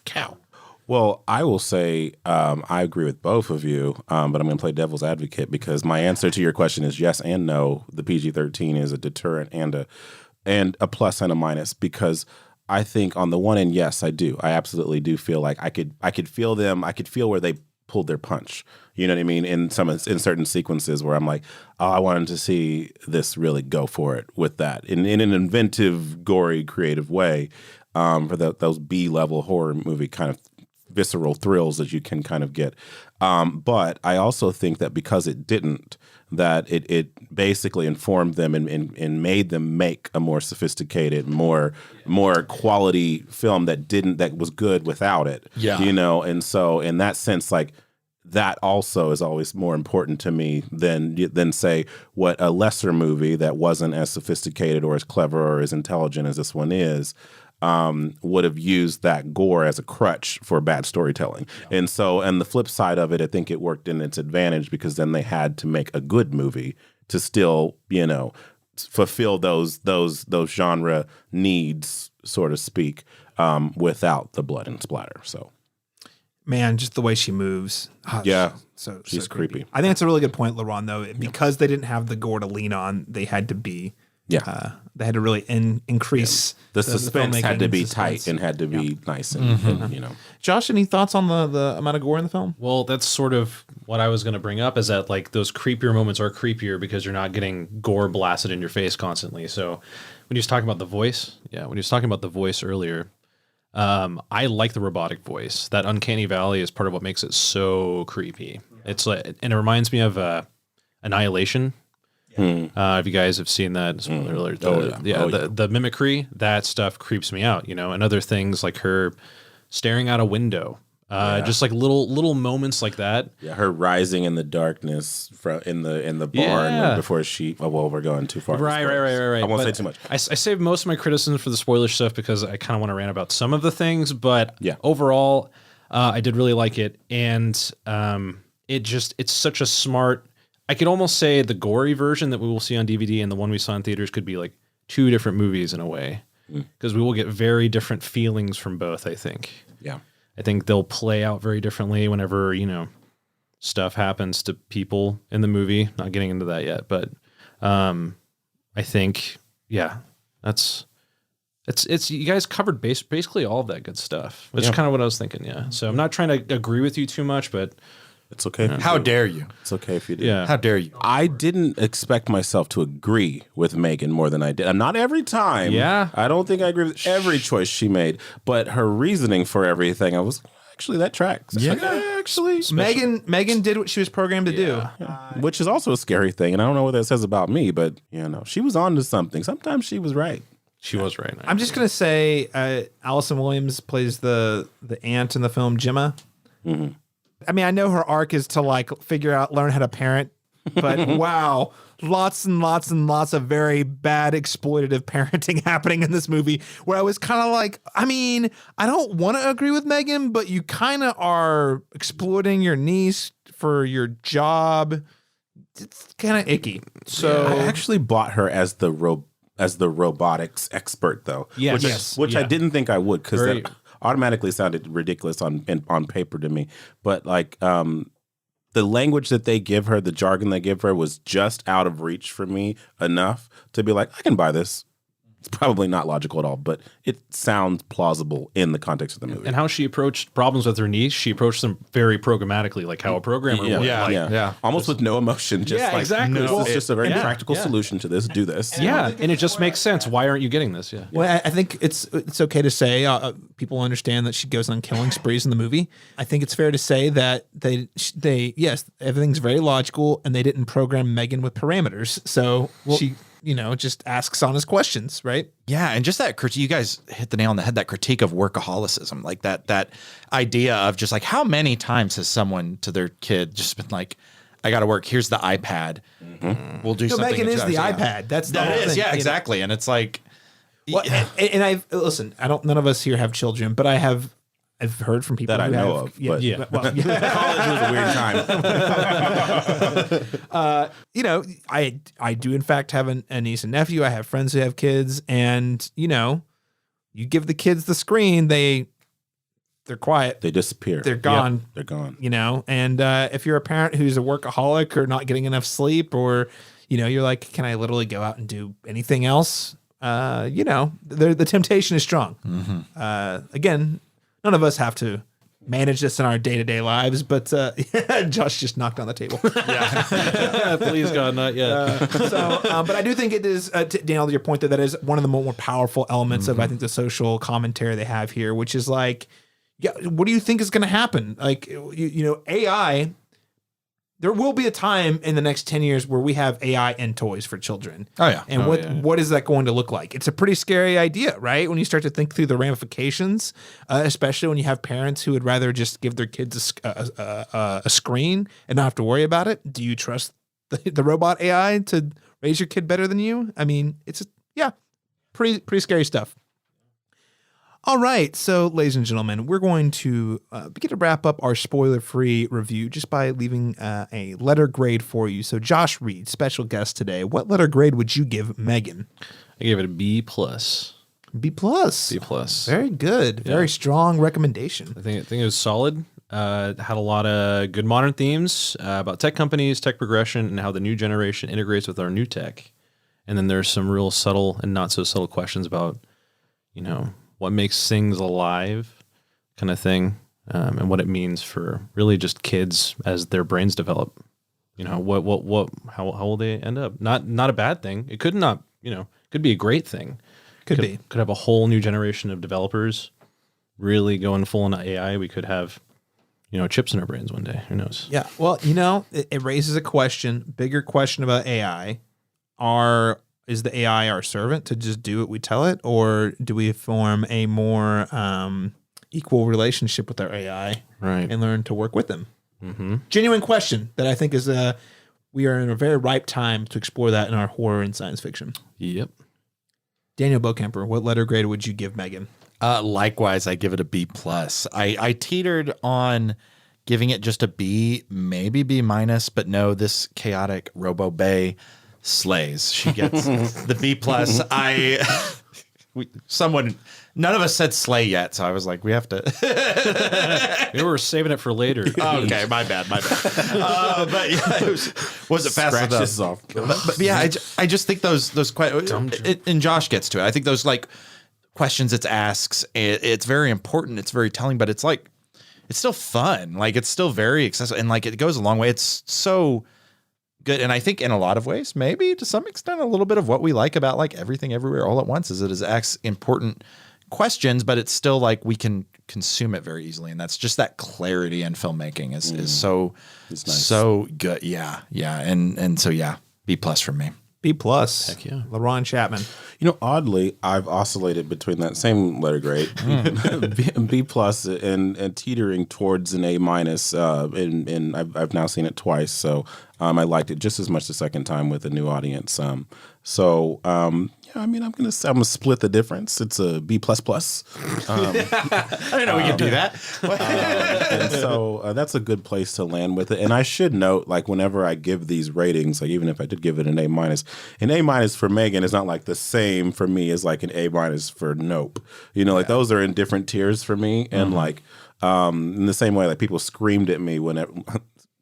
[SPEAKER 1] cow.
[SPEAKER 4] Well, I will say I agree with both of you, but I'm going to play devil's advocate because my answer to your question is yes and no. The PG-13 is a deterrent and a plus and a minus, because I think on the one end, yes, I do. I absolutely do feel like I could feel them. I could feel where they pulled their punch. You know what I mean? In certain sequences where I'm like, oh, I wanted to see this really go for it with that in an inventive, gory, creative way for those B-level horror movie kind of visceral thrills that you can kind of get. But I also think that because it didn't, that it basically informed them and made them make a more sophisticated, more quality film that was good without it.
[SPEAKER 2] Yeah.
[SPEAKER 4] You know, and so in that sense, like, that also is always more important to me than say what a lesser movie that wasn't as sophisticated or as clever or as intelligent as this one is would have used that gore as a crutch for bad storytelling. Yeah. And so, and the flip side of it, I think it worked in its advantage because then they had to make a good movie to still, you know, fulfill those genre needs, so to speak, without the blood and splatter. So,
[SPEAKER 1] Man, just the way she moves. Oh,
[SPEAKER 4] yeah,
[SPEAKER 1] so
[SPEAKER 4] she's creepy.
[SPEAKER 1] I think it's a really good point, LeRon, though. Because they didn't have the gore to lean on, they had to be they had to really increase
[SPEAKER 4] the suspense
[SPEAKER 1] filmmaking
[SPEAKER 4] had to be
[SPEAKER 1] suspense.
[SPEAKER 4] tight and had to be nice and you know.
[SPEAKER 1] Josh, any thoughts on the amount of gore in the film?
[SPEAKER 3] Well, that's sort of what I was going to bring up, is that like those creepier moments are creepier because you're not getting gore blasted in your face constantly. So when he was talking about the voice, earlier, I like the robotic voice. That uncanny valley is part of what makes it so creepy. It's like, and it reminds me of Annihilation. If you guys have seen that, the mimicry, that stuff creeps me out, you know, and other things like her staring out a window, just like little moments like that.
[SPEAKER 4] Yeah, her rising in the darkness in the barn before she. Oh, well, we're going too far.
[SPEAKER 3] Right.
[SPEAKER 4] I won't say too much.
[SPEAKER 3] I saved most of my criticism for the spoiler stuff because I kind of want to rant about some of the things, but overall, I did really like it, and it's such a smart. I could almost say the gory version that we will see on DVD and the one we saw in theaters could be like two different movies in a way, because we will get very different feelings from both, I think.
[SPEAKER 4] Yeah.
[SPEAKER 3] I think they'll play out very differently whenever, you know, stuff happens to people in the movie. Not getting into that yet, but I think, it's you guys covered basically all of that good stuff, which is kind of what I was thinking. Yeah. So I'm not trying to agree with you too much, but
[SPEAKER 4] it's okay.
[SPEAKER 2] How dare you?
[SPEAKER 4] It's okay if you do.
[SPEAKER 3] Yeah.
[SPEAKER 2] How dare you?
[SPEAKER 4] I didn't expect myself to agree with Megan more than I did. Not every time.
[SPEAKER 3] Yeah.
[SPEAKER 4] I don't think I agree with every choice she made, but her reasoning for everything, I was actually that tracks.
[SPEAKER 2] Yeah.
[SPEAKER 4] Like, actually,
[SPEAKER 1] Megan did what she was programmed to do.
[SPEAKER 4] which is also a scary thing, and I don't know what that says about me, but you know, she was on to something. Sometimes she was right.
[SPEAKER 3] she was right.
[SPEAKER 1] I'm just gonna say, Allison Williams plays the aunt in the film, Gemma.
[SPEAKER 4] Mm-hmm.
[SPEAKER 1] I mean, I know her arc is to like learn how to parent, but wow, lots and lots and lots of very bad exploitative parenting happening in this movie, where I was kind of like, I mean, I don't want to agree with Megan, but you kind of are exploiting your niece for your job. It's kind of icky. So
[SPEAKER 4] I actually bought her as the robotics expert, though.
[SPEAKER 3] Yes.
[SPEAKER 4] Which I didn't think I would, because
[SPEAKER 3] Very-
[SPEAKER 4] that automatically sounded ridiculous on paper to me. But like the language that they give her, the jargon they give her, was just out of reach for me enough to be like, I can buy this. It's probably not logical at all, but it sounds plausible in the context of the movie.
[SPEAKER 3] And how she approached problems with her niece, she approached them very programmatically, like how a programmer would.
[SPEAKER 2] Yeah.
[SPEAKER 4] Almost with no emotion. Just
[SPEAKER 3] Yeah,
[SPEAKER 4] like,
[SPEAKER 3] exactly.
[SPEAKER 4] This is just a very
[SPEAKER 3] Yeah.
[SPEAKER 4] practical solution to this. Do this.
[SPEAKER 3] Yeah, and it just makes sense. Why aren't you getting this? Yeah.
[SPEAKER 1] Well, I think it's okay to say people understand that she goes on killing sprees in the movie. I think it's fair to say that they yes, everything's very logical, and they didn't program Megan with parameters, so she just asks honest questions, right?
[SPEAKER 2] Yeah, and just that critique, you guys hit the nail on the head, that critique of workaholicism, like that idea of just like how many times has someone to their kid just been like, I got to work. Here's the iPad. We'll do something.
[SPEAKER 1] Megan is the
[SPEAKER 2] Yeah.
[SPEAKER 1] iPad. That's the
[SPEAKER 2] That
[SPEAKER 1] whole
[SPEAKER 2] is,
[SPEAKER 1] thing,
[SPEAKER 2] yeah,
[SPEAKER 1] you know?
[SPEAKER 2] exactly. And it's like,
[SPEAKER 1] Well, and I've listen. None of us here have children, but I've heard from people
[SPEAKER 4] That I
[SPEAKER 1] who
[SPEAKER 4] know
[SPEAKER 1] have,
[SPEAKER 4] of,
[SPEAKER 1] Yeah,
[SPEAKER 4] but-
[SPEAKER 1] yeah. Well, yeah.
[SPEAKER 4] College was a weird time.
[SPEAKER 1] You know, I do in fact have a niece and nephew. I have friends who have kids, and you know, you give the kids the screen, they're quiet,
[SPEAKER 4] They disappear.
[SPEAKER 1] they're gone.
[SPEAKER 4] They're gone.
[SPEAKER 1] You know, and if you're a parent who's a workaholic or not getting enough sleep, or you know, you're like, can I literally go out and do anything else? You know, the temptation is strong. Again, none of us have to manage this in our day-to-day lives, but Josh just knocked on the table.
[SPEAKER 3] Please God, not yet.
[SPEAKER 1] But I do think it is, Daniel, to your point, that is one of the more powerful elements of, I think, the social commentary they have here, which is like, yeah, what do you think is going to happen? Like, you know, AI, there will be a time in the next 10 years where we have AI and toys for children.
[SPEAKER 2] Oh, yeah.
[SPEAKER 1] And what is that going to look like? It's a pretty scary idea, right? When you start to think through the ramifications, especially when you have parents who would rather just give their kids a screen and not have to worry about it. Do you trust the robot AI to raise your kid better than you? I mean, it's pretty scary stuff. All right, so ladies and gentlemen, we're going to begin to wrap up our spoiler-free review just by leaving a letter grade for you. So Josh Reed, special guest today, what letter grade would you give Megan?
[SPEAKER 3] I gave it a B plus.
[SPEAKER 1] B plus.
[SPEAKER 3] B plus.
[SPEAKER 1] Very good. Very strong recommendation.
[SPEAKER 3] I think it was solid. Had a lot of good modern themes about tech companies, tech progression, and how the new generation integrates with our new tech. And then there's some real subtle and not so subtle questions about, you know, what makes things alive, kind of thing, and what it means for really just kids as their brains develop. You know, how will they end up? Not a bad thing. It could not, you know, could be a great thing. Could have a whole new generation of developers really going full on AI. We could have, you know, chips in our brains one day. Who knows?
[SPEAKER 1] Yeah. Well, you know, it raises a bigger question about AI. Is the AI our servant to just do what we tell it, or do we form a more equal relationship with our AI and learn to work with them? Genuine question that I think is we are in a very ripe time to explore that in our horror and science fiction.
[SPEAKER 3] Yep.
[SPEAKER 1] Daniel Bokemper, what letter grade would you give Megan?
[SPEAKER 2] Likewise, I give it a B plus. I teetered on giving it just a B, maybe B minus, but no, this chaotic Robo Bay slays. She gets the B plus. None of us said slay yet, so I was like, we have to.
[SPEAKER 3] We were saving it for later.
[SPEAKER 2] Okay, my bad. But yeah, was it fast
[SPEAKER 4] Scratch
[SPEAKER 2] enough?
[SPEAKER 4] this off.
[SPEAKER 2] But yeah, I just think those and Josh gets to it. I think those like questions it asks, it's very important. It's very telling, but it's like it's still fun. Like it's still very accessible, and like it goes a long way. It's so good, and I think in a lot of ways, maybe to some extent, a little bit of what we like about like Everything Everywhere All at Once is it asks important questions, but it's still like we can consume it very easily, and that's just that clarity in filmmaking is so so good. Yeah, and so yeah, B plus for me.
[SPEAKER 1] B plus.
[SPEAKER 3] Heck yeah.
[SPEAKER 1] LaRon Chapman.
[SPEAKER 4] You know, oddly, I've oscillated between that same letter grade, B plus, and teetering towards an A minus. And I've now seen it twice, so I liked it just as much the second time with a new audience. Yeah, I mean, I'm gonna split the difference. It's a B plus plus.
[SPEAKER 2] I didn't know we could do that.
[SPEAKER 4] And so that's a good place to land with it. And I should note, like, whenever I give these ratings, like even if I did give it an A minus for Megan is not like the same for me as like an A minus for Nope. You know, like those are in different tiers for me. And like in the same way, like people screamed at me whenever.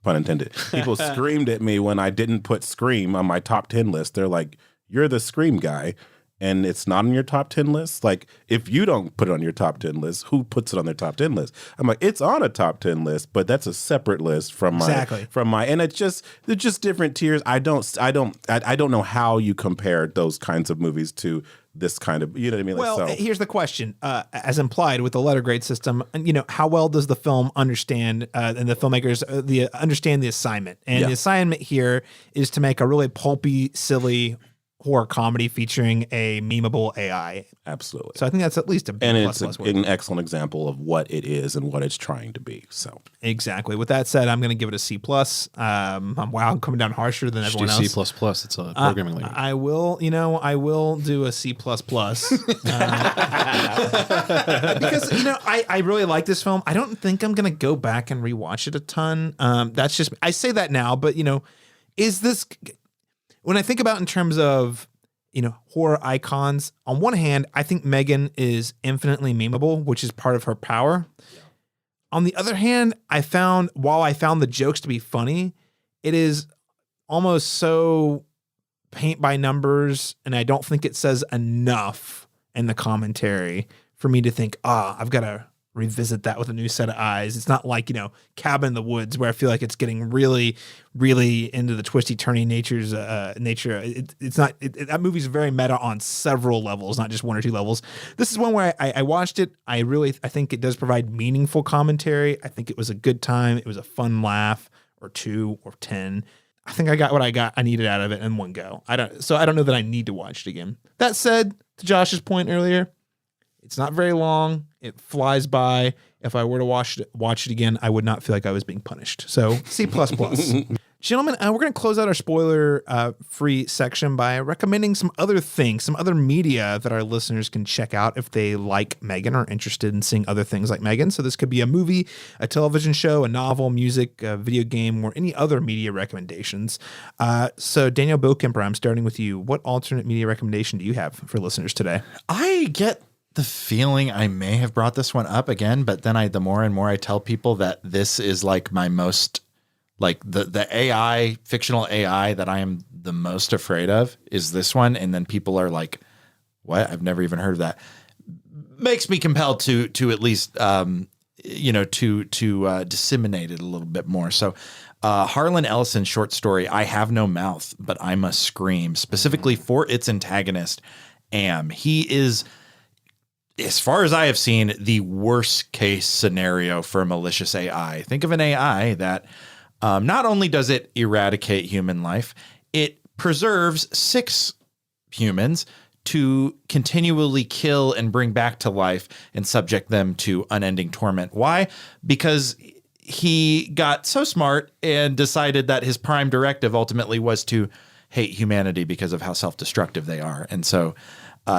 [SPEAKER 4] Pun intended. People screamed at me when I didn't put Scream on my top 10 list. They're like, "You're the Scream guy, and it's not on your top 10 list." Like, if you don't put it on your top 10 list, who puts it on their top 10 list? I'm like, it's on a top 10 list, but that's a separate list from my. And it's just they're just different tiers. I don't know how you compare those kinds of movies to this kind of, you know what I mean? Like,
[SPEAKER 1] Well, here's the question, as implied with the letter grade system, you know, how well does the film understand, and the filmmakers understand the assignment? And the assignment here is to make a really pulpy, silly horror comedy featuring a memeable AI.
[SPEAKER 4] Absolutely.
[SPEAKER 1] So I think that's at least a B++
[SPEAKER 4] And it's
[SPEAKER 1] worth.
[SPEAKER 4] an excellent example of what it is and what it's trying to be. So
[SPEAKER 1] Exactly. With that said, I'm going to give it a C+. I'm coming down harsher than
[SPEAKER 3] Just
[SPEAKER 1] everyone
[SPEAKER 3] do
[SPEAKER 1] else.
[SPEAKER 3] C++. It's a programming language.
[SPEAKER 1] I will do a C++. Because, I really like this film. I don't think I'm going to go back and rewatch it a ton. That's just, I say that now, but, is this, when I think about in terms of, horror icons, on one hand, I think M3GAN is infinitely memeable, which is part of her power. Yeah. On the other hand, while I found the jokes to be funny, it is almost so paint by numbers, and I don't think it says enough in the commentary for me to think, I've got to revisit that with a new set of eyes. It's not like, Cabin in the Woods, where I feel like it's getting really, really into the twisty turny nature. It's not, that movie's very meta on several levels, not just one or two levels. This is one where I watched it. I think it does provide meaningful commentary. I think it was a good time. It was a fun laugh or 2 or 10. I think I got what I needed out of it in one go. I don't know that I need to watch it again. That said, to Josh's point earlier, it's not very long. It flies by. If I were to watch it again, I would not feel like I was being punished. So C++. Gentlemen, we're going to close out our spoiler-free section by recommending some other things, some other media that our listeners can check out if they like M3GAN or are interested in seeing other things like M3GAN. So this could be a movie, a television show, a novel, music, a video game, or any other media recommendations. So Daniel Bokemper, I'm starting with you. What alternate media recommendation do you have for listeners today?
[SPEAKER 2] I get the feeling I may have brought this one up again, but then the more and more I tell people that this is like my most, like the AI, fictional AI that I am the most afraid of is this one. And then people are like, what? I've never even heard of that. Makes me compelled to at least, to disseminate it a little bit more. So Harlan Ellison's short story, I Have No Mouth, But I Must Scream, specifically for its antagonist, Am. He is, as far as I have seen, the worst case scenario for malicious AI. Think of an AI that not only does it eradicate human life, it preserves 6 humans to continually kill and bring back to life and subject them to unending torment. Why? Because he got so smart and decided that his prime directive ultimately was to hate humanity because of how self-destructive they are. And so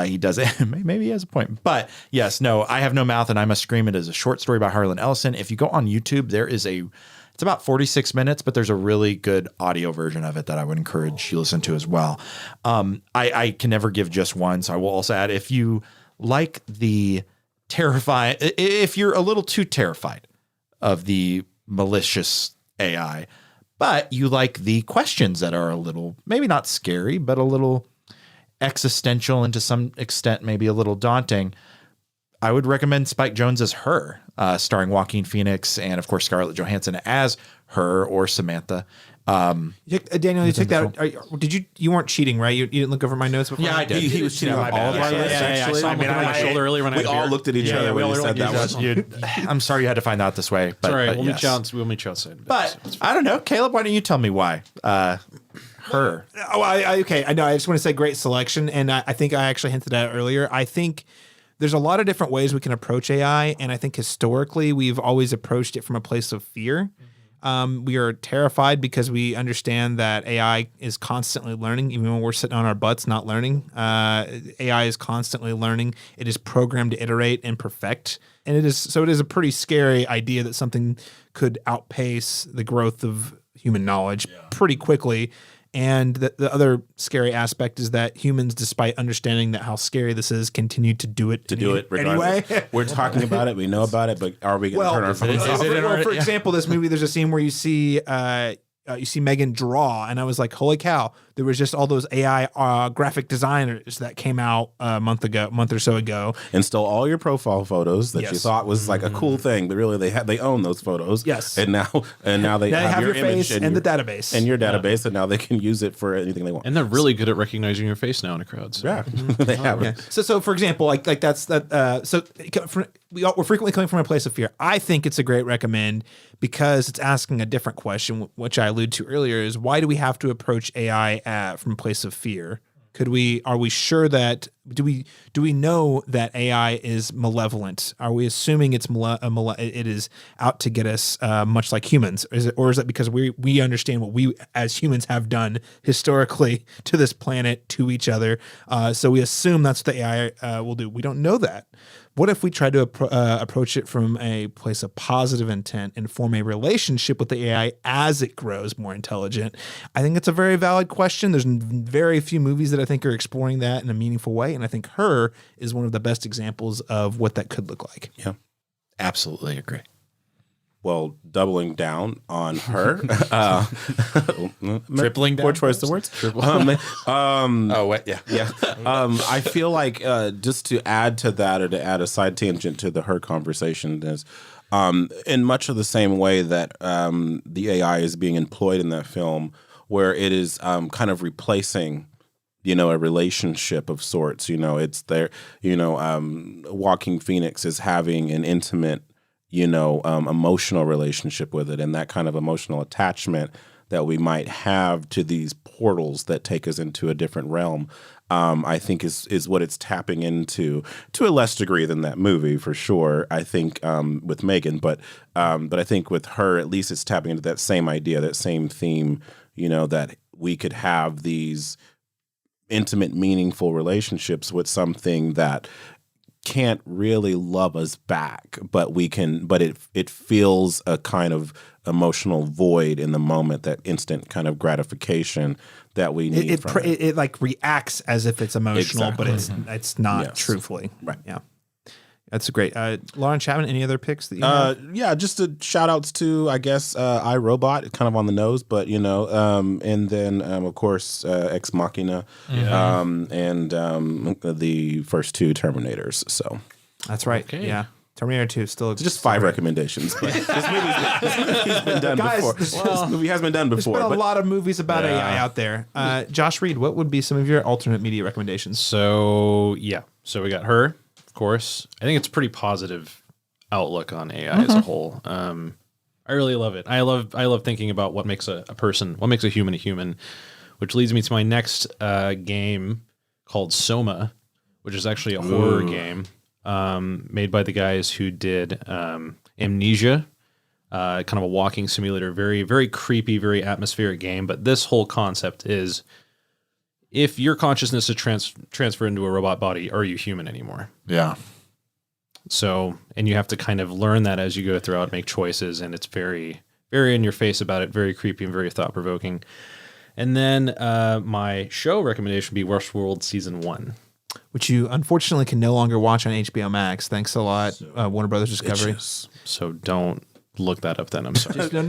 [SPEAKER 2] he does it. Maybe he has a point. But yes, no, I Have No Mouth and I Must Scream. It is a short story by Harlan Ellison. If you go on YouTube, it's about 46 minutes, but there's a really good audio version of it that I would encourage you to listen to as well. I can never give just one. So I will also add, if you like if you're a little too terrified of the malicious AI, but you like the questions that are a little, maybe not scary, but a little existential and to some extent maybe a little daunting, I would recommend Spike Jonze's Her, starring Joaquin Phoenix and of course Scarlett Johansson as Her or Samantha.
[SPEAKER 1] Daniel, you took that. You weren't cheating, right? You didn't look over my notes before?
[SPEAKER 2] Yeah, I did.
[SPEAKER 4] He was cheating on all of our lists, actually.
[SPEAKER 3] I mean, on my shoulder earlier when
[SPEAKER 4] we all looked at each other when you said that.
[SPEAKER 2] I'm sorry you had to find out this way. But,
[SPEAKER 3] Sorry,
[SPEAKER 2] but
[SPEAKER 3] we'll
[SPEAKER 2] yes.
[SPEAKER 3] meet you outside.
[SPEAKER 2] But I don't know. Caleb, why don't you tell me why? Her.
[SPEAKER 1] Okay. I know. I just want to say great selection. And I think I actually hinted at it earlier. I think there's a lot of different ways we can approach AI. And I think historically we've always approached it from a place of fear. We are terrified because we understand that AI is constantly learning, even when we're sitting on our butts not learning. AI is constantly learning. It is programmed to iterate and perfect. And it is a pretty scary idea that something could outpace the growth of human knowledge pretty quickly. And the other scary aspect is that humans, despite understanding that how scary this is, continue to do it
[SPEAKER 4] anyway. We're talking about it. We know about it, but are we going to turn our phones off?
[SPEAKER 1] For example, this movie, there's a scene where you see M3GAN draw, and I was like, holy cow, there was just all those AI graphic designers that came out a month or so ago.
[SPEAKER 4] And stole all your profile photos that you thought was like a cool thing, but really they own those photos.
[SPEAKER 1] Yes.
[SPEAKER 4] And now they have your
[SPEAKER 1] face
[SPEAKER 4] image
[SPEAKER 1] and the database.
[SPEAKER 4] And your database, and now they can use it for anything they want.
[SPEAKER 3] And they're really good at recognizing your face now in a crowd. So.
[SPEAKER 4] Yeah, they have it.
[SPEAKER 1] So for example, like that's that. So we're frequently coming from a place of fear. I think it's a great recommend because it's asking a different question, which I alluded to earlier, is why do we have to approach AI from a place of fear? Are we sure that do we know that AI is malevolent? Are we assuming it is out to get us, much like humans? Or is it because we understand what we as humans have done historically to this planet, to each other? So we assume that's what the AI will do. We don't know that. What if we try to approach it from a place of positive intent and form a relationship with the AI as it grows more intelligent? I think it's a very valid question. There's very few movies that I think are exploring that in a meaningful way, and I think Her is one of the best examples of what that could look like.
[SPEAKER 2] Yeah, absolutely agree.
[SPEAKER 4] Well, doubling down on Her,
[SPEAKER 2] Tripling down.
[SPEAKER 4] poor choice of words.
[SPEAKER 2] Oh, wait, yeah.
[SPEAKER 4] Yeah. I feel like just to add to that, or to add a side tangent to the Her conversation, is in much of the same way that the AI is being employed in that film, where it is kind of replacing, a relationship of sorts. It's there. Walking Phoenix is having an intimate, emotional relationship with it, and that kind of emotional attachment that we might have to these portals that take us into a different realm, I think is what it's tapping into, to a less degree than that movie, for sure. I think with M3GAN, but I think with Her, at least it's tapping into that same idea, that same theme, that we could have these intimate, meaningful relationships with something that can't really love us back, but we can. But it feels a kind of emotional void in the moment, that instant kind of gratification that we need.
[SPEAKER 1] It like reacts as if it's emotional,
[SPEAKER 4] Exactly.
[SPEAKER 1] but it's not,
[SPEAKER 4] Yes.
[SPEAKER 1] truthfully.
[SPEAKER 4] Right.
[SPEAKER 1] Yeah. That's great. Lauren Chapman, any other picks that you have?
[SPEAKER 4] Yeah, just shout outs to, I guess, iRobot, kind of on the nose, but and then of course Ex Machina, and the first two Terminators. So
[SPEAKER 1] That's right.
[SPEAKER 3] Okay.
[SPEAKER 1] Yeah. Terminator 2 still
[SPEAKER 4] it's just 5 recommendations. But this movie's been done
[SPEAKER 1] Guys,
[SPEAKER 4] before.
[SPEAKER 1] this
[SPEAKER 4] movie has been done
[SPEAKER 1] There's
[SPEAKER 4] before.
[SPEAKER 1] been a
[SPEAKER 4] but
[SPEAKER 1] lot of movies about AI out there. Josh Reed, what would be some of your alternate media recommendations?
[SPEAKER 3] So we got Her, of course. I think it's a pretty positive outlook on AI as a whole. I really love it. I love thinking about what makes a person, what makes a human, which leads me to my next game called Soma, which is actually a horror game made by the guys who did Amnesia, kind of a walking simulator, very, very creepy, very atmospheric game. But this whole concept is, if your consciousness is transferred into a robot body, are you human anymore?
[SPEAKER 2] Yeah.
[SPEAKER 3] So, and you have to kind of learn that as you go throughout, make choices, and it's very, very in your face about it, very creepy and very thought provoking. And then my show recommendation would be Westworld Season 1.
[SPEAKER 1] Which you unfortunately can no longer watch on HBO Max. Thanks a lot, Warner Brothers Discovery.
[SPEAKER 4] bitches.
[SPEAKER 3] So don't look that up then. I'm sorry.
[SPEAKER 1] No.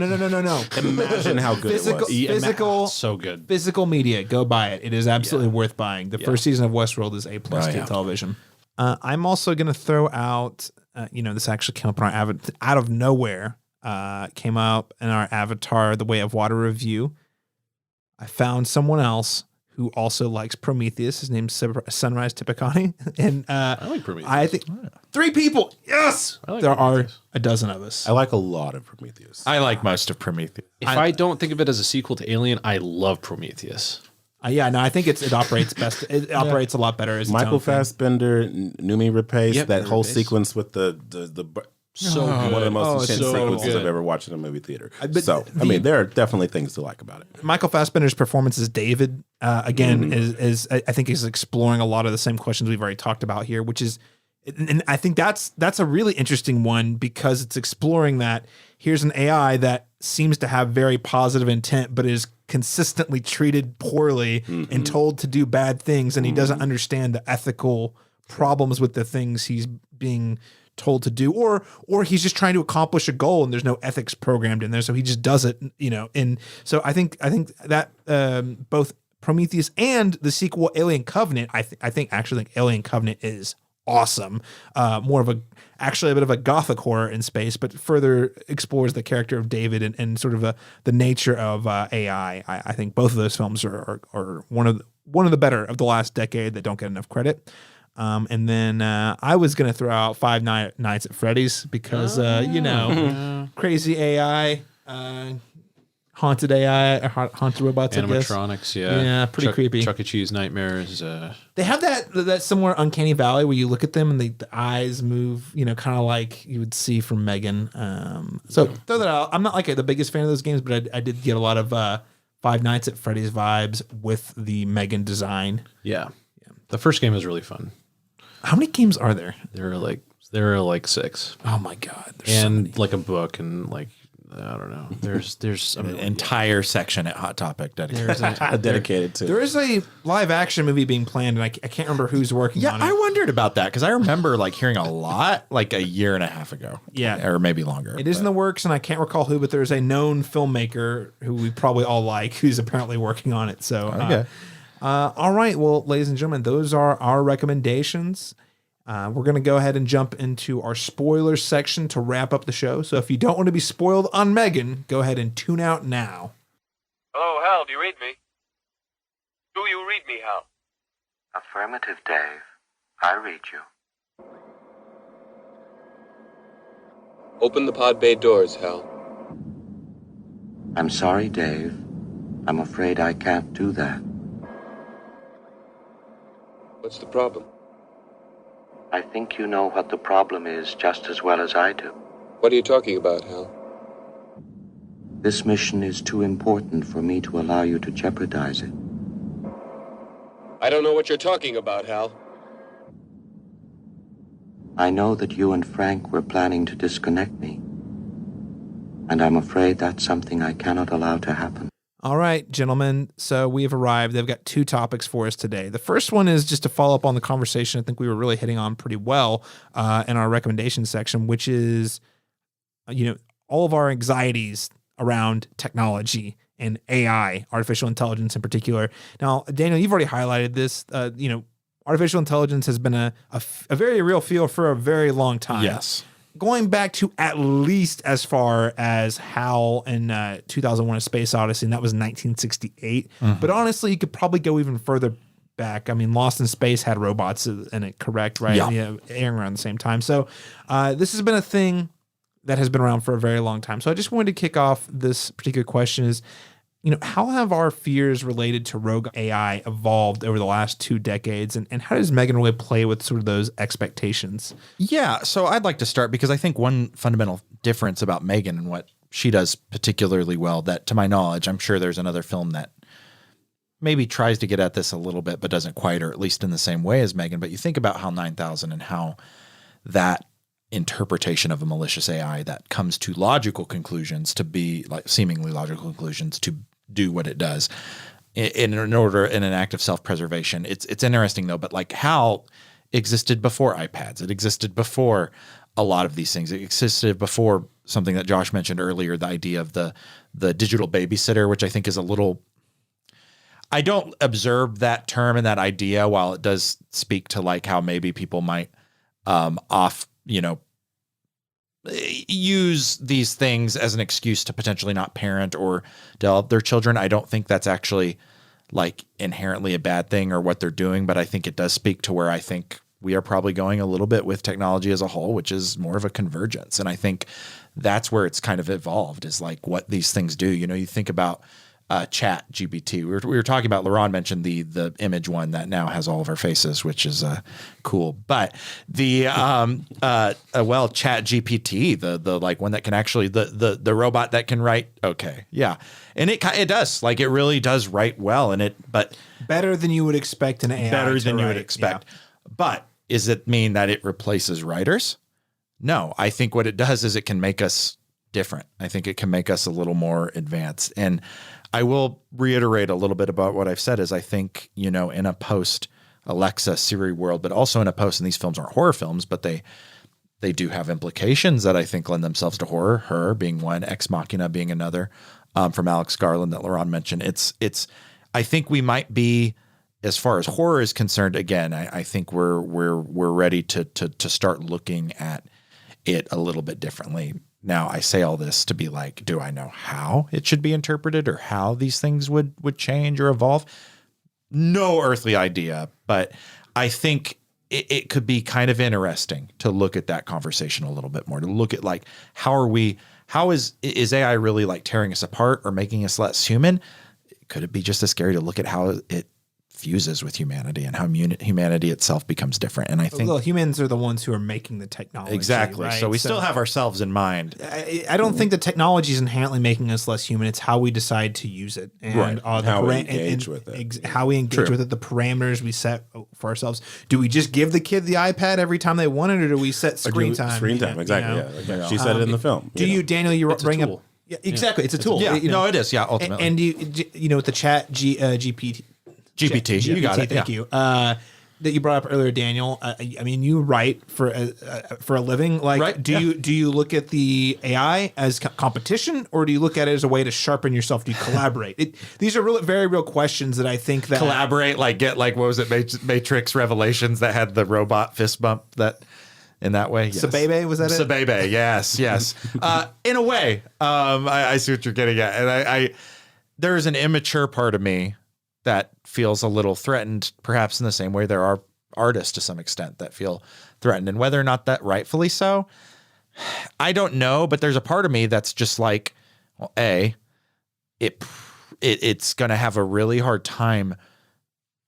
[SPEAKER 4] Imagine how good it was.
[SPEAKER 3] So good.
[SPEAKER 1] Physical media, go buy it. It is absolutely worth buying. The first season of Westworld is A+ to television. I'm also going to throw out, this actually came up in our out of nowhere, came up in our Avatar, The Way of Water review. I found someone else who also likes Prometheus. His name's Sunrise Tipicani. And
[SPEAKER 3] I like Prometheus.
[SPEAKER 1] I think 3 people. Yes.
[SPEAKER 3] I like
[SPEAKER 1] There
[SPEAKER 3] Prometheus.
[SPEAKER 1] are a dozen of us.
[SPEAKER 4] I like a lot of Prometheus.
[SPEAKER 2] I like most of Prometheus.
[SPEAKER 3] If I don't think of it as a sequel to Alien, I love Prometheus.
[SPEAKER 1] I think it operates best. It operates a lot better as its
[SPEAKER 4] Michael
[SPEAKER 1] own thing.
[SPEAKER 4] Fassbender, Noomi Rapace,
[SPEAKER 3] Yep,
[SPEAKER 4] that whole
[SPEAKER 3] Rapace.
[SPEAKER 4] sequence with the
[SPEAKER 3] So
[SPEAKER 4] one of the most intense
[SPEAKER 3] so
[SPEAKER 4] sequences
[SPEAKER 3] good.
[SPEAKER 4] I've ever watched in a movie theater.
[SPEAKER 1] but
[SPEAKER 4] So, there are definitely things to like about it.
[SPEAKER 1] Michael Fassbender's performance as David, again, is I think is exploring a lot of the same questions we've already talked about here, which is, and I think that's a really interesting one, because it's exploring that here's an AI that seems to have very positive intent, but is consistently treated poorly and told to do bad things, and he doesn't understand the ethical problems with the things he's being told to do, or he's just trying to accomplish a goal and there's no ethics programmed in there, so he just does it, and so I think that both Prometheus and the sequel Alien Covenant, I think Alien Covenant is awesome, more of actually a bit of a gothic horror in space, but further explores the character of David and sort of the nature of AI. I think both of those films are one of the better of the last decade that don't get enough credit. And then I was going to throw out Five Nights at Freddy's because, crazy AI haunted AI, or haunted robots.
[SPEAKER 3] Animatronics, yeah.
[SPEAKER 1] Yeah, pretty creepy.
[SPEAKER 3] Chuck E. Cheese nightmares.
[SPEAKER 1] They have that similar uncanny valley where you look at them and the eyes move, kind of like you would see from M3GAN. So throw that out. I'm not like the biggest fan of those games, but I did get a lot of Five Nights at Freddy's vibes with the M3GAN design.
[SPEAKER 3] Yeah. The first game is really fun.
[SPEAKER 1] How many games are there?
[SPEAKER 3] There are like 6.
[SPEAKER 1] Oh my God.
[SPEAKER 3] And like a book and like, I don't know. There's
[SPEAKER 2] An entire section at Hot Topic
[SPEAKER 4] dedicated to.
[SPEAKER 1] There is a live action movie being planned, and I can't remember who's working on it.
[SPEAKER 2] I wondered about that because I remember like hearing a lot like a year and a half ago.
[SPEAKER 1] Yeah.
[SPEAKER 2] Or maybe longer.
[SPEAKER 1] It is in the works, and I can't recall who, but there's a known filmmaker who we probably all like who's apparently working on it. So,
[SPEAKER 2] Okay.
[SPEAKER 1] All right. Well, ladies and gentlemen, those are our recommendations. We're going to go ahead and jump into our spoilers section to wrap up the show. So if you don't want to be spoiled on M3GAN, go ahead and tune out now.
[SPEAKER 7] Hello, Hal, do you read me? Do you read me, Hal?
[SPEAKER 9] Affirmative, Dave. I read you.
[SPEAKER 7] Open the pod bay doors, Hal.
[SPEAKER 9] I'm sorry, Dave. I'm afraid I can't do that.
[SPEAKER 7] What's the problem?
[SPEAKER 9] I think you know what the problem is just as well as I do.
[SPEAKER 7] What are you talking about, Hal?
[SPEAKER 9] This mission is too important for me to allow you to jeopardize it.
[SPEAKER 7] I don't know what you're talking about, Hal.
[SPEAKER 9] I know that you and Frank were planning to disconnect me, and I'm afraid that's something I cannot allow to happen.
[SPEAKER 1] All right, gentlemen. So we have arrived. They've got 2 topics for us today. The first one is just to follow up on the conversation I think we were really hitting on pretty well in our recommendation section, which is, all of our anxieties around technology and AI, artificial intelligence in particular. Now, Daniel, you've already highlighted this. Artificial intelligence has been a very real field for a very long time.
[SPEAKER 2] Yes.
[SPEAKER 1] Going back to at least as far as HAL in 2001: A Space Odyssey, and that was 1968.
[SPEAKER 2] Mm-hmm.
[SPEAKER 1] But honestly, you could probably go even further back. I mean, Lost in Space had robots in it, correct? Right?
[SPEAKER 2] Yeah.
[SPEAKER 1] Airing around the same time. So this has been a thing that has been around for a very long time. So I just wanted to kick off this particular question is, how have our fears related to rogue AI evolved over the last 2 decades? And how does M3GAN really play with sort of those expectations?
[SPEAKER 2] Yeah, so I'd like to start because I think one fundamental difference about M3GAN and what she does particularly well, that to my knowledge, I'm sure there's another film that maybe tries to get at this a little bit, but doesn't quite, or at least in the same way as M3GAN. But you think about HAL 9000 and how that interpretation of a malicious AI that comes to logical conclusions, to be like seemingly logical conclusions, to do what it does in an act of self-preservation. It's interesting though, but like HAL existed before iPads. It existed before a lot of these things. It existed before something that Josh mentioned earlier, the idea of the digital babysitter, which I think is a little, I don't observe that term and that idea, while it does speak to like how maybe people might use these things as an excuse to potentially not parent or develop their children. I don't think that's actually like inherently a bad thing or what they're doing, but I think it does speak to where I think we are probably going a little bit with technology as a whole, which is more of a convergence. And I think that's where it's kind of evolved, is like what these things do. You think about Chat GPT. We were talking about, Laurent mentioned the image one that now has all of our faces, which is cool. But the Chat GPT, the like one that can actually the robot that can write. Okay, yeah, and it does, like, it really does write well, and but
[SPEAKER 1] better than you would expect an AI.
[SPEAKER 2] Better than you would
[SPEAKER 1] write,
[SPEAKER 2] expect.
[SPEAKER 1] yeah.
[SPEAKER 2] But does it mean that it replaces writers? No, I think what it does is it can make us different. I think it can make us a little more advanced. And I will reiterate a little bit about what I've said is I think, in a post Alexa Siri world, but also in a post, and these films aren't horror films, but they do have implications that I think lend themselves to horror, Her being one, Ex Machina being another, from Alex Garland that Laurent mentioned. I think we might be, as far as horror is concerned, again, I think we're ready to start looking at it a little bit differently. Now, I say all this to be like, do I know how it should be interpreted or how these things would change or evolve? No earthly idea, but I think it could be kind of interesting to look at that conversation a little bit more, to look at like, how are we how is AI really like tearing us apart or making us less human? Could it be just as scary to look at how it fuses with humanity and how humanity itself becomes different? And I think
[SPEAKER 1] humans are the ones who are making the technology.
[SPEAKER 2] exactly.
[SPEAKER 1] Right?
[SPEAKER 2] So we still have ourselves in mind.
[SPEAKER 1] I don't think the technology is inherently making us less human. It's how we decide to use it and
[SPEAKER 4] how we engage with it.
[SPEAKER 1] How we engage with it, the parameters we set for ourselves. Do we just give the kid the iPad every time they want it, or do we set screen time?
[SPEAKER 4] Screen time, exactly. Yeah. She said it in the film.
[SPEAKER 1] Do you, Daniel? You bring up.
[SPEAKER 3] tool.
[SPEAKER 1] Yeah, exactly. It's a tool.
[SPEAKER 2] Yeah, no, it is. Yeah, ultimately.
[SPEAKER 1] And you know, with the chat GPT,
[SPEAKER 2] you got it.
[SPEAKER 1] Thank you. That you brought up earlier, Daniel. I mean, you write for a living. Like,
[SPEAKER 2] Right,
[SPEAKER 1] do you look at the AI as competition, or do you look at it as a way to sharpen yourself? Do you collaborate? These are very real questions that I think that
[SPEAKER 2] collaborate. Like get like what was it? Matrix Revelations that had the robot fist bump that. In that way, yes.
[SPEAKER 1] Sabebe, was that it?
[SPEAKER 2] Sabebe, yes. In a way, I see what you're getting at, and I there is an immature part of me that feels a little threatened, perhaps in the same way there are artists to some extent that feel threatened, and whether or not that rightfully so, I don't know. But there's a part of me that's just like, well, it's going to have a really hard time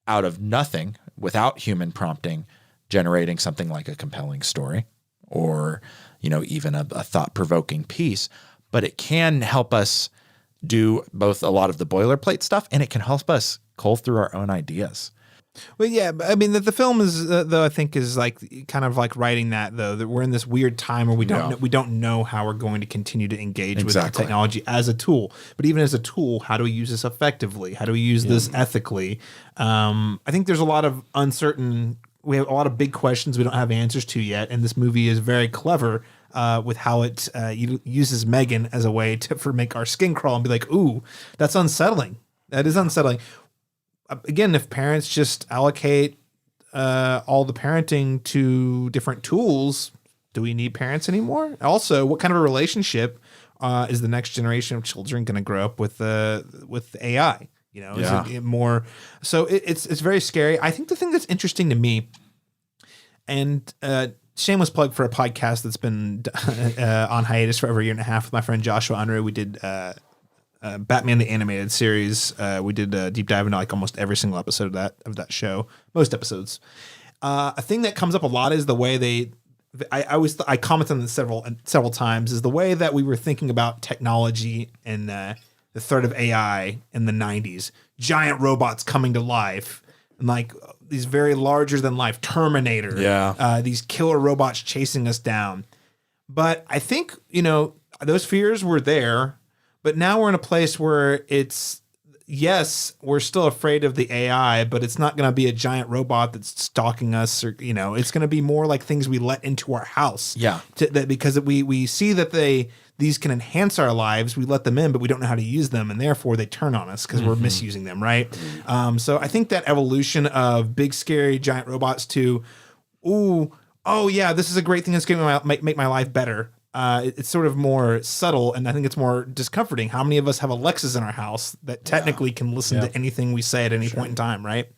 [SPEAKER 2] out of nothing without human prompting. Generating something like a compelling story or, even a thought-provoking piece, but it can help us do both a lot of the boilerplate stuff and it can help us cull through our own ideas.
[SPEAKER 1] Well, yeah, I mean, the film is, though, I think is like kind of like writing that, though, that we're in this weird time where we don't know how we're going to continue to engage with the technology as a tool. But even as a tool, how do we use this effectively? How do we use this ethically? I think there's a lot of we have a lot of big questions we don't have answers to yet, and this movie is very clever with how it uses M3GAN as a way to make our skin crawl and be like, ooh, that's unsettling. That is unsettling. Again, if parents just allocate all the parenting to different tools, do we need parents anymore? Also, what kind of a relationship is the next generation of children going to grow up with AI? Is it more? So it's very scary. I think the thing that's interesting to me, and shameless plug for a podcast that's been on hiatus for over a year and a half with my friend Joshua Unruh. We did Batman the Animated Series. We did a deep dive into like almost every single episode of that show. Most episodes. A thing that comes up a lot is the way I commented on this several times, is the way that we were thinking about technology and the threat of AI in the 90s, giant robots coming to life, and like these very larger than life Terminator, these killer robots chasing us down. But I think, those fears were there, but now we're in a place where yes, we're still afraid of the AI, but it's not going to be a giant robot that's stalking us, or, it's going to be more like things we let into our house. Yeah. Because we see that these can enhance our lives. We let them in, but we don't know how to use them. And therefore they turn on us because we're misusing them. Right. So I think that evolution of big, scary, giant robots to, this is a great thing that's going to make my life better. It's sort of more subtle, and I think it's more discomforting. How many of us have Alexas in our house that technically can listen to anything we say at any point in time, right?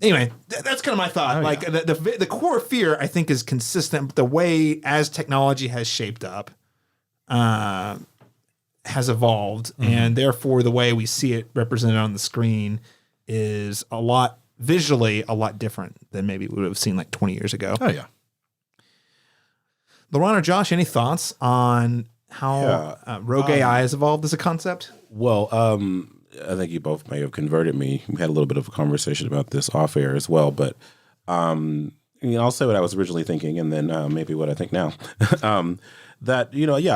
[SPEAKER 1] Anyway, that's kind of my thought. The core fear, I think, is consistent, but the way as technology has shaped up has evolved, and therefore the way we see it represented on the screen is visually a lot different than maybe we would have seen like 20 years ago.
[SPEAKER 2] Oh, yeah.
[SPEAKER 1] Laurent or Josh, any thoughts on how rogue AI has evolved as a concept?
[SPEAKER 4] Well, I think you both may have converted me. We had a little bit of a conversation about this off air as well, but I'll say what I was originally thinking, and then maybe what I think now. I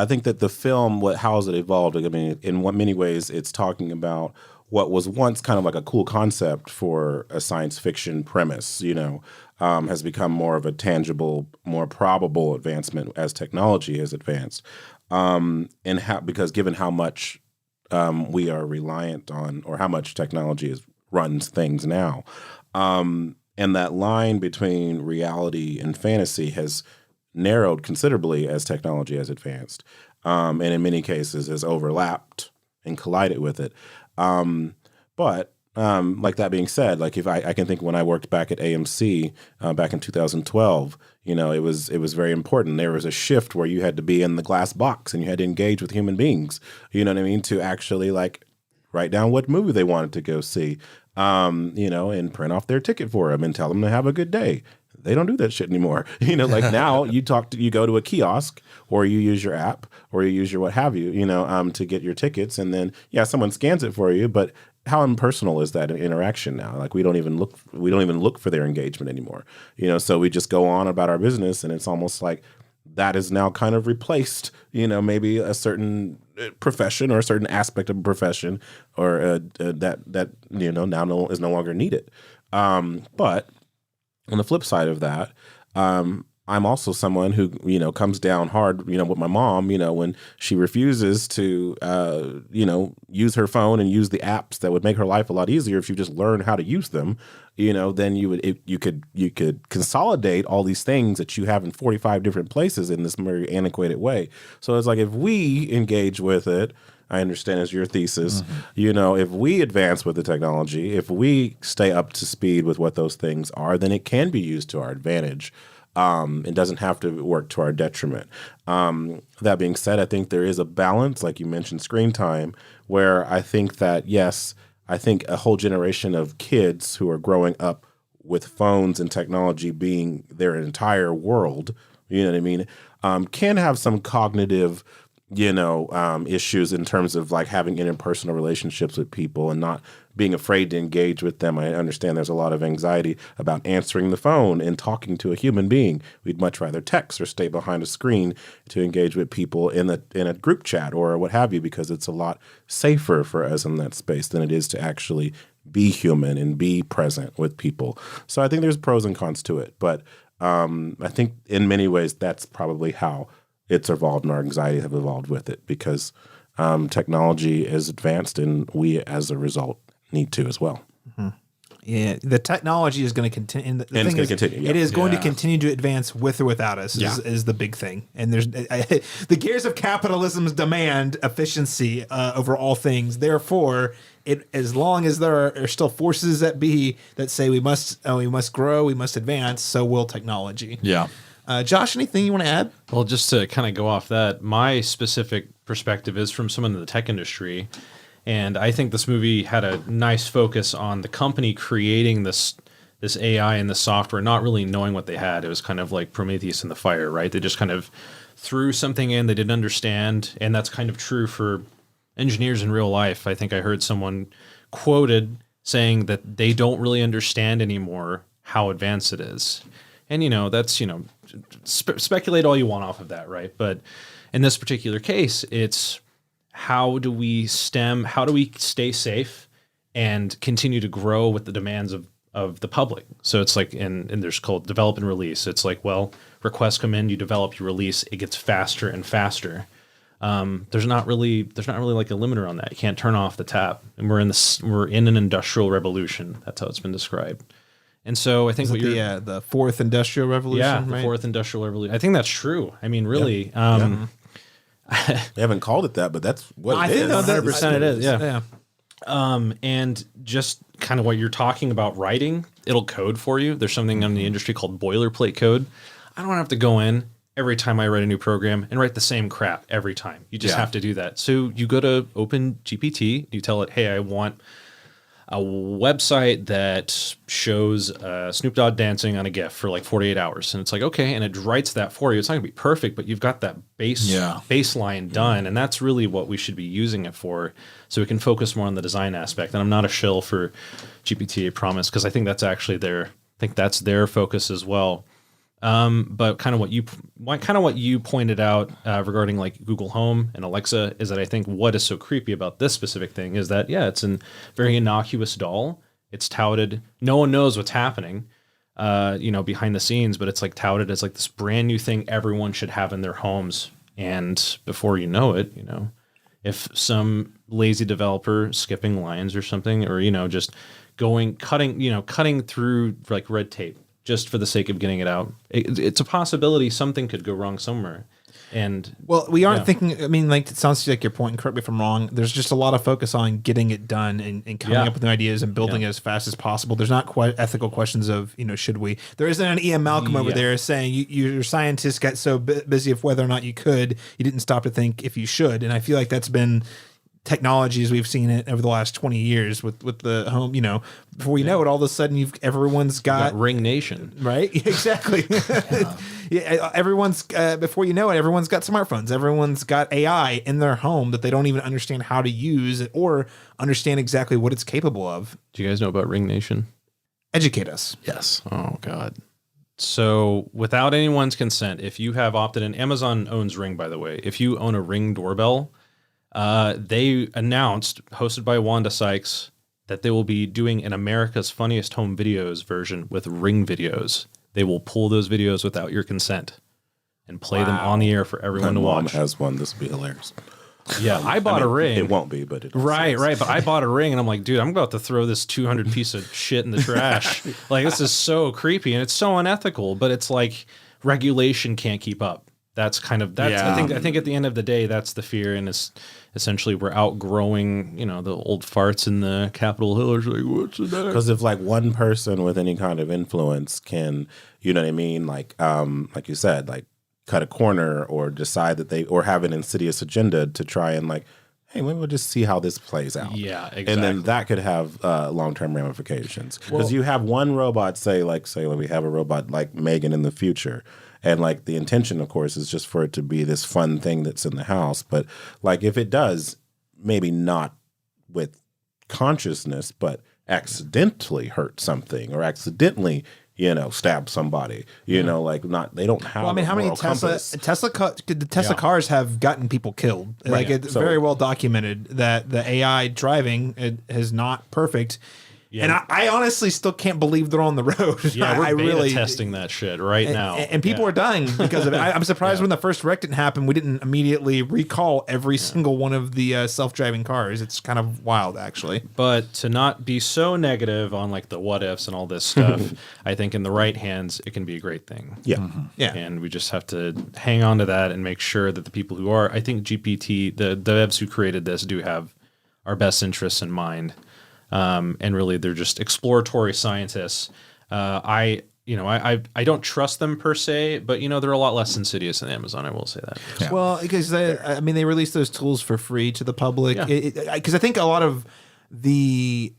[SPEAKER 4] think that the film, how has it evolved? I mean, in many ways, it's talking about what was once kind of like a cool concept for a science fiction premise, has become more of a tangible, more probable advancement as technology has advanced. Because given how much we are reliant on, or how much technology runs things now, and that line between reality and fantasy has narrowed considerably as technology has advanced, and in many cases has overlapped and collided with it. But like that being said, like if I can think when I worked back at AMC back in 2012, you know, it was very important. There was a shift where you had to be in the glass box and you had to engage with human beings, you know what I mean, to actually like write down what movie they wanted to go see, you know, and print off their ticket for them and tell them to have a good day. They don't do that shit anymore. You know, like now you go to a kiosk or you use your app or you use your what have you, you know, to get your tickets. And then, yeah, someone scans it for you. But how impersonal is that interaction now? Like we don't even look for their engagement anymore. You know, so we just go on about our business, and it's almost like that is now kind of replaced, you know, maybe a certain profession or a certain aspect of a profession or that, you know, now is no longer needed. But on the flip side of that, I'm also someone who, you know, comes down hard, you know, with my mom, you know, when she refuses to, you know, use her phone and use the apps that would make her life a lot easier if you just learn how to use them, you know, then you could consolidate all these things that you have in 45 different places in this very antiquated way. So it's like if we engage with it, I understand as your thesis, you know, if we advance with the technology, if we stay up to speed with what those things are, then it can be used to our advantage. It doesn't have to work to our detriment. That being said, I think there is a balance, like you mentioned, screen time, where I think that, yes, I think a whole generation of kids who are growing up with phones and technology being their entire world, you know what I mean, can have some cognitive, you know, issues in terms of like having interpersonal relationships with people and not being afraid to engage with them. I understand there's a lot of anxiety about answering the phone and talking to a human being. We'd much rather text or stay behind a screen to engage with people in a group chat or what have you, because it's a lot safer for us in that space than it is to actually be human and be present with people. So I think there's pros and cons to it. But I think in many ways that's probably how it's evolved and our anxiety have evolved with it, because technology is advanced and we as a result need to as well.
[SPEAKER 1] Yeah, the technology is going to continue. The thing is,
[SPEAKER 4] continue,
[SPEAKER 1] it is going to continue to advance with or without us. Is the big thing. And there's the gears of capitalism's demand efficiency over all things. Therefore, as long as there are still forces at be that say we must grow, we must advance, so will technology.
[SPEAKER 2] Yeah.
[SPEAKER 1] Josh, anything you want to add?
[SPEAKER 3] Well, just to kind of go off that, my specific perspective is from someone in the tech industry. And I think this movie had a nice focus on the company creating this AI and the software, not really knowing what they had. It was kind of like Prometheus in the fire, right? They just kind of threw something in they didn't understand. And that's kind of true for engineers in real life. I think I heard someone quoted saying that they don't really understand anymore how advanced it is. And, you know, that's, you know, speculate all you want off of that, right? But in this particular case, it's how do we stay safe and continue to grow with the demands of the public? So it's like, and there's called develop and release. It's like, well, requests come in, you develop, you release, it gets faster and faster. There's not really like a limiter on that. You can't turn off the tap. And we're in an industrial revolution. That's how it's been described. And so I think
[SPEAKER 1] the fourth industrial revolution,
[SPEAKER 3] the fourth industrial revolution. I think that's true. I mean, really,
[SPEAKER 4] They haven't called it that, but that's what it is.
[SPEAKER 3] 100% it is. Yeah. And just kind of what you're talking about writing, it'll code for you. There's something in the industry called boilerplate code. I don't have to go in every time I write a new program and write the same crap every time. You just have to do that. So you go to OpenGPT, you tell it, hey, I want a website that shows Snoop Dogg dancing on a GIF for like 48 hours. And it's like, okay. And it writes that for you. It's not gonna be perfect, but you've got that baseline done. And that's really what we should be using it for. So we can focus more on the design aspect. And I'm not a shill for GPT, I promise, because I think that's actually that's their focus as well. But kind of what you pointed out regarding like Google Home and Alexa is that I think what is so creepy about this specific thing is that, it's a very innocuous doll. It's touted. No one knows what's happening, behind the scenes, but it's like touted as like this brand new thing everyone should have in their homes. And before you know it, if some lazy developer skipping lines or something, or, just cutting through like red tape, just for the sake of getting it out. It's a possibility something could go wrong somewhere. And
[SPEAKER 1] Well, we aren't
[SPEAKER 3] Yeah.
[SPEAKER 1] thinking. I mean, like it sounds like your point. And correct me if I'm wrong. There's just a lot of focus on getting it done and coming
[SPEAKER 3] Yeah.
[SPEAKER 1] up with new ideas and building it as fast as possible. There's not quite ethical questions of should we? There isn't an Ian Malcolm over
[SPEAKER 3] Yeah.
[SPEAKER 1] there saying your scientists got so busy of whether or not you could, you didn't stop to think if you should. And I feel like that's been technology as we've seen it over the last 20 years with the home. Before you know it, all of a sudden everyone's got
[SPEAKER 3] Ring Nation.
[SPEAKER 1] right? Exactly. Yeah, everyone's before you know it, everyone's got smartphones. Everyone's got AI in their home that they don't even understand how to use it or understand exactly what it's capable of.
[SPEAKER 3] Do you guys know about Ring Nation?
[SPEAKER 1] Educate us.
[SPEAKER 2] Yes.
[SPEAKER 3] Oh God. So without anyone's consent, if you have opted in, Amazon owns Ring, by the way. If you own a Ring doorbell, they announced, hosted by Wanda Sykes, that they will be doing an America's Funniest Home Videos version with Ring videos. They will pull those videos without your consent and play them on the air for
[SPEAKER 4] My
[SPEAKER 3] everyone to
[SPEAKER 4] mom
[SPEAKER 3] watch.
[SPEAKER 4] has one. This will be hilarious.
[SPEAKER 3] Yeah, I bought a Ring.
[SPEAKER 4] It won't be, but it
[SPEAKER 3] Right. But I bought a Ring and I'm like, dude, I'm about to throw this 200 piece of shit in the trash. Like, this is so creepy and it's so unethical, but it's like regulation can't keep up. That's
[SPEAKER 1] Yeah.
[SPEAKER 3] I think at the end of the day, that's the fear. And it's essentially we're outgrowing, the old farts in the Capitol Hill. Like, what's the next?
[SPEAKER 4] Because if like one person with any kind of influence can, you know what I mean, like you said, like cut a corner or decide that or have an insidious agenda to try and like, hey, maybe we'll just see how this plays out.
[SPEAKER 3] Yeah, exactly.
[SPEAKER 4] And then that could have long-term ramifications. Because you have one robot, say we have a robot like M3GAN in the future. And like the intention, of course, is just for it to be this fun thing that's in the house. But like if it does, maybe not with consciousness, but accidentally hurt something or accidentally, stab somebody, like not, they don't have.
[SPEAKER 1] Well, I mean,
[SPEAKER 4] a
[SPEAKER 1] how many
[SPEAKER 4] moral compass.
[SPEAKER 1] the Tesla cars have gotten people killed? Like it's
[SPEAKER 4] So-
[SPEAKER 1] very well documented that the AI driving is not perfect.
[SPEAKER 3] Yeah.
[SPEAKER 1] And I honestly still can't believe they're on the road.
[SPEAKER 3] Yeah, we're
[SPEAKER 1] I
[SPEAKER 3] beta
[SPEAKER 1] really
[SPEAKER 3] testing that shit right now.
[SPEAKER 1] And people are dying because of it. I'm surprised when the first wreck didn't happen, we didn't immediately recall every single one of the self-driving cars. It's kind of wild, actually.
[SPEAKER 3] But to not be so negative on like the what ifs and all this stuff, I think in the right hands, it can be a great thing.
[SPEAKER 4] Yeah.
[SPEAKER 1] Yeah.
[SPEAKER 3] And we just have to hang on to that and make sure that the people who are, I think GPT, the devs who created this do have our best interests in mind. And really they're just exploratory scientists. I don't trust them per se, but they're a lot less insidious than Amazon. I will say that.
[SPEAKER 2] Yeah.
[SPEAKER 1] Well, because they release those tools for free to the public.
[SPEAKER 3] Yeah.
[SPEAKER 1] Because I think a lot of the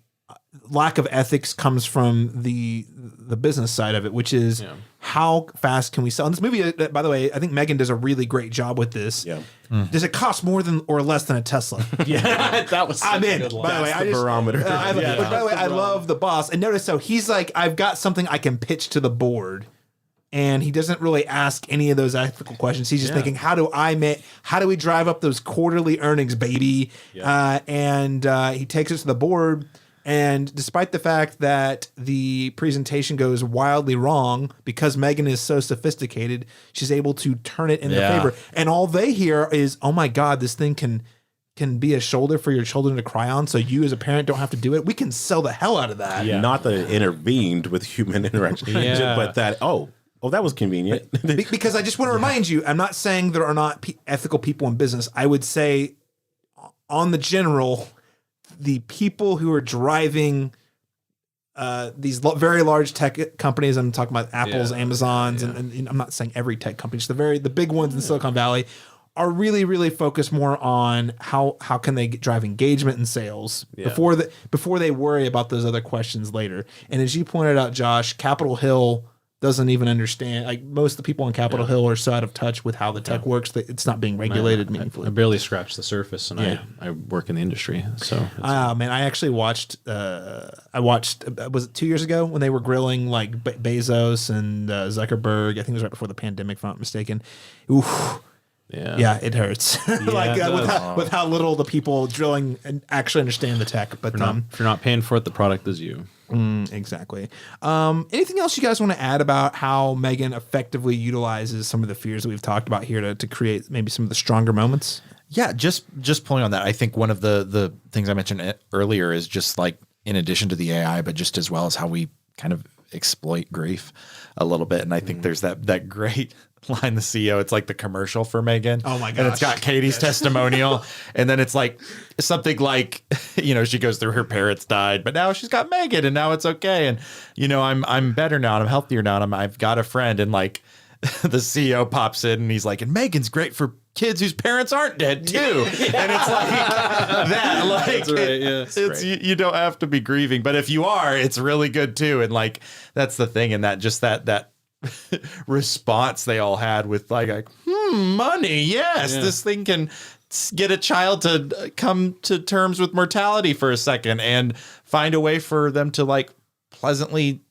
[SPEAKER 1] lack of ethics comes from the business side of it, which is how fast can we sell? And this movie, by the way, I think M3GAN does a really great job with this.
[SPEAKER 4] Yeah.
[SPEAKER 1] Does it cost more than or less than a Tesla?
[SPEAKER 3] Yeah, that was.
[SPEAKER 1] I'm in. By the way,
[SPEAKER 4] That's the barometer.
[SPEAKER 1] by the way, I love the boss. And notice, so he's like, I've got something I can pitch to the board. And he doesn't really ask any of those ethical questions. He's just thinking, how do we drive up those quarterly earnings, baby?
[SPEAKER 3] Yeah.
[SPEAKER 1] And he takes it to the board. And despite the fact that the presentation goes wildly wrong, because M3GAN is so sophisticated, she's able to turn it in their favor. And all they hear is, oh my God, this thing can be a shoulder for your children to cry on, so you as a parent don't have to do it. We can sell the hell out of that.
[SPEAKER 3] Yeah.
[SPEAKER 4] Not that it intervened with human interaction,
[SPEAKER 3] Yeah.
[SPEAKER 4] but that, that was convenient.
[SPEAKER 1] Because I just want to remind you, I'm not saying there are not ethical people in business. I would say, on the general, the people who are driving these very large tech companies, I'm talking about Apple's, Amazon's, and I'm not saying every tech company, just the big ones in Silicon Valley, are really, really focused more on how can they drive engagement and sales before they worry about those other questions later. And as you pointed out, Josh, Capitol Hill doesn't even understand. Like most of the people on Capitol Hill are so out of touch with how the tech works that it's not being regulated meaningfully.
[SPEAKER 3] I barely scratched the surface, and I work in the industry, so.
[SPEAKER 1] Man, I actually watched. Was it 2 years ago when they were grilling like Bezos and Zuckerberg? I think it was right before the pandemic, if I'm not mistaken. Oof. Yeah, it hurts. Like
[SPEAKER 3] it does.
[SPEAKER 1] with how little the people drilling and actually understand the tech. But
[SPEAKER 3] If you're not paying for it, the product is you.
[SPEAKER 1] exactly. Anything else you guys want to add about how M3GAN effectively utilizes some of the fears that we've talked about here to create maybe some of the stronger moments?
[SPEAKER 2] Yeah, just pulling on that. I think one of the things I mentioned earlier is just like in addition to the AI, but just as well as how we kind of exploit grief a little bit. And I think there's that great line the CEO. It's like the commercial for M3GAN.
[SPEAKER 1] Oh my
[SPEAKER 2] And it's
[SPEAKER 1] gosh.
[SPEAKER 2] got Katie's testimonial. And then it's like something like, she goes through her parents died, but now she's got M3GAN and now it's okay. And, I'm better now and I'm healthier now and I've got a friend. And like the CEO pops in and he's like, and M3GAN's great for kids whose parents aren't dead too. And it's like that, like,
[SPEAKER 3] That's right, yeah.
[SPEAKER 2] it's you don't have to be grieving, but if you are, it's really good too. And like, that's the thing. And that response they all had with like, money. Yes. This thing can get a child to come to terms with mortality for a second and find a way for them to like pleasantly,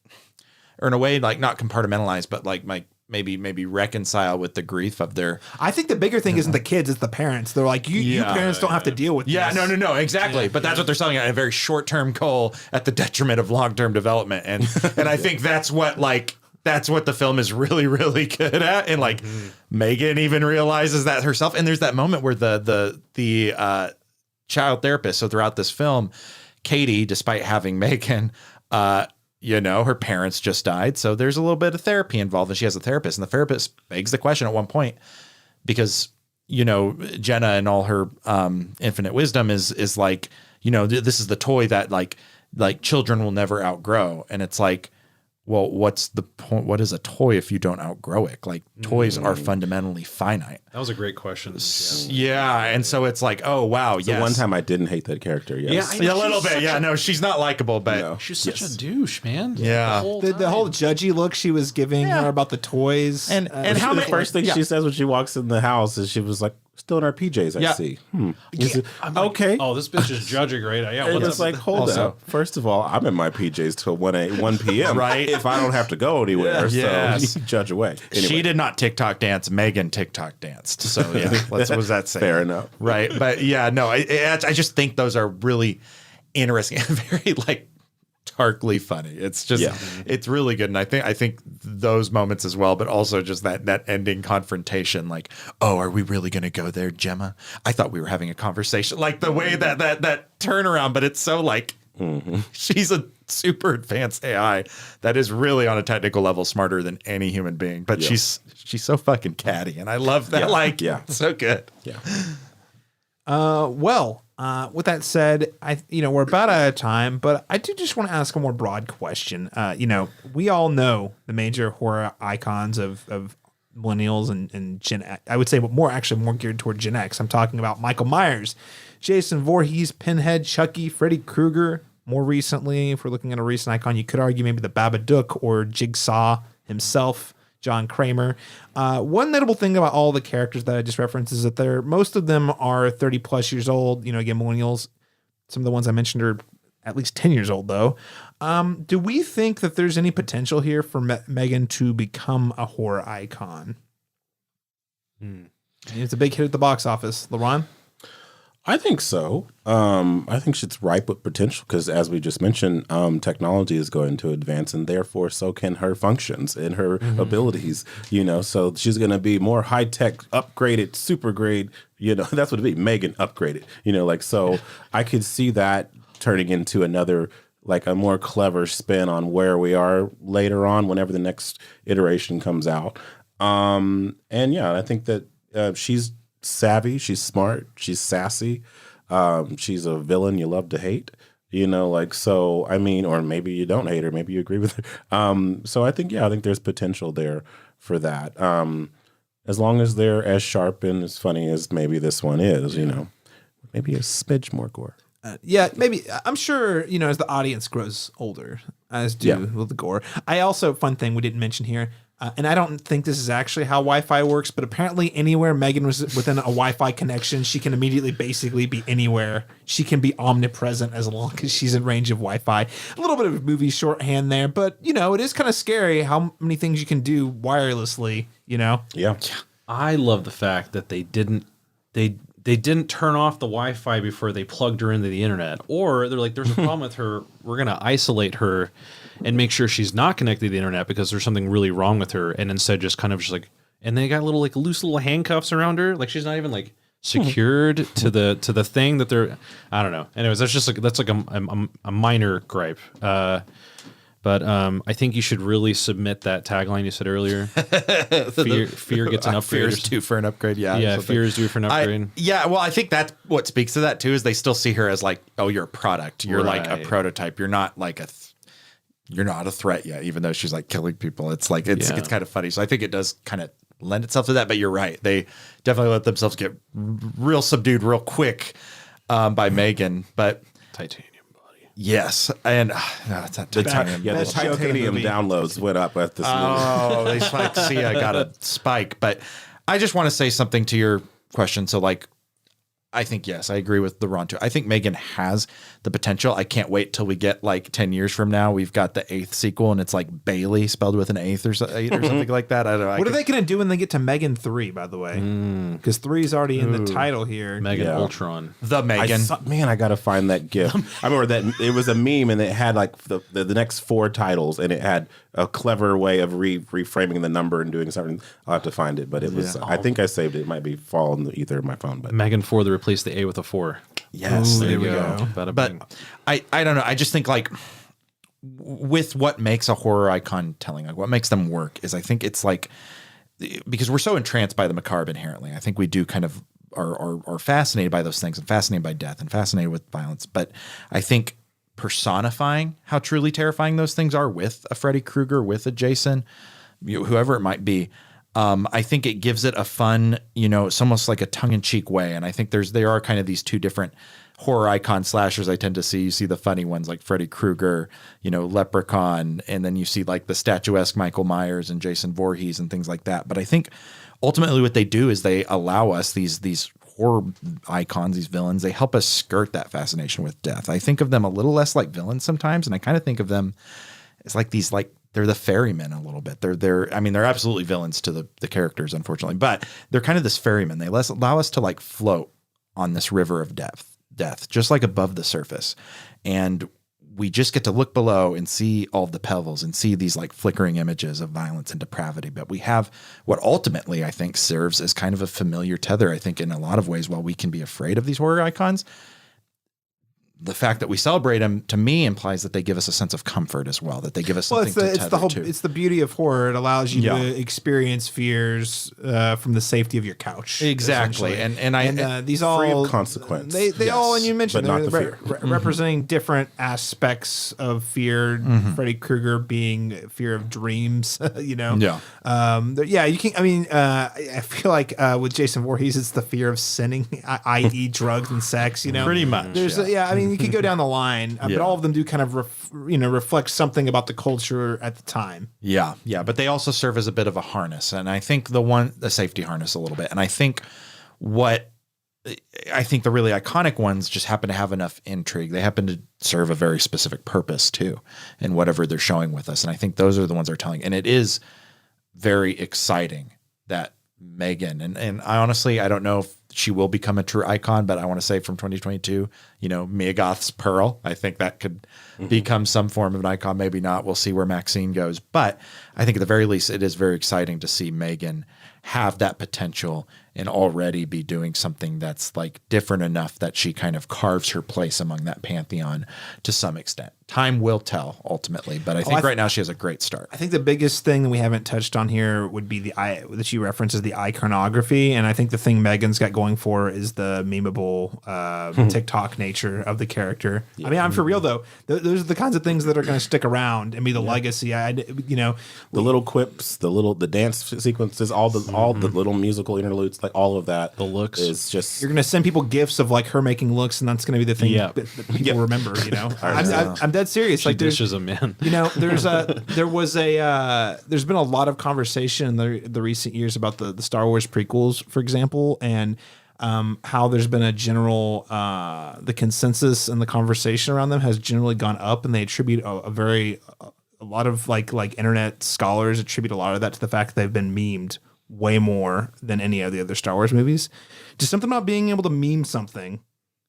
[SPEAKER 2] or in a way, like not compartmentalize, but like maybe reconcile with the grief of their.
[SPEAKER 1] I think the bigger thing isn't the kids, it's the parents. They're like, you parents don't have to deal with this.
[SPEAKER 2] No, exactly. But that's what they're selling at a very short-term goal at the detriment of long-term development. And I think that's what the film is really, really good at. And like M3GAN even realizes that herself. And there's that moment where the child therapist. So throughout this film, Katie, despite having M3GAN, her parents just died. So there's a little bit of therapy involved and she has a therapist, and the therapist begs the question at one point because, Jenna and all her infinite wisdom is like, this is the toy that like children will never outgrow. And it's like, well, what's the point? What is a toy if you don't outgrow it? Like toys are fundamentally finite.
[SPEAKER 3] That was a great question.
[SPEAKER 2] Yeah. And so it's like, oh, wow.
[SPEAKER 4] So one time I didn't hate that character. Yes.
[SPEAKER 2] Yeah, a little bit. Yeah, no, she's not likable, but
[SPEAKER 3] She's such a douche, man.
[SPEAKER 2] Yeah.
[SPEAKER 1] The whole judgy look she was giving her about the toys.
[SPEAKER 2] And how
[SPEAKER 4] the
[SPEAKER 2] many
[SPEAKER 4] first thing she says when she walks in the house is she was like, still in our PJs, I see.
[SPEAKER 3] I'm like,
[SPEAKER 4] okay.
[SPEAKER 3] Oh, this bitch is judging right now. Yeah,
[SPEAKER 4] And
[SPEAKER 3] what's
[SPEAKER 4] it's
[SPEAKER 3] up?
[SPEAKER 4] like, hold up. First of all, I'm in my PJs till 1 p.m.
[SPEAKER 2] Right.
[SPEAKER 4] If I don't have to go anywhere.
[SPEAKER 2] Yes.
[SPEAKER 4] So you judge away. Anyway.
[SPEAKER 2] She did not TikTok dance. M3GAN TikTok danced. So yeah, what was that saying?
[SPEAKER 4] Fair enough.
[SPEAKER 2] Right. But yeah, no, I just think those are really interesting and very like darkly funny. It's just, it's really good. And I think those moments as well, but also just that ending confrontation, like, oh, are we really going to go there, Gemma? I thought we were having a conversation. Like the way that turnaround, but it's so like, she's a super advanced AI that is really on a technical level smarter than any human being, but she's so fucking catty. And I love that. It's so good.
[SPEAKER 4] Yeah.
[SPEAKER 1] With that said, we're about out of time, but I do just want to ask a more broad question. We all know the major horror icons of millennials and Gen X. I would say more geared toward Gen X. I'm talking about Michael Myers, Jason Voorhees, Pinhead, Chucky, Freddy Krueger. More recently, if we're looking at a recent icon, you could argue maybe the Babadook or Jigsaw himself, John Kramer. One notable thing about all the characters that I just referenced is that most of them are 30 plus years old. Again, millennials. Some of the ones I mentioned are at least 10 years old, though. Do we think that there's any potential here for M3GAN to become a horror icon? It's a big hit at the box office. LaRon?
[SPEAKER 4] I think so. I think she's ripe with potential because, as we just mentioned, technology is going to advance, and therefore so can her functions and her abilities. So she's going to be more high tech, upgraded, super grade. That's what it'd be. M3GAN upgraded. So I could see that turning into another, like a more clever spin on where we are later on, whenever the next iteration comes out. I think that she's savvy, she's smart, she's sassy, she's a villain you love to hate, or maybe you don't hate her, maybe you agree with her. So I think there's potential there for that. As long as they're as sharp and as funny as maybe this one is, maybe a smidge more gore.
[SPEAKER 1] Maybe. I'm sure, as the audience grows older, as with the gore. Fun thing we didn't mention here, and I don't think this is actually how Wi-Fi works, but apparently anywhere M3GAN was within a Wi-Fi connection, she can immediately basically be anywhere. She can be omnipresent as long as she's in range of Wi-Fi. A little bit of movie shorthand there, but, it is kind of scary how many things you can do wirelessly, Yeah.
[SPEAKER 3] I love the fact that they didn't turn off the Wi-Fi before they plugged her into the internet. Or they're like, there's a problem with her. We're going to isolate her and make sure she's not connected to the internet because there's something really wrong with her. And instead just and they got loose little handcuffs around her. Like she's not even secured to the thing that they're, I don't know. Anyways, that's a minor gripe. But I think you should really submit that tagline you said earlier. Fear gets an upgrade.
[SPEAKER 2] Fear is due for an upgrade. Yeah.
[SPEAKER 3] Yeah, fear is due for an upgrade.
[SPEAKER 2] Well, I think that's what speaks to that too, is they still see her as like, oh, you're a product. You're like a prototype. You're not like you're not a threat yet, even though she's like killing people. It's like, it's kind of funny. So I think it does kind of lend itself to that, but you're right. They definitely let themselves get real subdued real quick by M3GAN, but
[SPEAKER 3] Titanium.
[SPEAKER 2] Yes, and it's that titanium.
[SPEAKER 4] the titanium downloads went up at this movie.
[SPEAKER 2] Oh, they like see I got a spike. But I just want to say something to your question. So like, I think, yes, I agree with the Ron too. I think M3GAN has the potential. I can't wait till we get like 10 years from now. We've got the 8th sequel and it's like Bailey spelled with an 8th or something like that. I don't know.
[SPEAKER 1] What are they going to do when they get to M3GAN 3, by the way? Because 3 is already in the title here.
[SPEAKER 3] M3GAN Ultron.
[SPEAKER 2] The M3GAN.
[SPEAKER 4] I got to find that GIF. I remember that it was a meme and it had like the next 4 titles and it had a clever way of reframing the number and doing something. I'll have to find it, but it was, I think I saved it. It might be fall in the ether of my phone. But
[SPEAKER 3] M3GAN 4, they replaced the A with a 4.
[SPEAKER 2] Yes,
[SPEAKER 3] there we go.
[SPEAKER 2] But I don't know. I just think like with what makes a horror icon telling, like what makes them work is I think it's like, because we're so entranced by the macabre inherently. I think we do kind of are fascinated by those things and fascinated by death and fascinated with violence. But I think personifying how truly terrifying those things are with a Freddy Krueger, with a Jason, whoever it might be, I think it gives it a fun, it's almost like a tongue-in-cheek way. And I think there are kind of these two different horror icon slashers I tend to see. You see the funny ones like Freddy Krueger, Leprechaun, and then you see like the statuesque Michael Myers and Jason Voorhees and things like that. But I think ultimately what they do is they allow us these horror icons, these villains, they help us skirt that fascination with death. I think of them a little less like villains sometimes, and I kind of think of them as like these they're the ferrymen a little bit. They're absolutely villains to the characters, unfortunately, but they're kind of this ferryman. They allow us to like float on this river of death, just like above the surface. And we just get to look below and see all of the pebbles and see these like flickering images of violence and depravity. But we have what ultimately I think serves as kind of a familiar tether, I think in a lot of ways, while we can be afraid of these horror icons, the fact that we celebrate them to me implies that they give us a sense of comfort as well, that they give us something to tether to.
[SPEAKER 1] It's the beauty of horror. It allows you to experience fears from the safety of your couch.
[SPEAKER 2] Exactly. And
[SPEAKER 1] these
[SPEAKER 4] free
[SPEAKER 1] all
[SPEAKER 4] of consequence.
[SPEAKER 1] They all, and you mentioned
[SPEAKER 4] but not
[SPEAKER 1] they're
[SPEAKER 4] the fear.
[SPEAKER 1] representing different aspects of fear. Freddy Krueger being fear of dreams, you can, I feel like with Jason Voorhees, it's the fear of sinning, i.e. drugs and sex,
[SPEAKER 2] Pretty much.
[SPEAKER 1] There's, you could go down the line, but all of them do kind of, reflect something about the culture at the time.
[SPEAKER 2] Yeah. But they also serve as a bit of a harness. And I think the safety harness a little bit. And I think the really iconic ones just happen to have enough intrigue. They happen to serve a very specific purpose too, in whatever they're showing with us. And I think those are the ones they're telling. And it is very exciting that M3GAN, and I honestly, I don't know if she will become a true icon, but I want to say from 2022, Mia Goth's Pearl, I think that could become some form of an icon. Maybe not. We'll see where Maxine goes. But I think at the very least, it is very exciting to see M3GAN have that potential and already be doing something that's like different enough that she kind of carves her place among that pantheon to some extent. Time will tell ultimately, but I think right now she has a great start.
[SPEAKER 1] I think the biggest thing we haven't touched on here would be that you references the iconography, and I think the thing M3GAN's got going for is the memeable TikTok nature of the character. Yeah. I mean, I'm for real though. Those are the kinds of things that are going to stick around and be the legacy.
[SPEAKER 4] The little quips, the dance sequences, all the little musical interludes, like all of that.
[SPEAKER 3] The looks
[SPEAKER 4] is just
[SPEAKER 1] you're going to send people gifs of like her making looks, and that's going to be the thing that people remember. I'm dead serious.
[SPEAKER 3] She dishes them, man.
[SPEAKER 1] There's been a lot of conversation in the recent years about the Star Wars prequels, for example, and how there's been a general the consensus and the conversation around them has generally gone up, and they attribute a lot of like internet scholars attribute a lot of that to the fact that they've been memed way more than any of the other Star Wars movies. Just something about being able to meme something,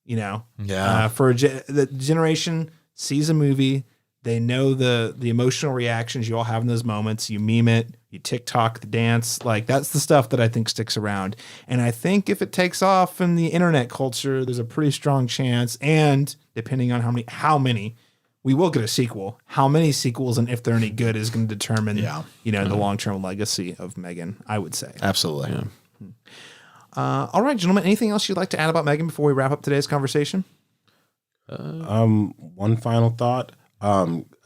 [SPEAKER 1] for the generation sees a movie, they know the emotional reactions you all have in those moments. You meme it, you TikTok the dance, like that's the stuff that I think sticks around. And I think if it takes off in the internet culture, there's a pretty strong chance. And depending on how many we will get a sequel. How many sequels and if they're any good is going to determine, the long-term legacy of M3GAN, I would say.
[SPEAKER 2] Absolutely. Yeah.
[SPEAKER 1] All right, gentlemen, anything else you'd like to add about M3GAN before we wrap up today's conversation?
[SPEAKER 4] One final thought.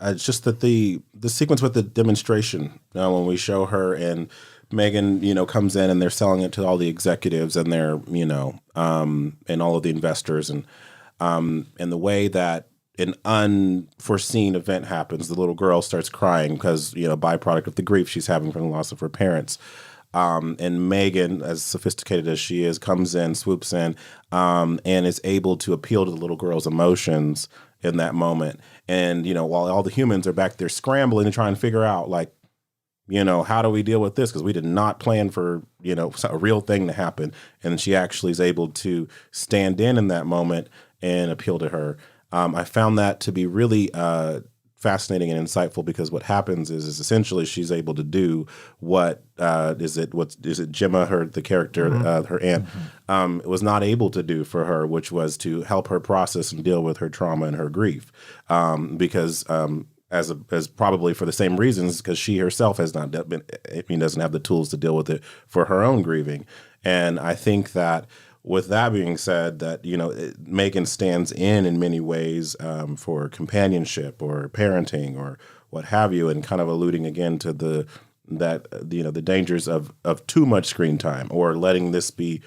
[SPEAKER 4] It's just that the sequence with the demonstration, when we show her and M3GAN, comes in and they're selling it to all the executives and they're, and all of the investors and the way that an unforeseen event happens, the little girl starts crying because, byproduct of the grief she's having from the loss of her parents. And M3GAN, as sophisticated as she is, comes in, swoops in, and is able to appeal to the little girl's emotions in that moment. And, while all the humans are back there scrambling to try and figure out, how do we deal with this? Because we did not plan for, a real thing to happen. And she actually is able to stand in that moment and appeal to her. I found that to be really fascinating and insightful because what happens is essentially she's able to do what is it Gemma, the character, her aunt, was not able to do for her, which was to help her process and deal with her trauma and her grief, because as probably for the same reasons, because she herself has not doesn't have the tools to deal with it for her own grieving. And I think that with that being said, that M3GAN stands in many ways for companionship or parenting or what have you, and kind of alluding again to the dangers of too much screen time or letting this be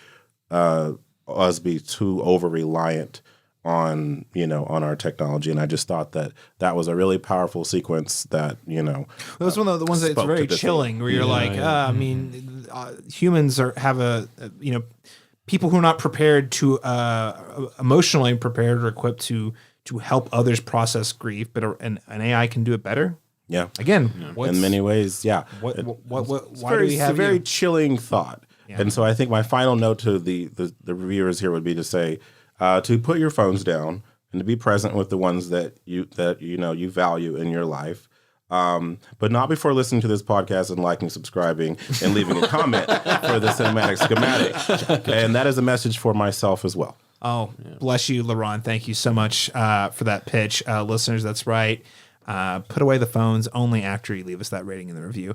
[SPEAKER 4] us be too over reliant on our technology. And I just thought that was a really powerful sequence that
[SPEAKER 1] those one of the ones that's very chilling where you're humans have people who are not prepared to emotionally prepared or equipped to help others process grief, but an AI can do it better.
[SPEAKER 4] Yeah.
[SPEAKER 1] Again,
[SPEAKER 4] in many ways, yeah.
[SPEAKER 1] Why do we
[SPEAKER 4] it's
[SPEAKER 1] have
[SPEAKER 4] a very chilling thought.
[SPEAKER 1] Yeah.
[SPEAKER 4] And so I think my final note to the reviewers here would be to say to put your phones down and to be present with the ones that you value in your life. But not before listening to this podcast and liking, subscribing, and leaving a comment for the Cinematic Schematic. And that is a message for myself as well.
[SPEAKER 1] Oh, bless you, LaRon. Thank you so much for that pitch. Listeners, that's right. Put away the phones only after you leave us that rating in the review.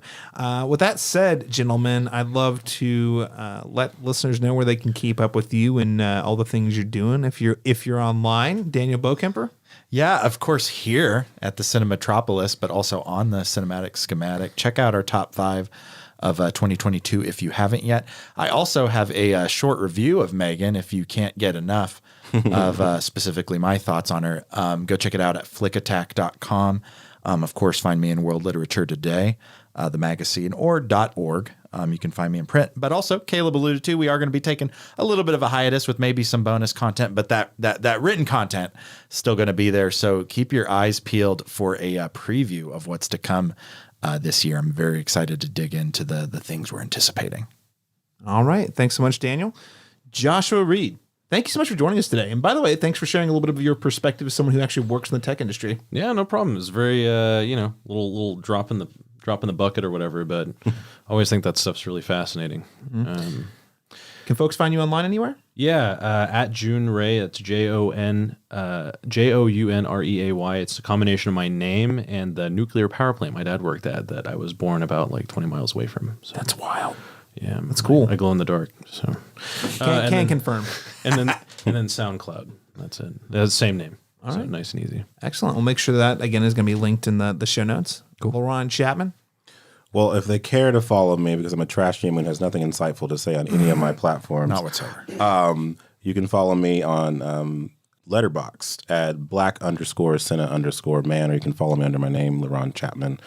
[SPEAKER 1] With that said, gentlemen, I'd love to let listeners know where they can keep up with you and all the things you're doing if you're online. Daniel Bokemper?
[SPEAKER 2] Yeah, of course, here at the Cinematropolis, but also on the Cinematic Schematic. Check out our top 5 of 2022 if you haven't yet. I also have a short review of M3GAN if you can't get enough of specifically my thoughts on her. Go check it out at flickattack.com. Of course, find me in World Literature Today, the magazine, or .org. You can find me in print. But also, Caleb alluded to, we are going to be taking a little bit of a hiatus with maybe some bonus content, but that written content is still going to be there. So keep your eyes peeled for a preview of what's to come this year. I'm very excited to dig into the things we're anticipating.
[SPEAKER 1] All right. Thanks so much, Daniel. Joshua Reed, thank you so much for joining us today. And by the way, thanks for sharing a little bit of your perspective as someone who actually works in the tech industry.
[SPEAKER 3] Yeah, no problem. It's very, little drop in the bucket or whatever, but I always think that stuff's really fascinating.
[SPEAKER 1] Mm-hmm. Can folks find you online anywhere?
[SPEAKER 3] Yeah, at June Ray. That's JOUNREAY. It's a combination of my name and the nuclear power plant my dad worked at that I was born about 20 miles away from. So,
[SPEAKER 1] that's wild.
[SPEAKER 3] Yeah,
[SPEAKER 1] that's cool.
[SPEAKER 3] I glow in the dark. So
[SPEAKER 1] can confirm.
[SPEAKER 3] And then SoundCloud. That's it. That's the same name.
[SPEAKER 1] All
[SPEAKER 3] so
[SPEAKER 1] right.
[SPEAKER 3] Nice and easy.
[SPEAKER 1] Excellent. We'll make sure that again is going to be linked in the show notes. Cool. LaRon Chapman.
[SPEAKER 4] Well, if they care to follow me, because I'm a trash human who has nothing insightful to say on any of my platforms.
[SPEAKER 2] Not whatsoever.
[SPEAKER 4] You can follow me on Letterboxd at @black_Cinna_man, or you can follow me under my name, LaRon Chapman,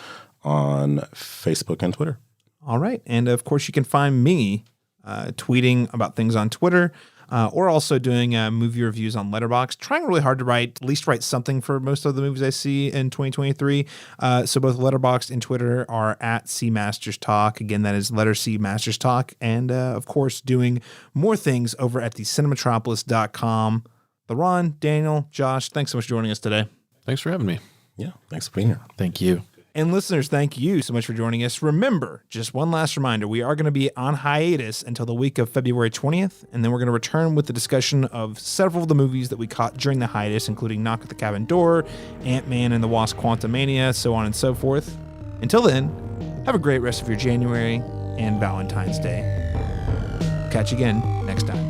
[SPEAKER 4] on Facebook and Twitter.
[SPEAKER 1] All right. And of course, you can find me tweeting about things on Twitter. Or also doing movie reviews on Letterboxd, trying really hard to at least write something for most of the movies I see in 2023. So both Letterboxd and Twitter are at CMastersTalk. Again, that is letter C Masters Talk. And of course, doing more things over at the cinematropolis.com. LaRon, Daniel, Josh, thanks so much for joining us today.
[SPEAKER 3] Thanks for having me.
[SPEAKER 4] Yeah, thanks for being here.
[SPEAKER 2] Thank you.
[SPEAKER 1] And listeners, thank you so much for joining us. Remember, just one last reminder, we are going to be on hiatus until the week of February 20th, and then we're going to return with the discussion of several of the movies that we caught during the hiatus, including Knock at the Cabin Door, Ant-Man and the Wasp: Quantumania, so on and so forth. Until then, have a great rest of your January and Valentine's Day. Catch you again next time.